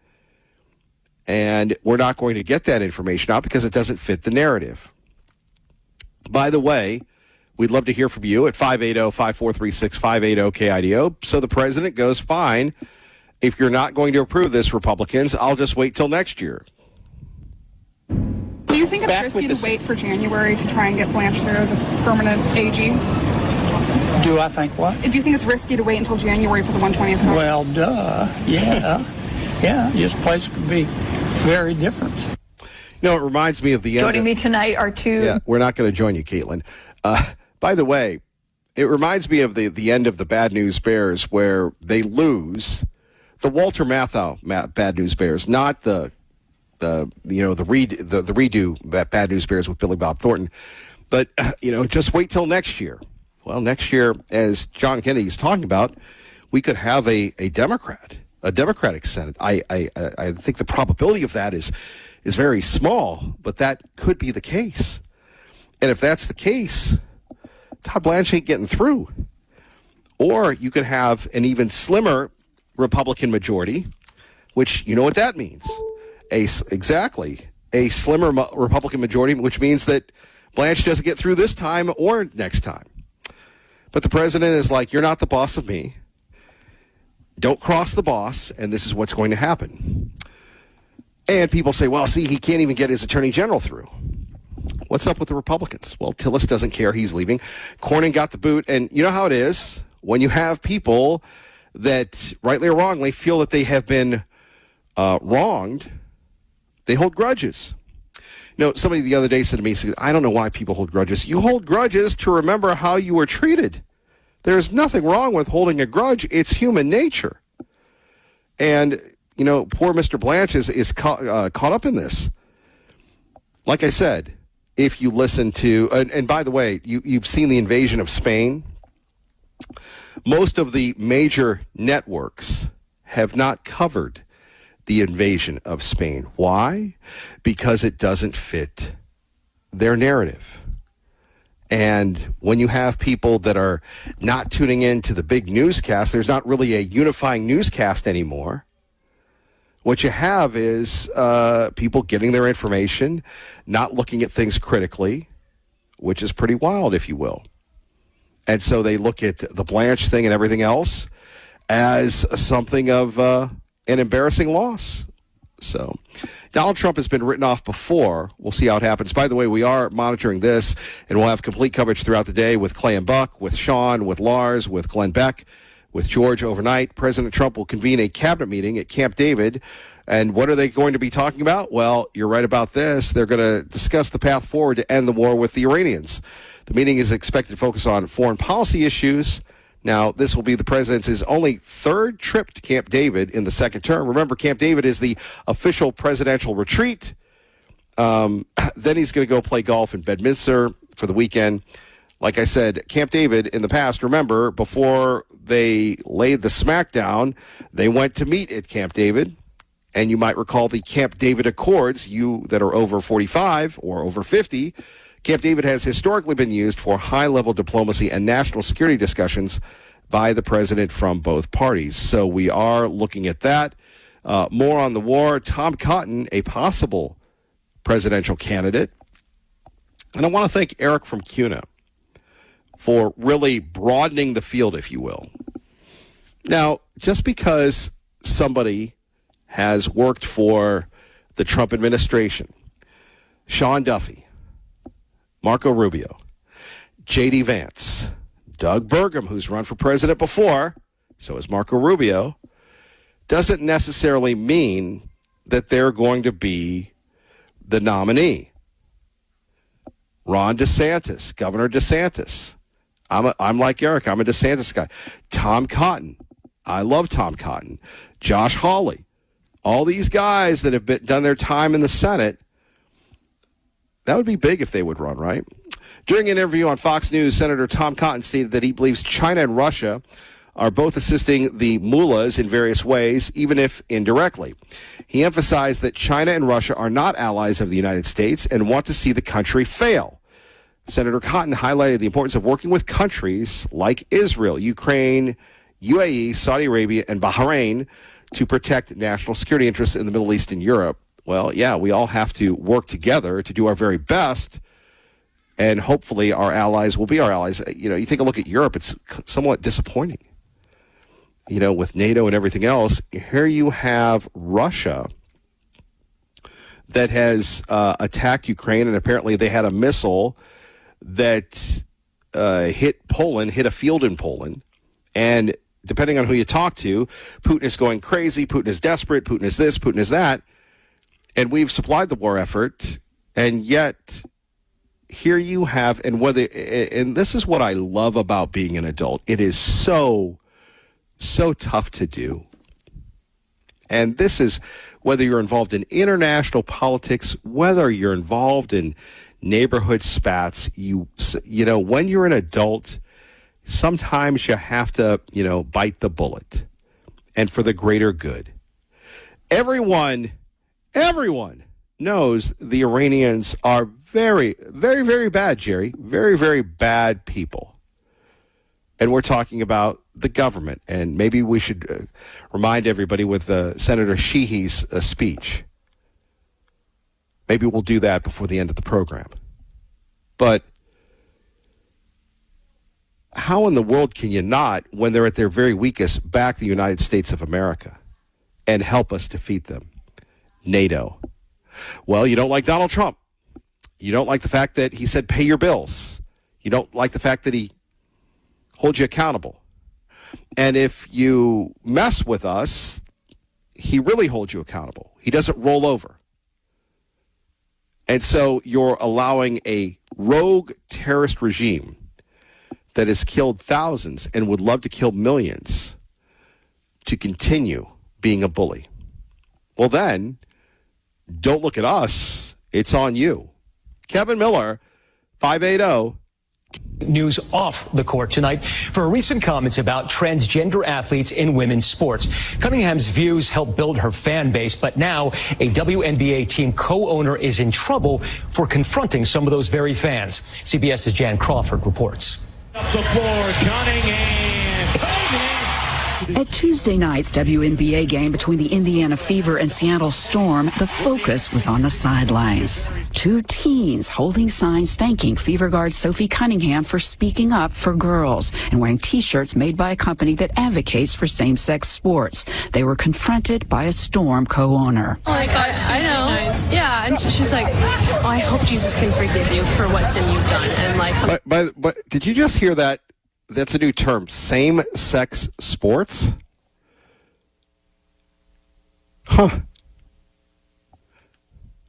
And we're not going to get that information out because it doesn't fit the narrative. By the way, we'd love to hear from you at 580-5436, 580-KIDO. So the president goes, fine. If you're not going to approve this, Republicans, I'll just wait till next year. Do you think it's risky to wait for January to try and get Blanche through as a permanent AG? Do I think what? Do you think it's risky to wait until January for the 120th Congress? Well, duh. Yeah. Yeah, this place could be very different. It reminds me of the end. Joining me tonight are two. Yeah, we're not going to join you, Caitlin. By the way, it reminds me of the end of the Bad News Bears, where they lose the Walter Matthau Bad News Bears, not the redo Bad News Bears with Billy Bob Thornton. But, just wait till next year. Well, next year, as John Kennedy is talking about, we could have a Democratic Senate. I think the probability of that is very small, but that could be the case. And if that's the case, Todd Blanche ain't getting through. Or you could have an even slimmer Republican majority, which you know what that means. A slimmer Republican majority, which means that Blanche doesn't get through this time or next time. But the president is like, you're not the boss of me. Don't cross the boss, and this is what's going to happen. And people say, well, see, he can't even get his attorney general through. What's up with the Republicans? Well, Tillis doesn't care. He's leaving. Cornyn got the boot. And you know how it is when you have people that, rightly or wrongly, feel that they have been wronged, they hold grudges. Somebody the other day said to me, I don't know why people hold grudges. You hold grudges to remember how you were treated. There's nothing wrong with holding a grudge. It's human nature. And, poor Mr. Blanche is caught up in this. Like I said, if you listen to, and by the way, you've seen the invasion of Spain. Most of the major networks have not covered the invasion of Spain. Why? Because it doesn't fit their narrative. And when you have people that are not tuning in to the big newscast, there's not really a unifying newscast anymore. What you have is people getting their information, not looking at things critically, which is pretty wild, if you will. And so they look at the Blanche thing and everything else as something of an embarrassing loss. So Donald Trump has been written off before. We'll see how it happens. By the way, we are monitoring this, and we'll have complete coverage throughout the day with Clay and Buck, with Sean, with Lars, with Glenn Beck, with George overnight. President Trump will convene a cabinet meeting at Camp David. And what are they going to be talking about? Well, you're right about this. They're going to discuss the path forward to end the war with the Iranians. The meeting is expected to focus on foreign policy issues. Now, this will be the president's only third trip to Camp David in the second term. Remember, Camp David is the official presidential retreat. Then he's going to go play golf in Bedminster for the weekend. Like I said, Camp David in the past, remember, before they laid the smackdown, they went to meet at Camp David. And you might recall the Camp David Accords. You that are over 45 or over 50, Camp David has historically been used for high-level diplomacy and national security discussions by the president from both parties. So we are looking at that. More on the war. Tom Cotton, a possible presidential candidate. And I want to thank Eric from CUNA for really broadening the field, if you will. Now, just because somebody has worked for the Trump administration, Sean Duffy, Marco Rubio, J.D. Vance, Doug Burgum, who's run for president before, so is Marco Rubio, doesn't necessarily mean that they're going to be the nominee. Ron DeSantis, Governor DeSantis. I'm like Eric. I'm a DeSantis guy. Tom Cotton. I love Tom Cotton. Josh Hawley. All these guys that have done their time in the Senate, that would be big if they would run, right? During an interview on Fox News, Senator Tom Cotton stated that he believes China and Russia are both assisting the mullahs in various ways, even if indirectly. He emphasized that China and Russia are not allies of the United States and want to see the country fail. Senator Cotton highlighted the importance of working with countries like Israel, Ukraine, UAE, Saudi Arabia, and Bahrain to protect national security interests in the Middle East and Europe. Well, yeah, we all have to work together to do our very best, and hopefully our allies will be our allies. You know, you take a look at Europe, it's somewhat disappointing. You know, with NATO and everything else, here you have Russia that has attacked Ukraine, and apparently they had a missile that hit Poland, hit a field in Poland, and depending on who you talk to, Putin is going crazy, Putin is desperate, Putin is this, Putin is that, and we've supplied the war effort, and yet here you have, and this is what I love about being an adult. It is so tough to do. And this is whether you're involved in international politics, whether you're involved in neighborhood spats, you know, when you're an adult, sometimes you have to, bite the bullet, and for the greater good. Everyone knows the Iranians are very, very, very bad, Jerry. Very, very bad people. And we're talking about the government. And maybe we should remind everybody with Senator Sheehy's speech. Maybe we'll do that before the end of the program. But how in the world can you not, when they're at their very weakest, back the United States of America and help us defeat them? NATO. Well, you don't like Donald Trump. You don't like the fact that he said pay your bills. You don't like the fact that he holds you accountable. And if you mess with us, he really holds you accountable. He doesn't roll over. And so you're allowing a rogue terrorist regime that has killed thousands and would love to kill millions to continue being a bully. Well, then, don't look at us. It's on you. Kevin Miller, 580. News off the court tonight for recent comments about transgender athletes in women's sports. Cunningham's views helped build her fan base, but now a WNBA team co-owner is in trouble for confronting some of those very fans. CBS's Jan Crawford reports. Up the floor, Cunningham. At Tuesday night's WNBA game between the Indiana Fever and Seattle Storm, the focus was on the sidelines. Two teens holding signs thanking Fever guard Sophie Cunningham for speaking up for girls and wearing T-shirts made by a company that advocates for same-sex sports. They were confronted by a Storm co-owner. Oh my gosh, I know. Nice. Yeah, and she's like, oh, I hope Jesus can forgive you for what sin you've done. And like, but did you just hear that? That's a new term, same-sex sports? Huh.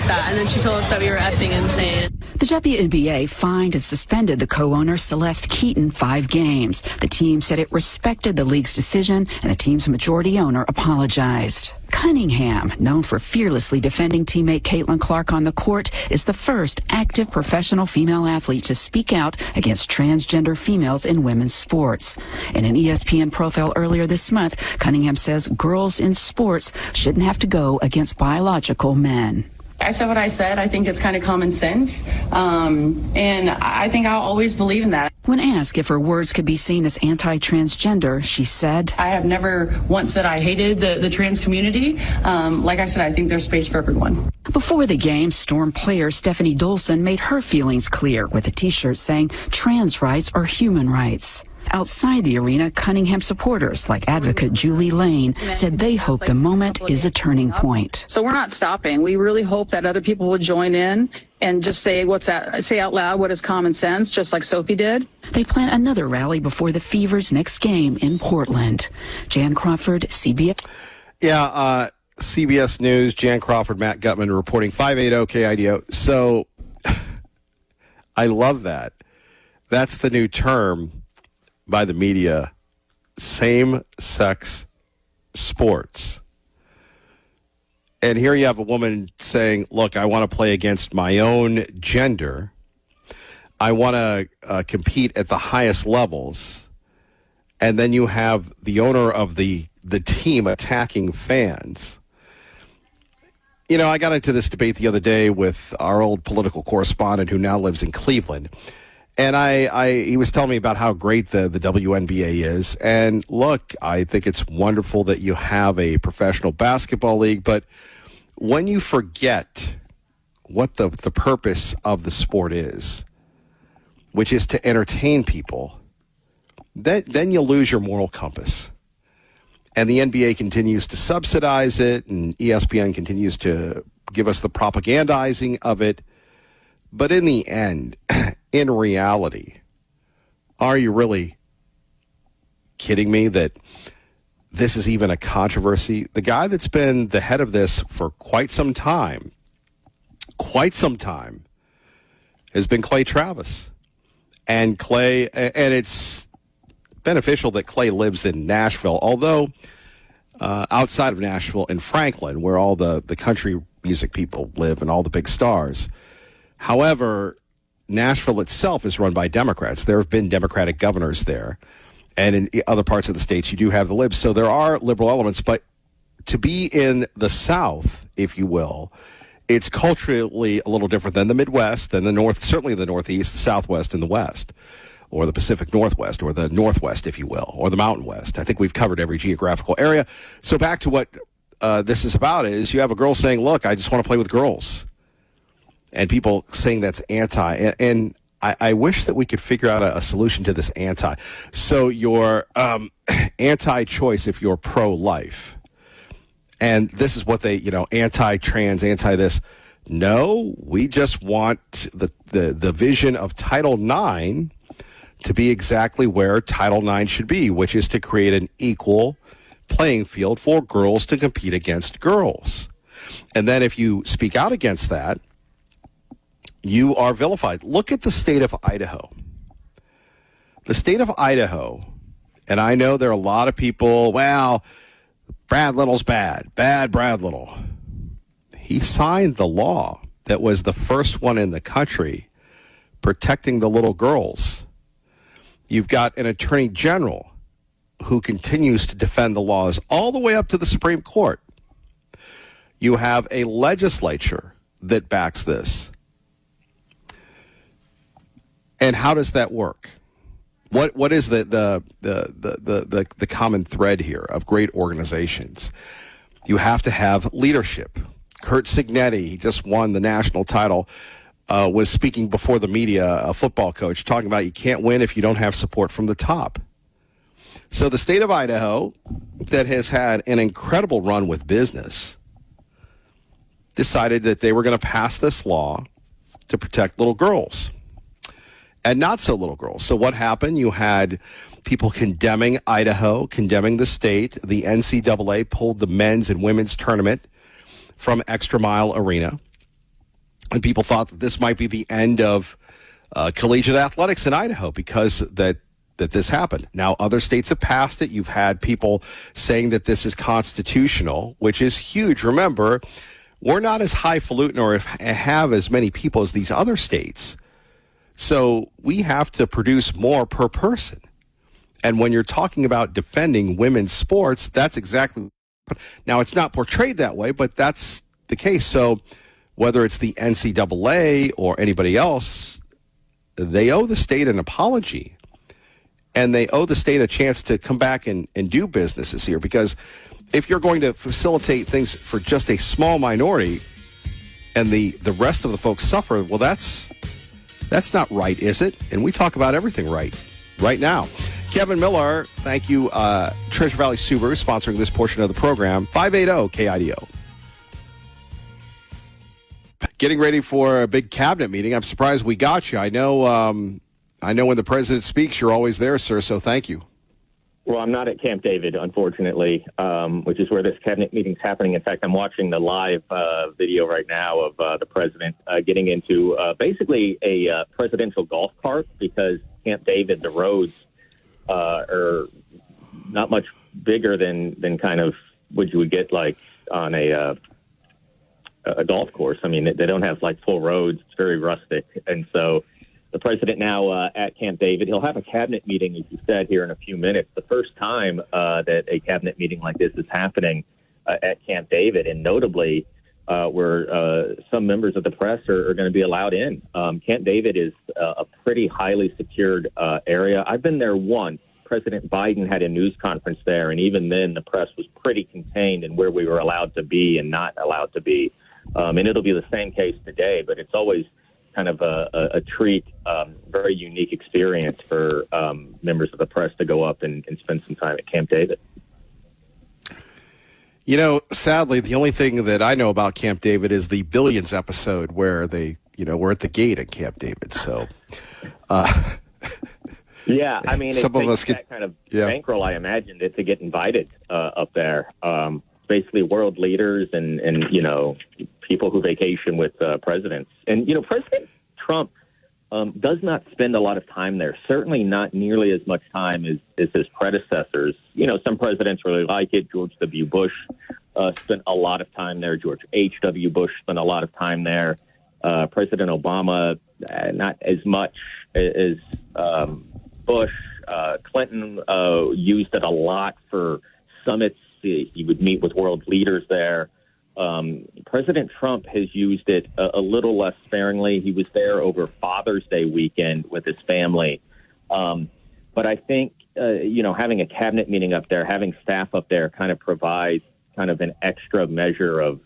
and then she told us that we were effing insane. The WNBA fined and suspended the co-owner Celeste Keaton 5 games. The team said it respected the league's decision, and the team's majority owner apologized. Cunningham, known for fearlessly defending teammate Caitlin Clark on the court, is the first active professional female athlete to speak out against transgender females in women's sports. In an ESPN profile earlier this month, Cunningham says girls in sports shouldn't have to go against biological men. I said what I said. I think it's kind of common sense, and I think I'll always believe in that. When asked if her words could be seen as anti-transgender, she said, I have never once said I hated the trans community. Like I said, I think there's space for everyone. Before the game, Storm player Stephanie Dolson made her feelings clear with a T-shirt saying trans rights are human rights. Outside the arena, Cunningham supporters like advocate Julie Lane said they hope the moment is a turning point. So we're not stopping. We really hope that other people will join in and just say say out loud what is common sense, just like Sophie did. They plan another rally before the Fever's next game in Portland. Jan Crawford, CBS. Yeah, CBS News, Jan Crawford, Matt Gutman reporting 580 KIDO. So I love that. That's the new term by the media, same-sex sports. And here you have a woman saying, look, I want to play against my own gender. I want to compete at the highest levels. And then you have the owner of the team attacking fans. You know, I got into this debate the other day with our old political correspondent who now lives in Cleveland. And he was telling me about how great the WNBA is. And look, I think it's wonderful that you have a professional basketball league. But when you forget what the purpose of the sport is, which is to entertain people, then you lose your moral compass. And the NBA continues to subsidize it, and ESPN continues to give us the propagandizing of it. But in the end, in reality, are you really kidding me that this is even a controversy? The guy that's been the head of this for quite some time, has been Clay Travis. And it's beneficial that Clay lives in Nashville, although outside of Nashville in Franklin, where all the country music people live and all the big stars. However, Nashville itself is run by Democrats. There have been Democratic governors there. And in other parts of the states, you do have the libs. So there are liberal elements. But to be in the South, if you will, it's culturally a little different than the Midwest, than the North, certainly the Northeast, the Southwest, and the West, or the Pacific Northwest, or the Northwest, if you will, or the Mountain West. I think we've covered every geographical area. So back to what this is about is you have a girl saying, look, I just want to play with girls. And people saying that's anti. And I wish that we could figure out a solution to this anti. So you're anti-choice if you're pro-life. And this is what they, anti-trans, anti-this. No, we just want the vision of Title IX to be exactly where Title IX should be, which is to create an equal playing field for girls to compete against girls. And then if you speak out against that, you are vilified. Look at the state of Idaho. The state of Idaho, and I know there are a lot of people, well, Brad Little's bad Brad Little. He signed the law that was the first one in the country protecting the little girls. You've got an attorney general who continues to defend the laws all the way up to the Supreme Court. You have a legislature that backs this. And how does that work? What is the common thread here of great organizations? You have to have leadership. Kurt Signetti, he just won the national title, was speaking before the media, a football coach, talking about you can't win if you don't have support from the top. So the state of Idaho, that has had an incredible run with business, decided that they were going to pass this law to protect little girls. And not so little girls. So what happened? You had people condemning Idaho, condemning the state. The NCAA pulled the men's and women's tournament from Extra Mile Arena. And people thought that this might be the end of collegiate athletics in Idaho because that this happened. Now, other states have passed it. You've had people saying that this is constitutional, which is huge. Remember, we're not as highfalutin or have as many people as these other states. So we have to produce more per person. And when you're talking about defending women's sports, that's exactly. Now, it's not portrayed that way, but that's the case. So whether it's the NCAA or anybody else, they owe the state an apology. And they owe the state a chance to come back and do businesses here. Because if you're going to facilitate things for just a small minority and the rest of the folks suffer, well, that's not right, is it? And we talk about everything right now. Kevin Miller, thank you. Treasure Valley Subaru sponsoring this portion of the program. 580 KIDO. Getting ready for a big cabinet meeting. I'm surprised we got you. I know when the president speaks, you're always there, sir, so thank you. Well, I'm not at Camp David, unfortunately, which is where this cabinet meeting's happening. In fact, I'm watching the live video right now of the president getting into basically a presidential golf cart, because Camp David, the roads are not much bigger than kind of what you would get like on a golf course. I mean, they don't have like full roads. It's very rustic. And so the president now at Camp David, he'll have a cabinet meeting, as you said, here in a few minutes. The first time that a cabinet meeting like this is happening at Camp David, and notably where some members of the press are going to be allowed in. Camp David is a pretty highly secured area. I've been there once. President Biden had a news conference there, and even then the press was pretty contained in where we were allowed to be and not allowed to be. And it'll be the same case today, but it's always kind of a treat, very unique experience for members of the press to go up and spend some time at Camp David. You know, sadly, the only thing that I know about Camp David is the Billions episode where they, we're at the gate at Camp David. So, yeah, I mean, some of us get that kind of bankroll. I imagined it to get invited up there. Basically, world leaders and people who vacation with presidents. And President Trump does not spend a lot of time there. Certainly not nearly as much time as his predecessors. Some presidents really like it. George W. Bush spent a lot of time there. George H.W. Bush spent a lot of time there. President Obama, not as much as Bush. Clinton used it a lot for summits. He would meet with world leaders there. President Trump has used it a little less sparingly. He was there over Father's Day weekend with his family. But I think, having a cabinet meeting up there, having staff up there kind of provides kind of an extra measure of,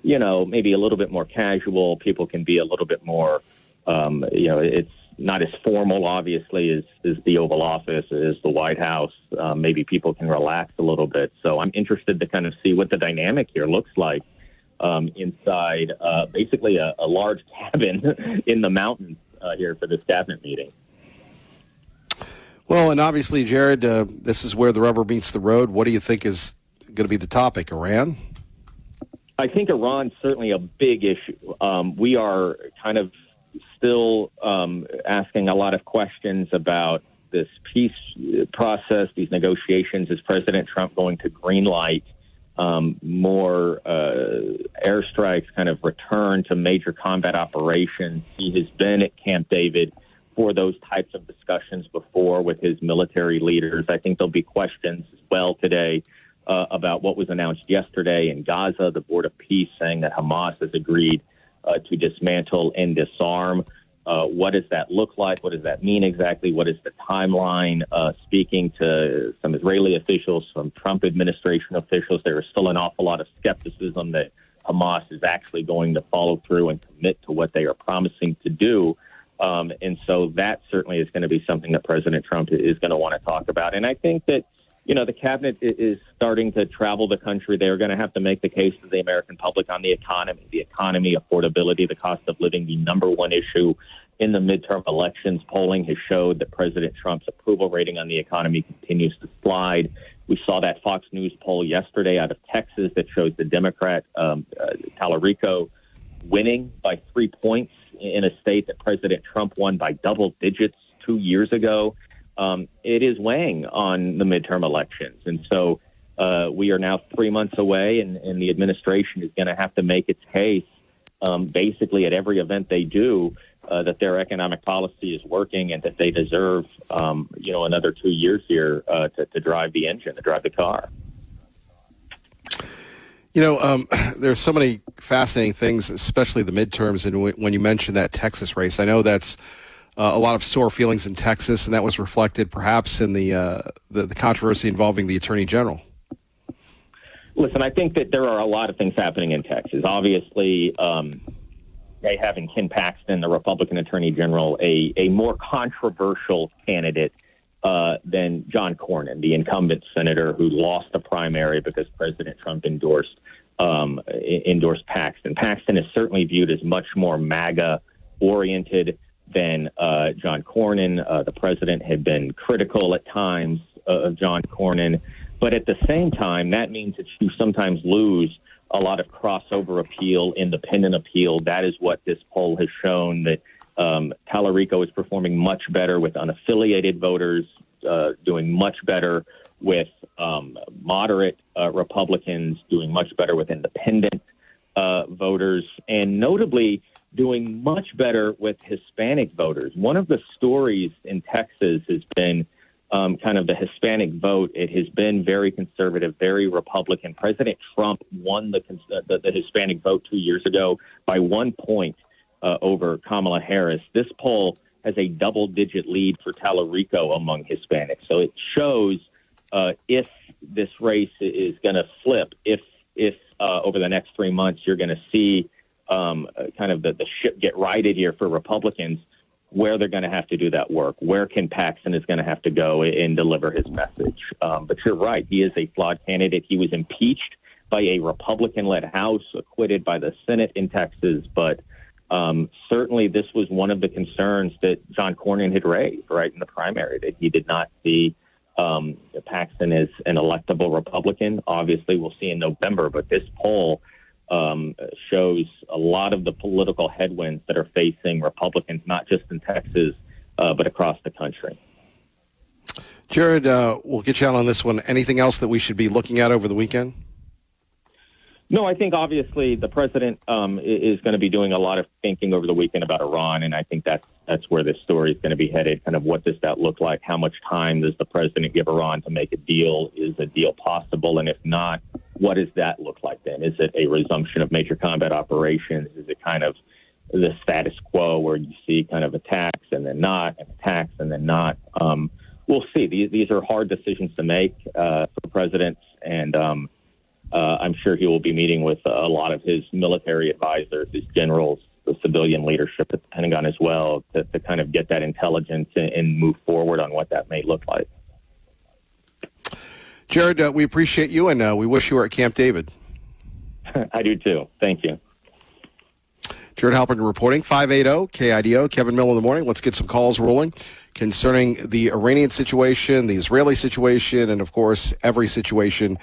maybe a little bit more casual. People can be a little bit more, it's not as formal, obviously, as the Oval Office, as the White House. Maybe people can relax a little bit. So I'm interested to kind of see what the dynamic here looks like inside basically a large cabin in the mountains here for this cabinet meeting. Well, and obviously, Jared, this is where the rubber meets the road. What do you think is going to be the topic? Iran? I think Iran's certainly a big issue. We are kind of still asking a lot of questions about this peace process, these negotiations. Is President Trump going to greenlight more airstrikes, kind of return to major combat operations? He has been at Camp David for those types of discussions before with his military leaders. I think there'll be questions as well today about what was announced yesterday in Gaza, the Board of Peace saying that Hamas has agreed to dismantle and disarm. What does that look like? What does that mean exactly? What is the timeline? Speaking to some Israeli officials, some Trump administration officials, there is still an awful lot of skepticism that Hamas is actually going to follow through and commit to what they are promising to do. And so that certainly is going to be something that President Trump is going to want to talk about. And I think that, the cabinet is starting to travel the country. They're going to have to make the case to the American public on the economy, affordability, the cost of living, the number one issue in the midterm elections. Polling has showed that President Trump's approval rating on the economy continues to slide. We saw that Fox News poll yesterday out of Texas that shows the Democrat, Tallarico, winning by 3 points in a state that President Trump won by double digits 2 years ago. It is weighing on the midterm elections. And so we are now 3 months away, and the administration is going to have to make its case basically at every event they do that their economic policy is working and that they deserve, another 2 years here to drive the engine, to drive the car. There's so many fascinating things, especially the midterms. And when you mentioned that Texas race, I know that's a lot of sore feelings in Texas, and that was reflected perhaps in the controversy involving the Attorney General. Listen, I think that there are a lot of things happening in Texas. Obviously, they having Ken Paxton, the Republican Attorney General, a more controversial candidate than John Cornyn, the incumbent senator who lost the primary because President Trump endorsed Paxton. Paxton is certainly viewed as much more MAGA-oriented than John Cornyn. The president had been critical at times of John Cornyn. But at the same time, that means that you sometimes lose a lot of crossover appeal, independent appeal. That is what this poll has shown, that Tallarico is performing much better with unaffiliated voters, doing much better with moderate Republicans, doing much better with independent voters, and notably doing much better with Hispanic voters. One of the stories in Texas has been kind of the Hispanic vote. It has been very conservative, very Republican. President Trump won the Hispanic vote 2 years ago by 1 point over Kamala Harris. This poll has a double-digit lead for Tallarico among Hispanics. So it shows if this race is going to flip, if over the next 3 months you're going to see kind of the ship get righted here for Republicans, where they're going to have to do that work. Where Ken Paxton is going to have to go and deliver his message. But you're right. He is a flawed candidate. He was impeached by a Republican-led House, acquitted by the Senate in Texas. But certainly this was one of the concerns that John Cornyn had raised right in the primary, that he did not see Paxton as an electable Republican. Obviously, we'll see in November. But this poll shows a lot of the political headwinds that are facing Republicans, not just in Texas, but across the country. Jared, we'll get you out on this one. Anything else that we should be looking at over the weekend? No, I think obviously the president is going to be doing a lot of thinking over the weekend about Iran, and I think that's where this story is going to be headed. Kind of what does that look like? How much time does the president give Iran to make a deal? Is a deal possible? And if not, what does that look like then? Is it a resumption of major combat operations? Is it kind of the status quo where you see kind of attacks and then not, and attacks and then not? We'll see. These are hard decisions to make for presidents, and I'm sure he will be meeting with a lot of his military advisors, his generals, the civilian leadership at the Pentagon as well, to kind of get that intelligence and move forward on what that may look like. Jared, we appreciate you, and we wish you were at Camp David. I do too. Thank you. Jared Halpern reporting, 580 KIDO, Kevin Miller in the morning. Let's get some calls rolling concerning the Iranian situation, the Israeli situation, and, of course, every situation.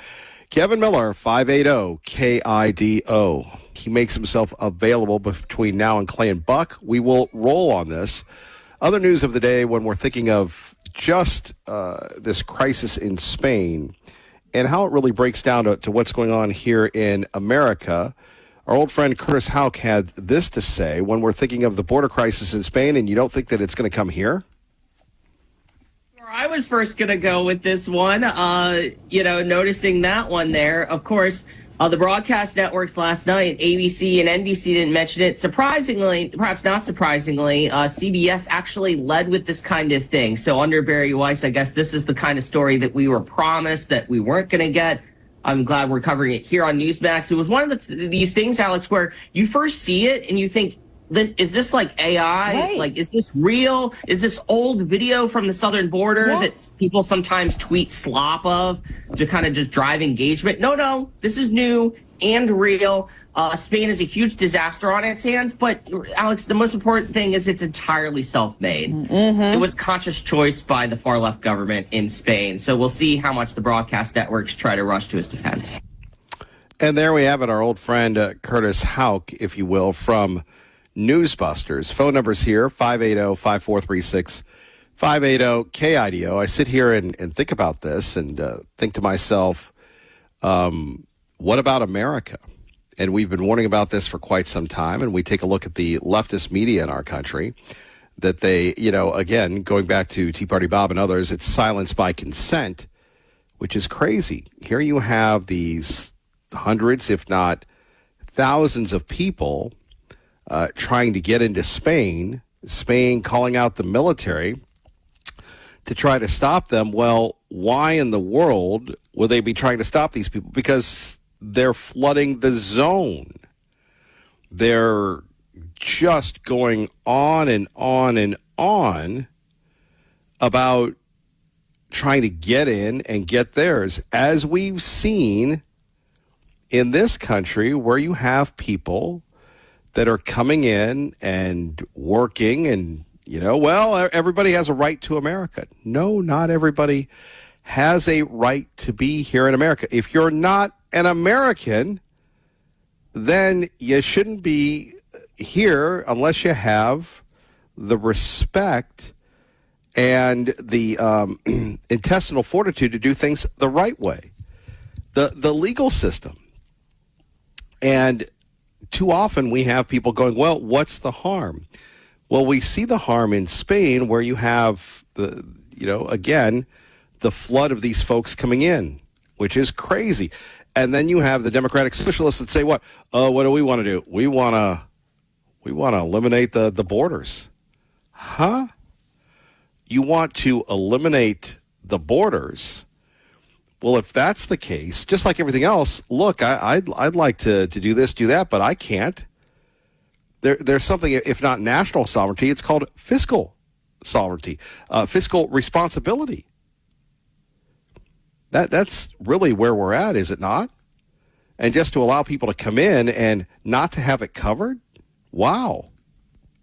Kevin Miller, 580 KIDO. He makes himself available between now and Clay and Buck. We will roll on this. Other news of the day when we're thinking of just this crisis in Spain and how it really breaks down to what's going on here in America. Our old friend Curtis Houck had this to say when we're thinking of the border crisis in Spain, and you don't think that it's going to come here? I was first going to go with this one, noticing that one there. Of course, the broadcast networks last night, ABC and NBC didn't mention it. Surprisingly, perhaps not surprisingly, CBS actually led with this kind of thing. So under Barry Weiss, I guess this is the kind of story that we were promised that we weren't going to get. I'm glad we're covering it here on Newsmax. It was one of these things, Alex, where you first see it and you think, is this like AI? Right. Like, is this real? Is this old video from the southern border that people sometimes tweet slop of to kind of just drive engagement? No, this is new and real. Spain is a huge disaster on its hands, but Alex, the most important thing is it's entirely self-made. Mm-hmm. It was conscious choice by the far-left government in Spain. So we'll see how much the broadcast networks try to rush to his defense. And there we have it, our old friend Curtis Houck, if you will, from Newsbusters. Phone numbers here, 580-5436, 580-KIDO. I sit here and think about this and think to myself, what about America? And we've been warning about this for quite some time, and we take a look at the leftist media in our country, that they, again, going back to Tea Party Bob and others, it's silence by consent, which is crazy. Here you have these hundreds, if not thousands of people trying to get into Spain calling out the military to try to stop them. Well, why in the world would they be trying to stop these people? Because they're flooding the zone. They're just going on and on and on about trying to get in and get theirs, as we've seen in this country, where you have people that are coming in and working and, everybody has a right to America. No, not everybody has a right to be here in America. If you're not an American, then you shouldn't be here unless you have the respect and the intestinal fortitude to do things the right way. The legal system. And too often we have people going, well, what's the harm? Well, we see the harm in Spain, where you have the flood of these folks coming in, which is crazy. And then you have the Democratic Socialists that say, what? Oh, what do we want to do? We want to eliminate the borders. Huh? You want to eliminate the borders? Well, if that's the case, just like everything else, look, I'd like to do this, do that, but I can't. There's something, if not national sovereignty, it's called fiscal sovereignty, fiscal responsibility. That's really where we're at, is it not? And just to allow people to come in and not to have it covered? Wow.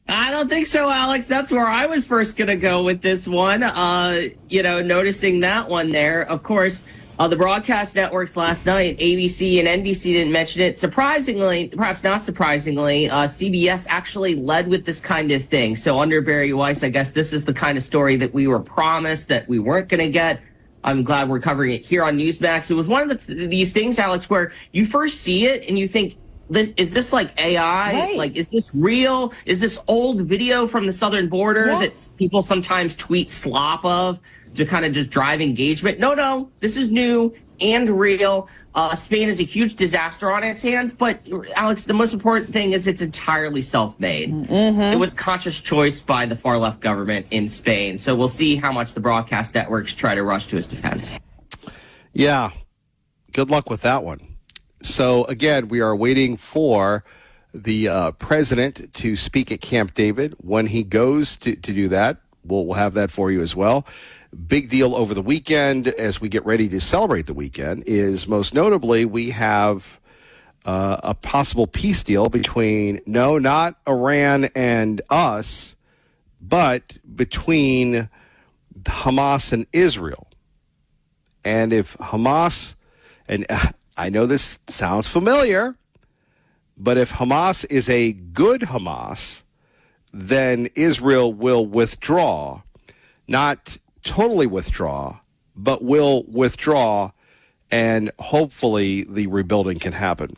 I don't think so, Alex. That's where I was first going to go with this one. Noticing that one there. Of course, the broadcast networks last night, ABC and NBC didn't mention it. Surprisingly, perhaps not surprisingly, CBS actually led with this kind of thing. So under Barry Weiss, I guess this is the kind of story that we were promised that we weren't going to get. I'm glad we're covering it here on Newsmax. It was one of these things, Alex, where you first see it and you think, is this like AI? Right. Like, is this real? Is this old video from the southern border that people sometimes tweet slop of to kind of just drive engagement? No, this is new and real. Spain is a huge disaster on its hands, but Alex, the most important thing is it's entirely self-made. Mm-hmm. It was conscious choice by the far-left government in Spain. So we'll see how much the broadcast networks try to rush to his defense. Yeah, good luck with that one. So, again, we are waiting for the president to speak at Camp David. When he goes to do that, we'll have that for you as well. Big deal over the weekend as we get ready to celebrate the weekend is, most notably, we have a possible peace deal between, not Iran and us, but between Hamas and Israel. And if Hamas, and I know this sounds familiar, but if Hamas is a good Hamas, then Israel will withdraw, not totally withdraw, but will withdraw, and hopefully the rebuilding can happen.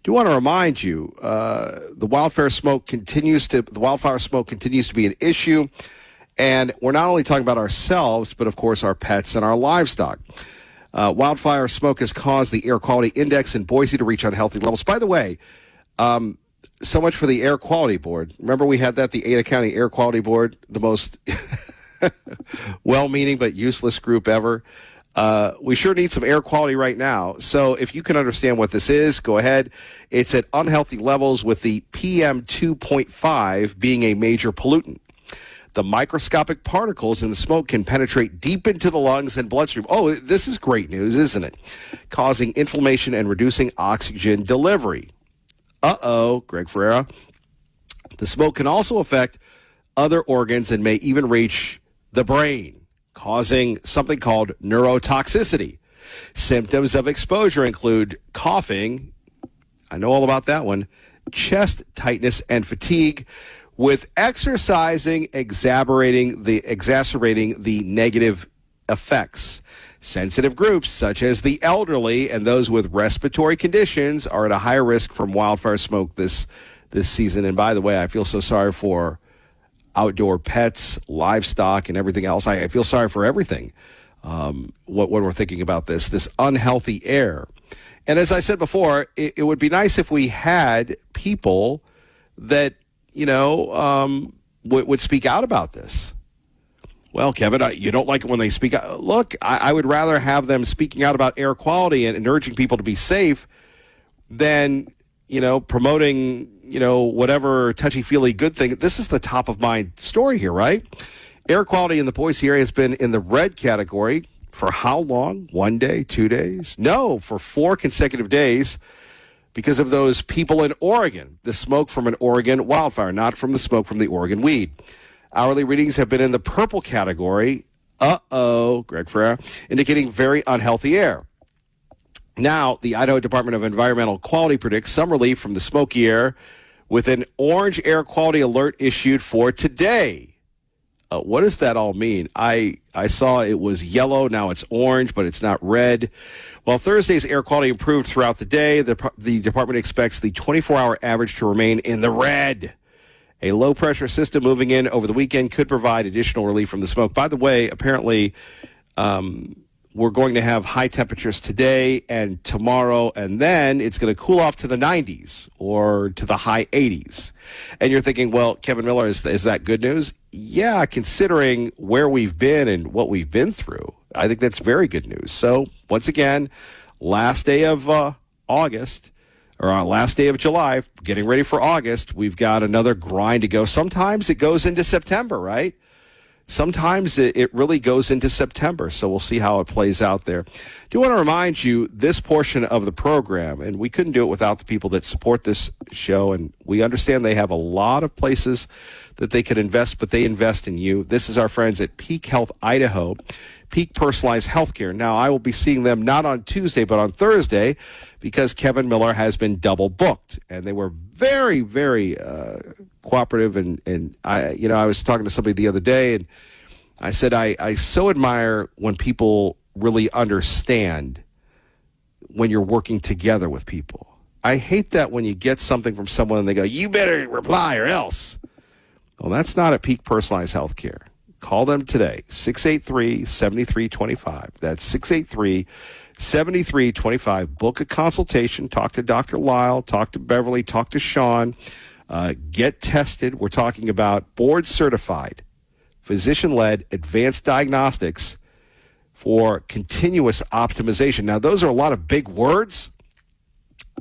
Do want to remind you, the wildfire smoke continues to be an issue, and we're not only talking about ourselves, but of course our pets and our livestock. Wildfire smoke has caused the air quality index in Boise to reach unhealthy levels. By the way, so much for the Air Quality Board. Remember we had that, the Ada County Air Quality Board, the most well-meaning but useless group ever. We sure need some air quality right now. So if you can understand what this is, go ahead. It's at unhealthy levels, with the PM 2.5 being a major pollutant. The microscopic particles in the smoke can penetrate deep into the lungs and bloodstream. Oh, this is great news, isn't it? Causing inflammation and reducing oxygen delivery. Greg Ferreira. The smoke can also affect other organs and may even reach the brain, causing something called neurotoxicity. Symptoms of exposure include coughing, I know all about that one, chest tightness and fatigue, with exercising exacerbating the negative effects. Sensitive groups such as the elderly and those with respiratory conditions are at a higher risk from wildfire smoke this season. And by the way, I feel so sorry for outdoor pets, livestock, and everything else. I feel sorry for everything when we're thinking about this unhealthy air. And as I said before, it would be nice if we had people that would speak out about this. Well, Kevin, you don't like it when they speak out. Look, I would rather have them speaking out about air quality and urging people to be safe than, promoting, whatever touchy-feely good thing. This is the top of mind story here, right? Air quality in the Boise area has been in the red category for how long? 1 day, 2 days? No, for 4 consecutive days because of those people in Oregon. The smoke from an Oregon wildfire, not from the smoke from the Oregon weed. Hourly readings have been in the purple category. Greg Ferrer, indicating very unhealthy air. Now, the Idaho Department of Environmental Quality predicts some relief from the smoky air with an orange air quality alert issued for today. What does that all mean? I saw it was yellow. Now it's orange, but it's not red. While Thursday's air quality improved throughout the day, the department expects the 24-hour average to remain in the red. A low-pressure system moving in over the weekend could provide additional relief from the smoke. By the way, apparently we're going to have high temperatures today and tomorrow, and then it's going to cool off to the 90s or to the high 80s. And you're thinking, well, Kevin Miller, is that good news? Yeah, considering where we've been and what we've been through, I think that's very good news. So, once again, last day of August, or our last day of July, getting ready for August, we've got another grind to go. Sometimes it goes into September, right? Sometimes it really goes into September, so we'll see how it plays out there. I do want to remind you, this portion of the program, and we couldn't do it without the people that support this show, and we understand they have a lot of places that they could invest, but they invest in you. This is our friends at Peak Health Idaho, Peak Personalized Healthcare. Now, I will be seeing them not on Tuesday, but on Thursday, because Kevin Miller has been double booked, and they were very, very cooperative. And I was talking to somebody the other day, and I said I so admire when people really understand when you're working together with people. I hate that when you get something from someone and they go, "You better reply or else." Well, that's not at Peak Personalized Healthcare. Call them today, 683-7325. That's 683-7325. Book a consultation. Talk to Dr. Lyle. Talk to Beverly. Talk to Sean. Get tested. We're talking about board-certified, physician-led advanced diagnostics for continuous optimization. Now, those are a lot of big words,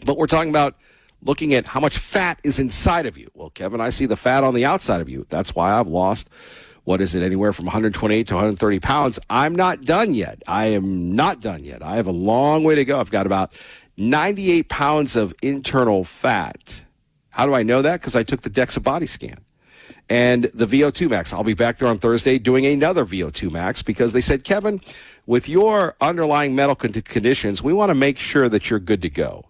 but we're talking about looking at how much fat is inside of you. Well, Kevin, I see the fat on the outside of you. That's why I've lost, anywhere from 128 to 130 pounds. I'm not done yet. I am not done yet. I have a long way to go. I've got about 98 pounds of internal fat. How do I know that? Because I took the DEXA body scan and the VO2 max. I'll be back there on Thursday doing another VO2 max because they said, Kevin, with your underlying medical conditions, we want to make sure that you're good to go.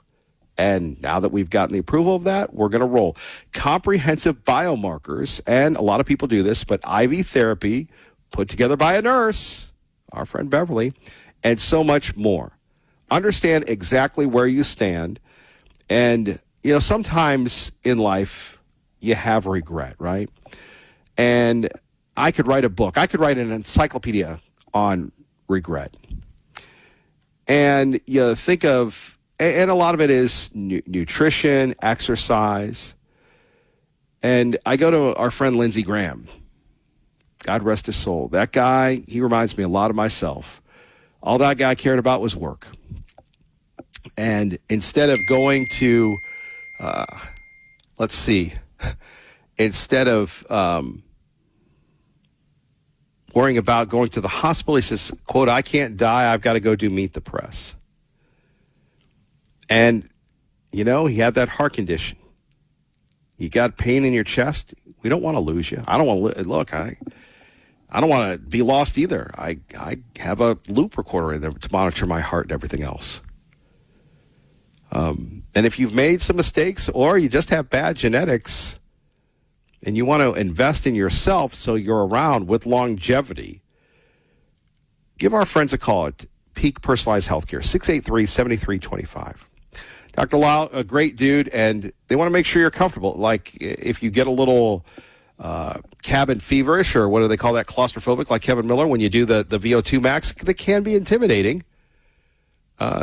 And now that we've gotten the approval of that, we're going to roll. Comprehensive biomarkers, and a lot of people do this, but IV therapy put together by a nurse, our friend Beverly, and so much more. Understand exactly where you stand. And, sometimes in life you have regret, right? And I could write a book. I could write an encyclopedia on regret. And you think of, and a lot of it is nutrition, exercise. And I go to our friend Lindsey Graham. God rest his soul. That guy, he reminds me a lot of myself. All that guy cared about was work. And instead of going to, instead of worrying about going to the hospital, he says, quote, "I can't die. I've got to go do Meet the Press." And, he had that heart condition. You got pain in your chest. We don't want to lose you. I don't want to look. I don't want to be lost either. I have a loop recorder in there to monitor my heart and everything else. And if you've made some mistakes or you just have bad genetics and you want to invest in yourself so you're around with longevity, give our friends a call at Peak Personalized Healthcare, 683-7325. Dr. Lyle, a great dude, and they want to make sure you're comfortable. Like if you get a little cabin feverish, or what do they call that, claustrophobic, like Kevin Miller, when you do the VO2 max, that can be intimidating.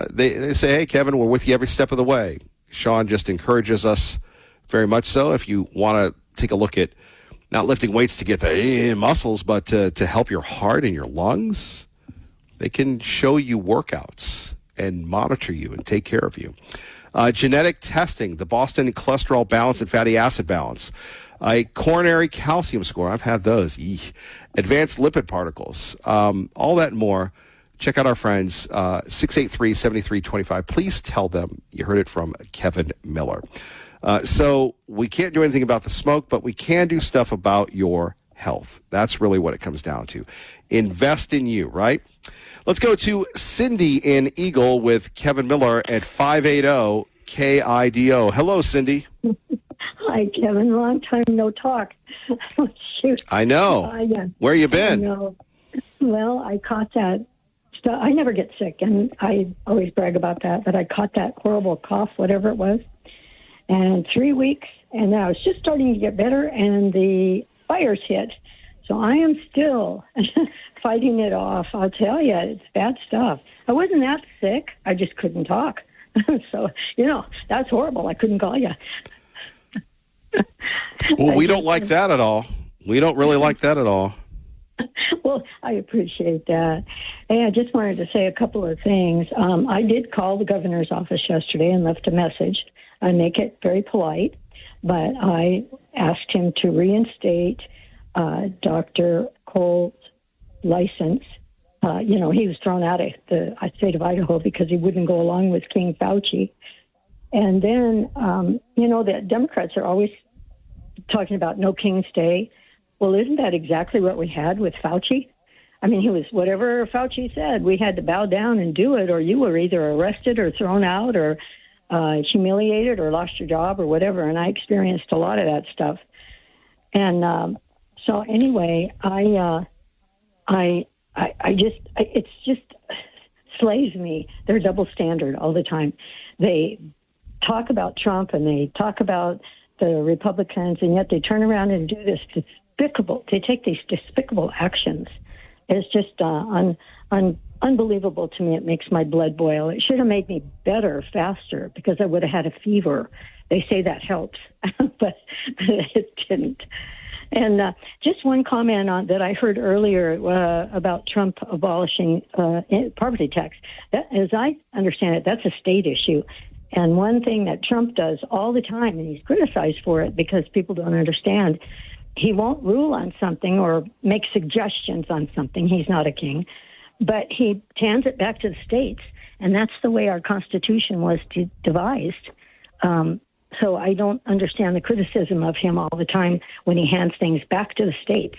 They say, "Hey, Kevin, we're with you every step of the way." Sean just encourages us very much so. If you want to take a look at not lifting weights to get the muscles, but to help your heart and your lungs, they can show you workouts and monitor you and take care of you. Genetic testing, the Boston Cholesterol Balance and Fatty Acid Balance. a coronary calcium score. I've had those. Eek. Advanced lipid particles. All that and more. Check out our friends, 683-7325. Please tell them you heard it from Kevin Miller. So we can't do anything about the smoke, but we can do stuff about your health. That's really what it comes down to. Invest in you, right? Let's go to Cindy in Eagle with Kevin Miller at 580 KIDO. Hello, Cindy. Hi, Kevin. Long time no talk. Shoot. I know. Yeah. Where you been? I know. Well, I caught that stuff. I never get sick, and I always brag about that, but I caught that horrible cough, whatever it was, and 3 weeks, and now it's just starting to get better, and the fires hit. So I am still fighting it off. I'll tell you, it's bad stuff. I wasn't that sick. I just couldn't talk. So, that's horrible. I couldn't call you. Well, we don't like that at all. We don't really like that at all. Well, I appreciate that. Hey, I just wanted to say a couple of things. I did call the governor's office yesterday and left a message. I make it very polite, but I asked him to reinstate Dr. Cole's license. He was thrown out of the state of Idaho because he wouldn't go along with King Fauci. And then, the Democrats are always talking about no King's Day. Well, isn't that exactly what we had with Fauci? I mean, he was whatever Fauci said, we had to bow down and do it, or you were either arrested or thrown out or humiliated or lost your job or whatever. And I experienced a lot of that stuff. And so anyway, it just slays me. They're double standard all the time. They talk about Trump and they talk about the Republicans, and yet they turn around and do this they take these despicable actions. It's just unbelievable to me. It makes my blood boil. It should have made me better faster because I would have had a fever. They say that helps, but it didn't. And just one comment on that I heard earlier about Trump abolishing property tax. That, as I understand it, that's a state issue. And one thing that Trump does all the time, and he's criticized for it because people don't understand, he won't rule on something or make suggestions on something. He's not a king. But he hands it back to the states. And that's the way our Constitution was devised. So I don't understand the criticism of him all the time when he hands things back to the states.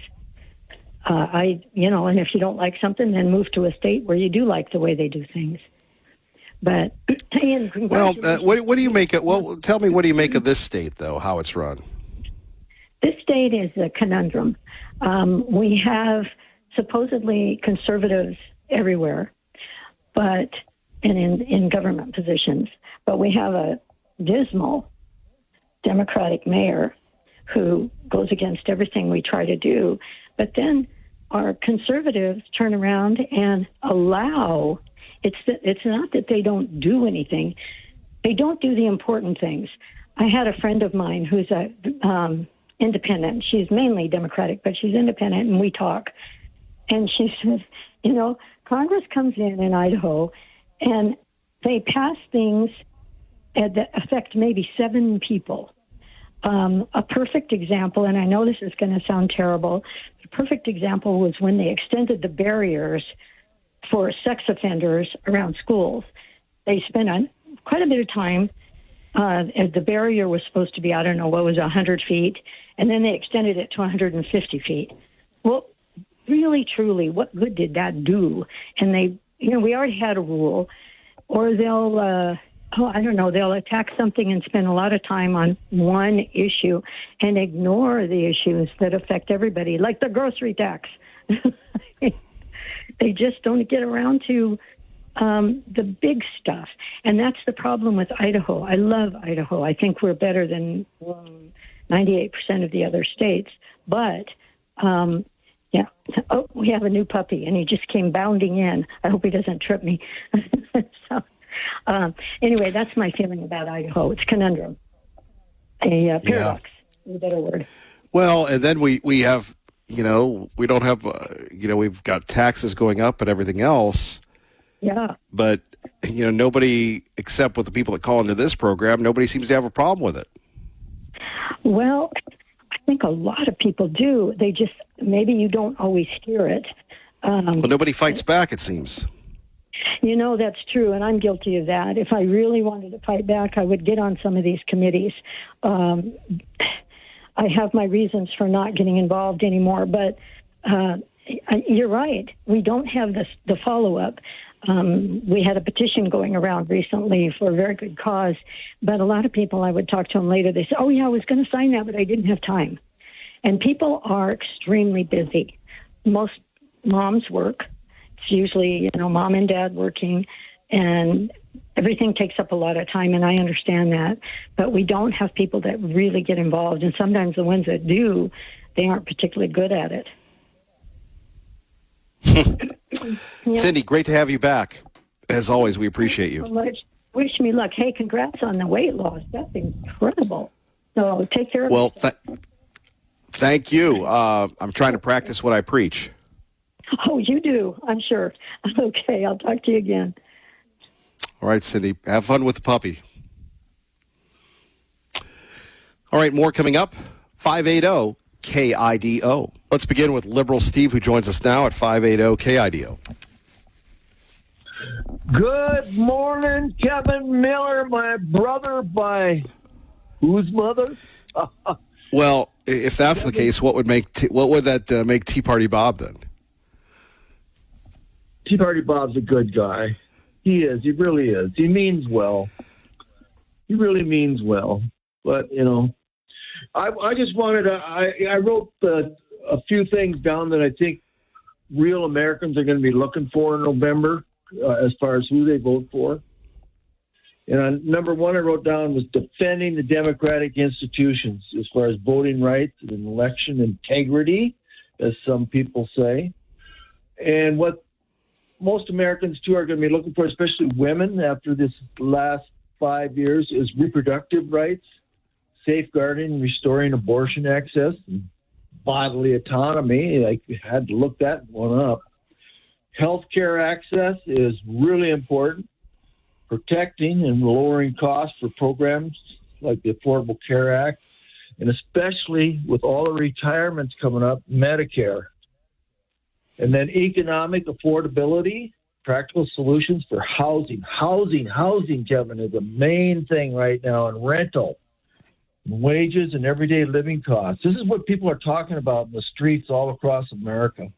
And if you don't like something, then move to a state where you do like the way they do things. But well, what do you make of? Well, tell me, what do you make of this state, though? How it's run? This state is a conundrum. We have supposedly conservatives everywhere, and in government positions, but we have a dismal Democratic mayor who goes against everything we try to do. But then our conservatives turn around and allow. It's not that they don't do anything. They don't do the important things. I had a friend of mine who's independent. She's mainly Democratic, but she's independent, and we talk. And she said, Congress comes in Idaho, and they pass things that affect maybe 7 people. A perfect example, and I know this is going to sound terrible, the perfect example was when they extended the barriers for sex offenders around schools. They spent quite a bit of time. The barrier was supposed to be, 100 feet, and then they extended it to 150 feet. Well, really, truly, what good did that do? And we already had a rule, or they'll, they'll attack something and spend a lot of time on one issue and ignore the issues that affect everybody, like the grocery tax. They just don't get around to the big stuff. And that's the problem with Idaho. I love Idaho. I think we're better than 98% of the other states. But, we have a new puppy, and he just came bounding in. I hope he doesn't trip me. Anyway, that's my feeling about Idaho. It's conundrum. A paradox is a better word. Well, and then we have, we don't have, we've got taxes going up and everything else. Yeah. But, nobody, except with the people that call into this program, nobody seems to have a problem with it. Well, think a lot of people do. They just, maybe you don't always hear it. Well, nobody fights back, it seems. You know, that's true, and I'm guilty of that. If I really wanted to fight back, I would get on some of these committees. I have my reasons for not getting involved anymore, but you're right. We don't have the follow-up. We had a petition going around recently for a very good cause, but a lot of people, I would talk to them later, they say, oh, yeah, I was going to sign that, but I didn't have time. And people are extremely busy. Most moms work. It's usually, mom and dad working, and everything takes up a lot of time, and I understand that. But we don't have people that really get involved, and sometimes the ones that do, they aren't particularly good at it. Cindy, great to have you back. As always, we appreciate you. So much. Wish me luck. Hey, congrats on the weight loss. That's incredible. So take care of yourself. Thank you. I'm trying to practice what I preach. Oh, you do, I'm sure. Okay, I'll talk to you again. All right, Cindy. Have fun with the puppy. All right, more coming up. 580 KIDO. Let's begin with Liberal Steve, who joins us now at 580 KIDO. Good morning, Kevin Miller, my brother by whose mother? Well, if that's the case, what would that make Tea Party Bob then? Tea Party Bob's a good guy. He is. He really is. He means well. He really means well. But, I just wanted to, I wrote a few things down that I think real Americans are going to be looking for in November as far as who they vote for. And number one I wrote down was defending the democratic institutions as far as voting rights and election integrity, as some people say. And what most Americans, too, are going to be looking for, especially women after this last 5 years, is reproductive rights, safeguarding and restoring abortion access, and bodily autonomy. I had to look that one up. Healthcare access is really important. Protecting and lowering costs for programs like the Affordable Care Act, and especially with all the retirements coming up, Medicare. And then economic affordability, practical solutions for housing. Housing, Kevin, is the main thing right now, and rental, and wages, and everyday living costs. This is what people are talking about in the streets all across America.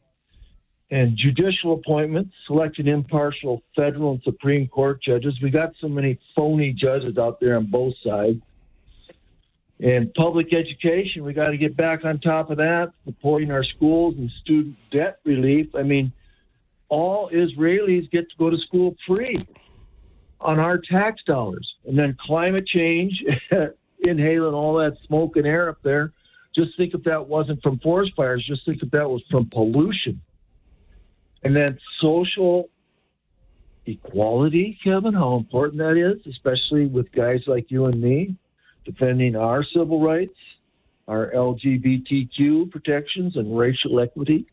And judicial appointments, selecting impartial federal and Supreme Court judges. We got so many phony judges out there on both sides. And public education, we got to get back on top of that, supporting our schools and student debt relief. I mean, all Israelis get to go to school free on our tax dollars. And then climate change, inhaling all that smoke and air up there. Just think if that wasn't from forest fires. Just think if that was from pollution. And then social equality, Kevin, how important that is, especially with guys like you and me, defending our civil rights, our LGBTQ protections, and racial equity.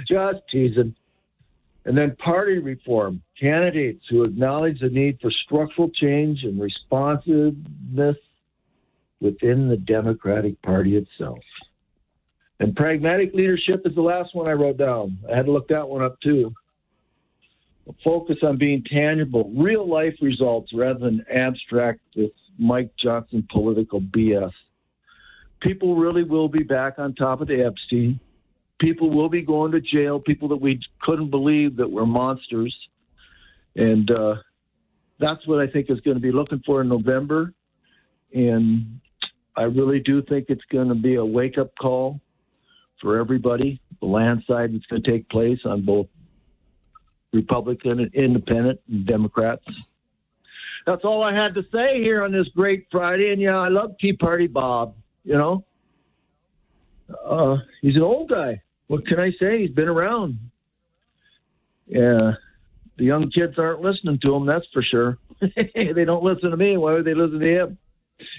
Just teasing. And then party reform, candidates who acknowledge the need for structural change and responsiveness within the Democratic Party itself. And pragmatic leadership is the last one I wrote down. I had to look that one up, too. A focus on being tangible, real-life results rather than abstract with Mike Johnson political BS. People really will be back on top of the Epstein. People will be going to jail, people that we couldn't believe that were monsters. And that's what I think is going to be looking for in November. And I really do think it's going to be a wake-up call for everybody, the landslide that's going to take place on both Republican and Independent and Democrats. That's all I had to say here on this great Friday. And, yeah, I love Tea Party Bob, He's an old guy. What can I say? He's been around. Yeah, the young kids aren't listening to him, that's for sure. They don't listen to me. Why would they listen to him?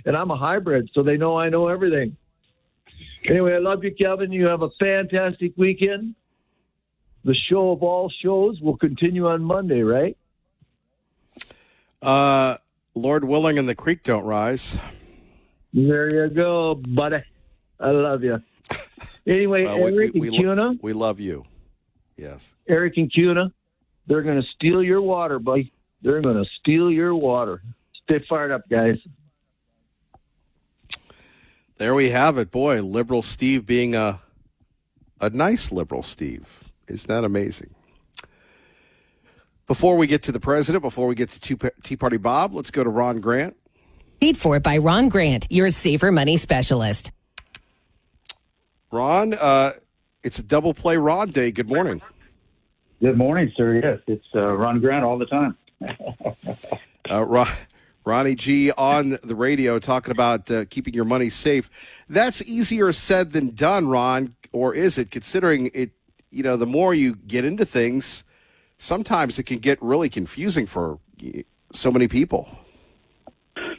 And I'm a hybrid, so they know I know everything. Anyway, I love you, Kevin. You have a fantastic weekend. The show of all shows will continue on Monday, right? Lord willing and the creek don't rise. There you go, buddy. I love you. Anyway, Eric and Cuna. We love you. Yes. Eric and Cuna, they're going to steal your water, buddy. They're going to steal your water. Stay fired up, guys. There we have it. Boy, Liberal Steve being a nice Liberal Steve. Isn't that amazing? Before we get to the president, before we get to Tea Party Bob, let's go to Ron Grant. Paid for by Ron Grant, your safer money specialist. Ron, it's a double play Ron day. Good morning. Good morning, sir. Yes, it's Ron Grant all the time. Ronnie G on the radio talking about keeping your money safe. That's easier said than done, Ron, or is it? Considering it, the more you get into things, sometimes it can get really confusing for so many people.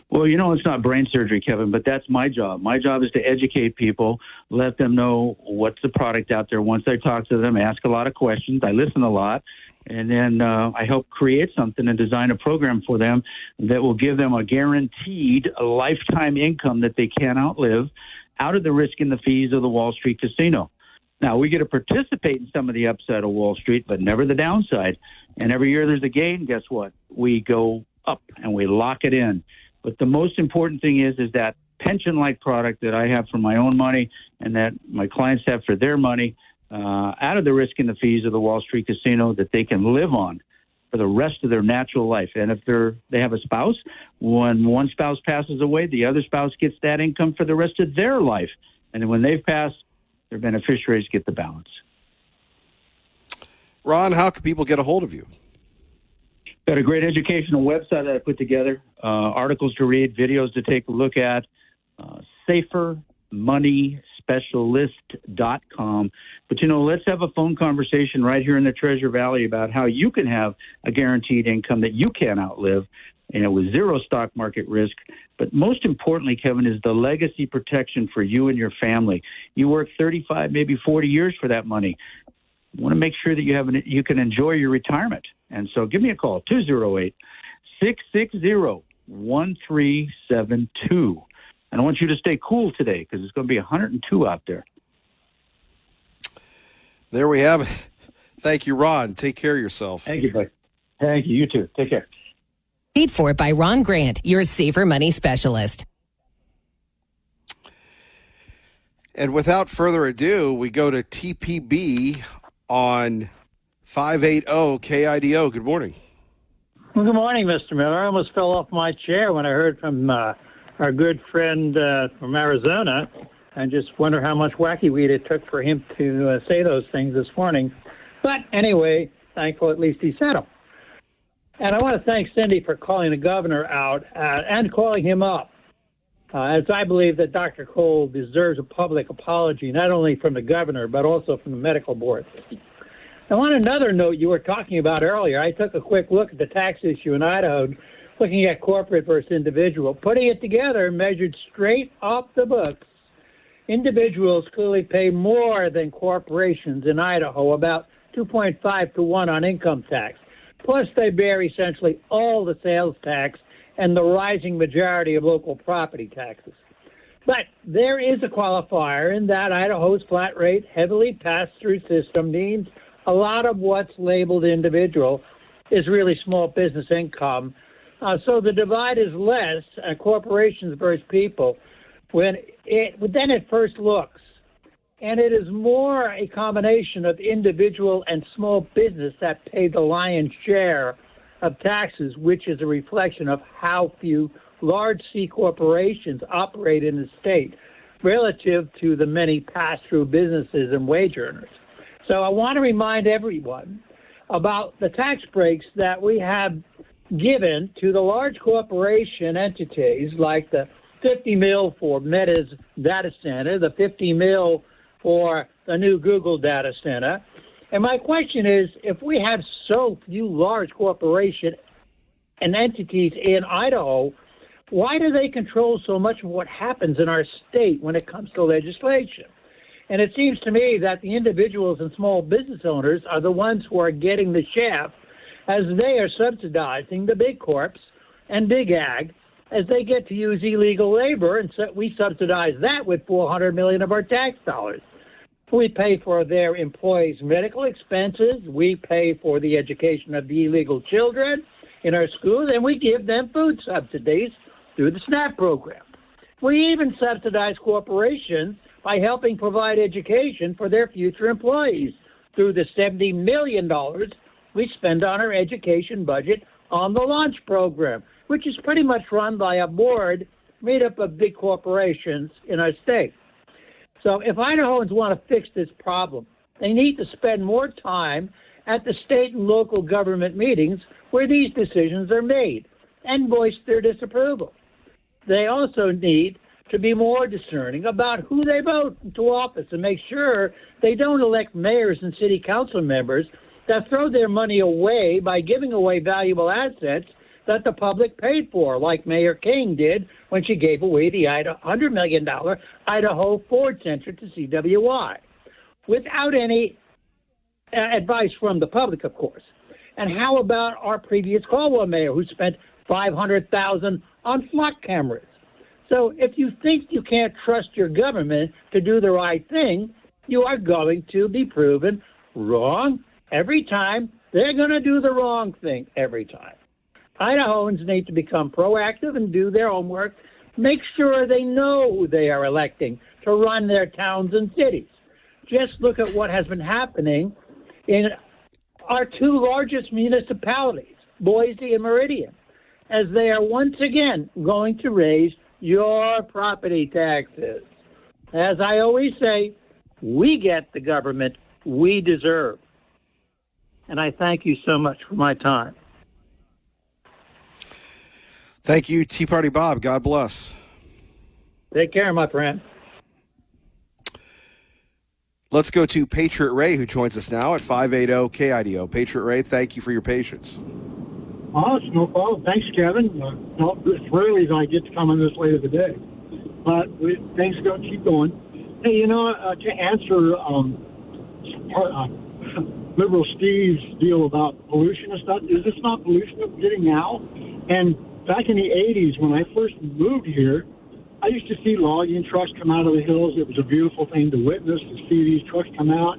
Well, it's not brain surgery, Kevin, but that's my job. My job is to educate people, let them know what's the product out there. Once I talk to them, ask a lot of questions. I listen a lot. And then I help create something and design a program for them that will give them a guaranteed lifetime income that they can't outlive out of the risk and the fees of the Wall Street casino. Now, we get to participate in some of the upside of Wall Street, but never the downside. And every year there's a gain. Guess what? We go up and we lock it in. But the most important thing is that pension-like product that I have for my own money and that my clients have for their money, out of the risk and the fees of the Wall Street casino that they can live on for the rest of their natural life. And if they have a spouse, when one spouse passes away, the other spouse gets that income for the rest of their life. And then when they've passed, their beneficiaries get the balance. Ron, how can people get a hold of you? Got a great educational website that I put together, articles to read, videos to take a look at, safermoneyspecialist.com. But, let's have a phone conversation right here in the Treasure Valley about how you can have a guaranteed income that you can't outlive, with zero stock market risk. But most importantly, Kevin, is the legacy protection for you and your family. You work 35, maybe 40 years for that money. You want to make sure that you can enjoy your retirement. And so give me a call, 208-660-1372. And I want you to stay cool today because it's going to be 102 out there. There we have it. Thank you, Ron. Take care of yourself. Thank you, buddy. Thank you. You too. Take care. Paid for by Ron Grant, your safer money specialist. And without further ado, we go to TPB on 580 KIDO. Good morning. Well, good morning, Mr. Miller. I almost fell off my chair when I heard from our good friend from Arizona. I just wonder how much wacky weed it took for him to say those things this morning. But anyway, thankful at least he said them. And I want to thank Cindy for calling the governor out and calling him up, as I believe that Dr. Cole deserves a public apology, not only from the governor, but also from the medical board. Now, on another note you were talking about earlier, I took a quick look at the tax issue in Idaho, looking at corporate versus individual. Putting it together, measured straight off the books, individuals clearly pay more than corporations in Idaho, about 2.5 to 1 on income tax. Plus, they bear essentially all the sales tax and the rising majority of local property taxes. But there is a qualifier in that Idaho's flat rate, heavily pass-through system means a lot of what's labeled individual is really small business income. So the divide is less corporations versus people than it first looks. And it is more a combination of individual and small business that pay the lion's share of taxes, which is a reflection of how few large C corporations operate in the state relative to the many pass-through businesses and wage earners. So I want to remind everyone about the tax breaks that we have given to the large corporation entities, like the $50 million for Meta's data center, the $50 million for the new Google data center. And my question is, if we have so few large corporations and entities in Idaho, why do they control so much of what happens in our state when it comes to legislation? And it seems to me that the individuals and small business owners are the ones who are getting the shaft, as they are subsidizing the big corps and big ag as they get to use illegal labor, and so we subsidize that with $400 million of our tax dollars. We pay for their employees' medical expenses. We pay for the education of the illegal children in our schools, and we give them food subsidies through the SNAP program. We even subsidize corporations by helping provide education for their future employees through the $70 million we spend on our education budget on the launch program, which is pretty much run by a board made up of big corporations in our state. So if Idahoans want to fix this problem, they need to spend more time at the state and local government meetings where these decisions are made and voice their disapproval. They also need to be more discerning about who they vote into office and make sure they don't elect mayors and city council members that throw their money away by giving away valuable assets that the public paid for, like Mayor King did when she gave away the $100 million Idaho Ford Center to CWI, without any advice from the public, of course. And how about our previous Caldwell mayor who spent $500,000 on flock cameras? So if you think you can't trust your government to do the right thing, you are going to be proven wrong every time. They're going to do the wrong thing every time. Idahoans need to become proactive and do their homework. Make sure they know who they are electing to run their towns and cities. Just look at what has been happening in our two largest municipalities, Boise and Meridian, as they are once again going to raise your property taxes. As I always say, we get the government we deserve. And I thank you so much for my time. Thank you, Tea Party Bob. God bless. Take care, my friend. Let's go to Patriot Ray, who joins us now at 580 KIDO. Patriot Ray, thank you for your patience. Oh, it's no problem. Thanks, Kevin. No, it's rarely that I get to come in this late of the day. But things keep going. Hey, you know, to answer Liberal Steve's deal about pollution and stuff, is this not pollution that we're getting now? And back in the 80s, when I first moved here, I used to see logging trucks come out of the hills. It was a beautiful thing to witness, to see these trucks come out.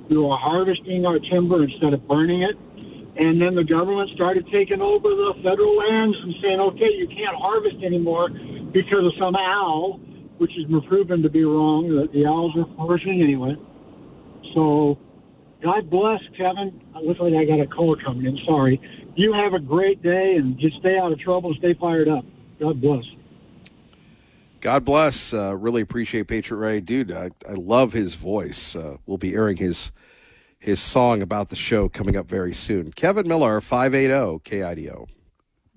We were harvesting our timber instead of burning it. And then the government started taking over the federal lands and saying, okay, you can't harvest anymore because of some owl, which has been proven to be wrong. The owls are flourishing anyway. So God bless, Kevin. It looks like I got a call coming in. Sorry. You have a great day and just stay out of trouble and stay fired up. God bless. God bless. Really appreciate Patriot Ray. Dude, I love his voice. We'll be airing his song about the show coming up very soon. Kevin Miller, 580 KIDO.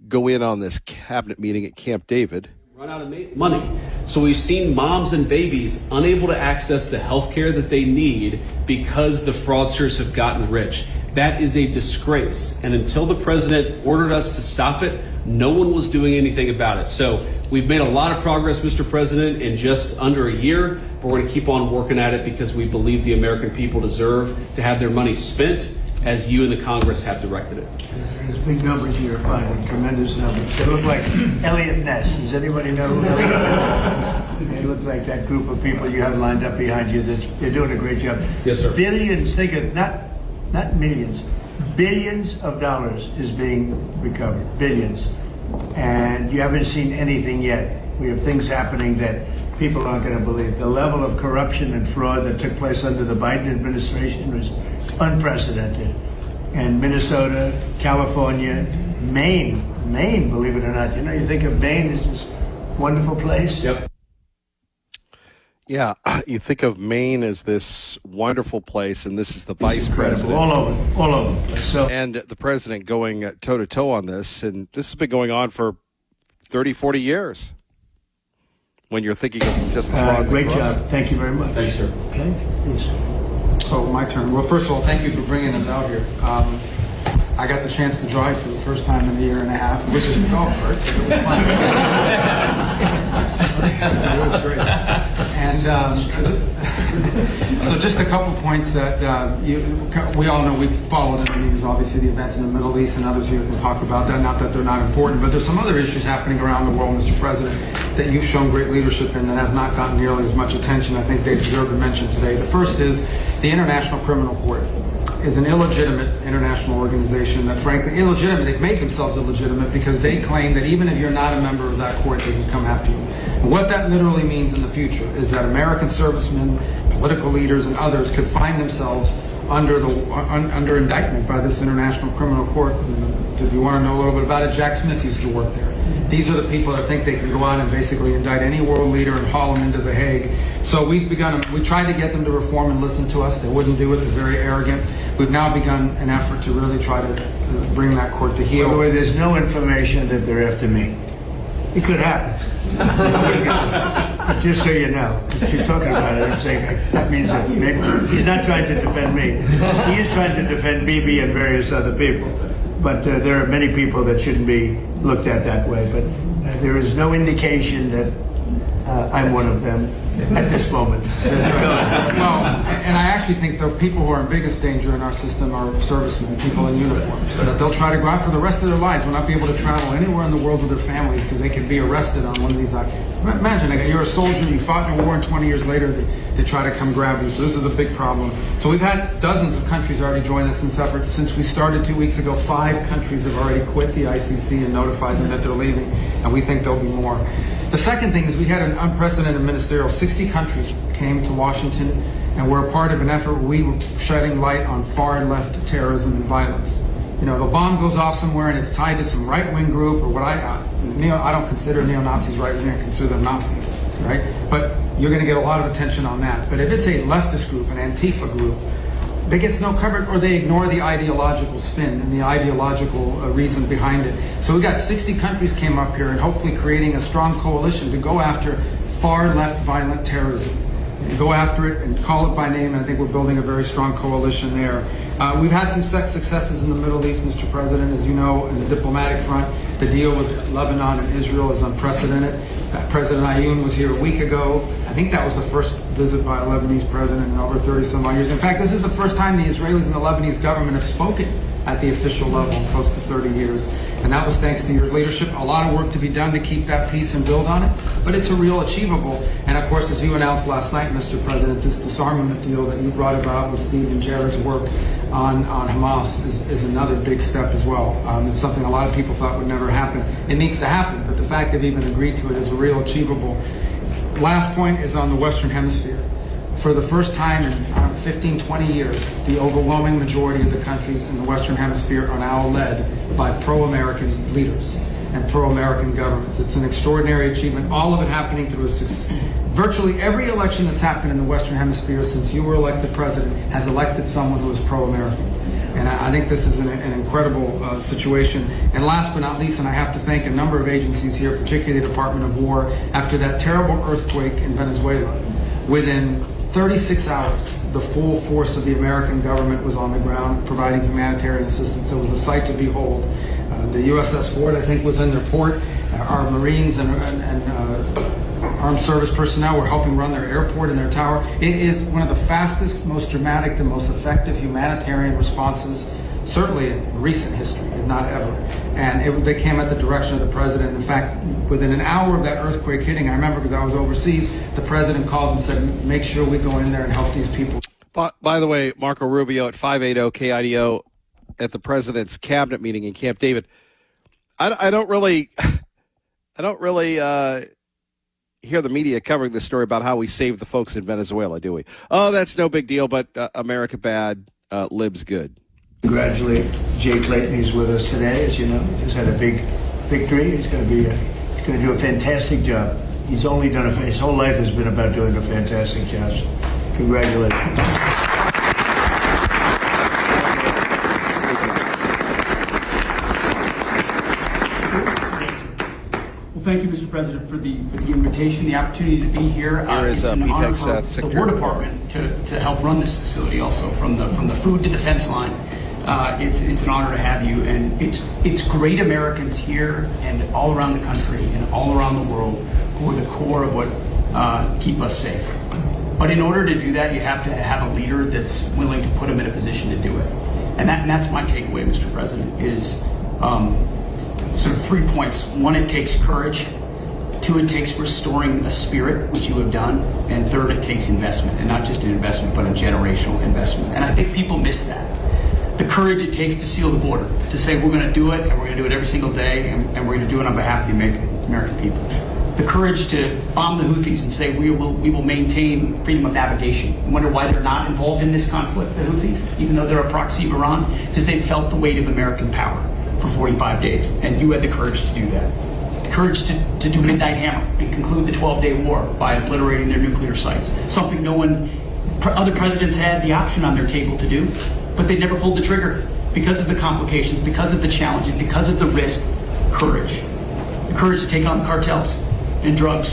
Go in on this cabinet meeting at Camp David. Run out of money. So we've seen moms and babies unable to access the health care that they need because the fraudsters have gotten rich. That is a disgrace. And until the president ordered us to stop it, no one was doing anything about it. So we've made a lot of progress, Mr. President, in just under a year. But we're going to keep on working at it because we believe the American people deserve to have their money spent as you and the Congress have directed it. There's big numbers you're finding, tremendous numbers. They look like Elliot Ness. Does anybody know who Elliot Ness is? They look like that group of people you have lined up behind you. They're doing a great job. Yes, sir. Billions, think of not millions, billions of dollars is being recovered, billions. And you haven't seen anything yet. We have things happening that people aren't going to believe. The level of corruption and fraud that took place under the Biden administration was unprecedented. And Minnesota, California, Maine, believe it or not. You know, you think of Maine as this wonderful place. Yep. Yeah, you think of Maine as this wonderful place, and this is the vice president. All over. So, and the president going toe-to-toe on this, and this has been going on for 30, 40 years. When you're thinking of just the fraud. Great job. Thank you very much. Thank you, sir. Okay, please. Oh, my turn. Well, first of all, thank you for bringing us out here. I got the chance to drive for the first time in a year and a half, which is the golf cart. It was fun. It was great. And so just a couple points that we all know. We've followed in the news, obviously, the events in the Middle East, and others here can talk about that. Not that they're not important, but there's some other issues happening around the world, Mr. President, that you've shown great leadership in that have not gotten nearly as much attention. I think they deserve to mention today. The first is the International Criminal Court is an illegitimate international organization that, frankly, illegitimate. They make themselves illegitimate because they claim that even if you're not a member of that court, they can come after you. And what that literally means in the future is that American servicemen, political leaders, and others could find themselves under indictment by this International Criminal Court. And if you want to know a little bit about it, Jack Smith used to work there. These are the people that think they can go out and basically indict any world leader and haul them into The Hague. So we tried to get them to reform and listen to us. They wouldn't do it. They're very arrogant. We've now begun an effort to really try to bring that court to heel. By the way, there's no information that they're after me. It could happen. But just so you know, because she's talking about it, I'm saying that means that maybe he's not trying to defend me. He is trying to defend Bibi and various other people. But there are many people that shouldn't be looked at that way. But there is no indication that I'm one of them at this moment. Well, and I actually think the people who are in biggest danger in our system are servicemen, people in uniform. That they'll try to go out for the rest of their lives, will not be able to travel anywhere in the world with their families because they could be arrested on one of these. Imagine, you're a soldier, you fought in a war, and 20 years later they try to come grab you. So this is a big problem. So we've had dozens of countries already join us in this effort. Since we started 2 weeks ago, 5 countries have already quit the ICC and notified them that they're leaving, and we think there'll be more. The second thing is we had an unprecedented ministerial. 60 countries came to Washington, and we're a part of an effort where we were shedding light on far-left terrorism and violence. You know, the bomb goes off somewhere and it's tied to some right-wing group or what I don't consider neo-Nazis right-wing, I consider them Nazis, right? But you're going to get a lot of attention on that. But if it's a leftist group, an Antifa group, that gets no coverage, or they ignore the ideological spin and the ideological reason behind it. So we got 60 countries came up here and hopefully creating a strong coalition to go after far-left violent terrorism. And go after it and call it by name, and I think we're building a very strong coalition there. We've had some successes in the Middle East, Mr. President. As you know, in the diplomatic front, the deal with Lebanon and Israel is unprecedented. President Ayoun was here a week ago. I think that was the first visit by a Lebanese president in over 30-some-odd years. In fact, this is the first time the Israelis and the Lebanese government have spoken at the official level in close to 30 years. And that was thanks to your leadership. A lot of work to be done to keep that peace and build on it, but it's a real achievable. And of course, as you announced last night, Mr. President, this disarmament deal that you brought about with Steve and Jared's work on Hamas is another big step as well. It's something a lot of people thought would never happen. It needs to happen, but the fact they've even agreed to it is a real achievable. Last point is on the Western Hemisphere. For the first time in 15, 20 years, the overwhelming majority of the countries in the Western Hemisphere are now led by pro-American leaders and pro-American governments. It's an extraordinary achievement. All of it happening through virtually every election that's happened in the Western Hemisphere since you were elected president has elected someone who is pro-American. And I think this is an incredible situation. And last but not least, and I have to thank a number of agencies here, particularly the Department of War, after that terrible earthquake in Venezuela, within 36 hours, the full force of the American government was on the ground providing humanitarian assistance. It was a sight to behold. The USS Ford, I think, was in their port. Our Marines and armed service personnel were helping run their airport and their tower. It is one of the fastest, most dramatic, and most effective humanitarian responses, certainly in recent history, if not ever. And they came at the direction of the president. In fact, within an hour of that earthquake hitting, I remember because I was overseas, the president called and said, make sure we go in there and help these people. By the way, Marco Rubio at 580 KIDO at the president's cabinet meeting in Camp David. I don't really hear the media covering this story about how we saved the folks in Venezuela, do we? Oh, that's no big deal, but America bad, libs good. Congratulate Jay Clayton. He's with us today, as you know. He's had a big victory. He's going to do a fantastic job. He's only done his whole life has been about doing a fantastic job. So congratulations. Well, thank you, Mr. President, for the invitation, the opportunity to be here. Here is it's an honor Seth, for the War Department to help run this facility. Also, from the food to the fence line, it's an honor to have you. And it's great Americans here and all around the country and all around the world who are the core of what keep us safe. But in order to do that, you have to have a leader that's willing to put them in a position to do it. And that's my takeaway, Mr. President, is sort of 3 points. One, it takes courage. 2, it takes restoring a spirit, which you have done. And 3rd, it takes investment, and not just an investment, but a generational investment. And I think people miss that. The courage it takes to seal the border, to say we're going to do it, and we're going to do it every single day, and we're going to do it on behalf of the American people. The courage to bomb the Houthis and say we will maintain freedom of navigation. I wonder why they're not involved in this conflict, the Houthis, even though they're a proxy of Iran, because they've felt the weight of American power for 45 days, and you had the courage to do that. The courage to do Midnight Hammer and conclude the 12-day war by obliterating their nuclear sites, something other presidents had the option on their table to do, but they never pulled the trigger because of the complications, because of the challenges, because of the risk. Courage. The courage to take on the cartels and drug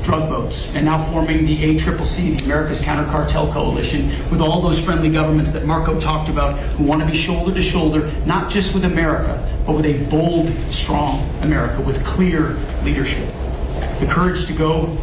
boats, and now forming the ACCC, the America's Counter Cartel Coalition, with all those friendly governments that Marco talked about, who want to be shoulder to shoulder, not just with America, but with a bold, strong America with clear leadership. The courage to go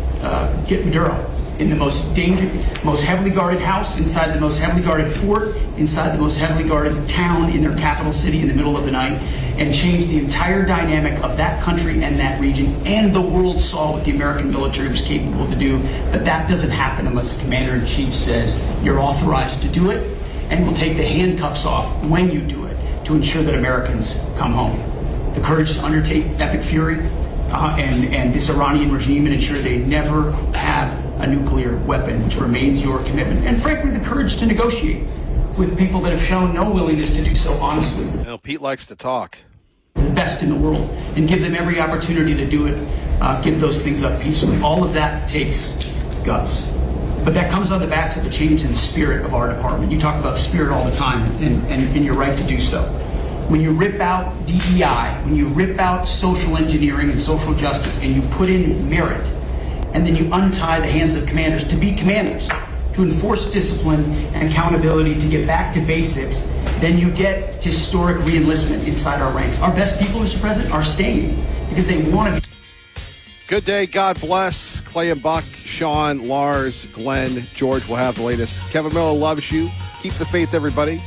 get Maduro in the most dangerous, most heavily guarded house, inside the most heavily guarded fort, inside the most heavily guarded town in their capital city in the middle of the night, and change the entire dynamic of that country and that region. And the world saw what the American military was capable to do, but that doesn't happen unless the commander-in-chief says you're authorized to do it, and will take the handcuffs off when you do it to ensure that Americans come home. The courage to undertake epic fury and this Iranian regime and ensure they never have a nuclear weapon, which remains your commitment. And frankly, the courage to negotiate with people that have shown no willingness to do so honestly. Pete likes to talk. The best in the world, and give them every opportunity to do it, give those things up peacefully. All of that takes guts. But that comes on the backs of the change in the spirit of our department. You talk about spirit all the time, and you're right to do so. When you rip out DEI, when you rip out social engineering and social justice, and you put in merit, and then you untie the hands of commanders to be commanders, to enforce discipline and accountability, to get back to basics, then you get historic re-enlistment inside our ranks. Our best people, Mr. President, are staying because they want to be. Good day. God bless. Clay and Buck, Sean, Lars, Glenn, George will have the latest. Kevin Miller loves you. Keep the faith, everybody.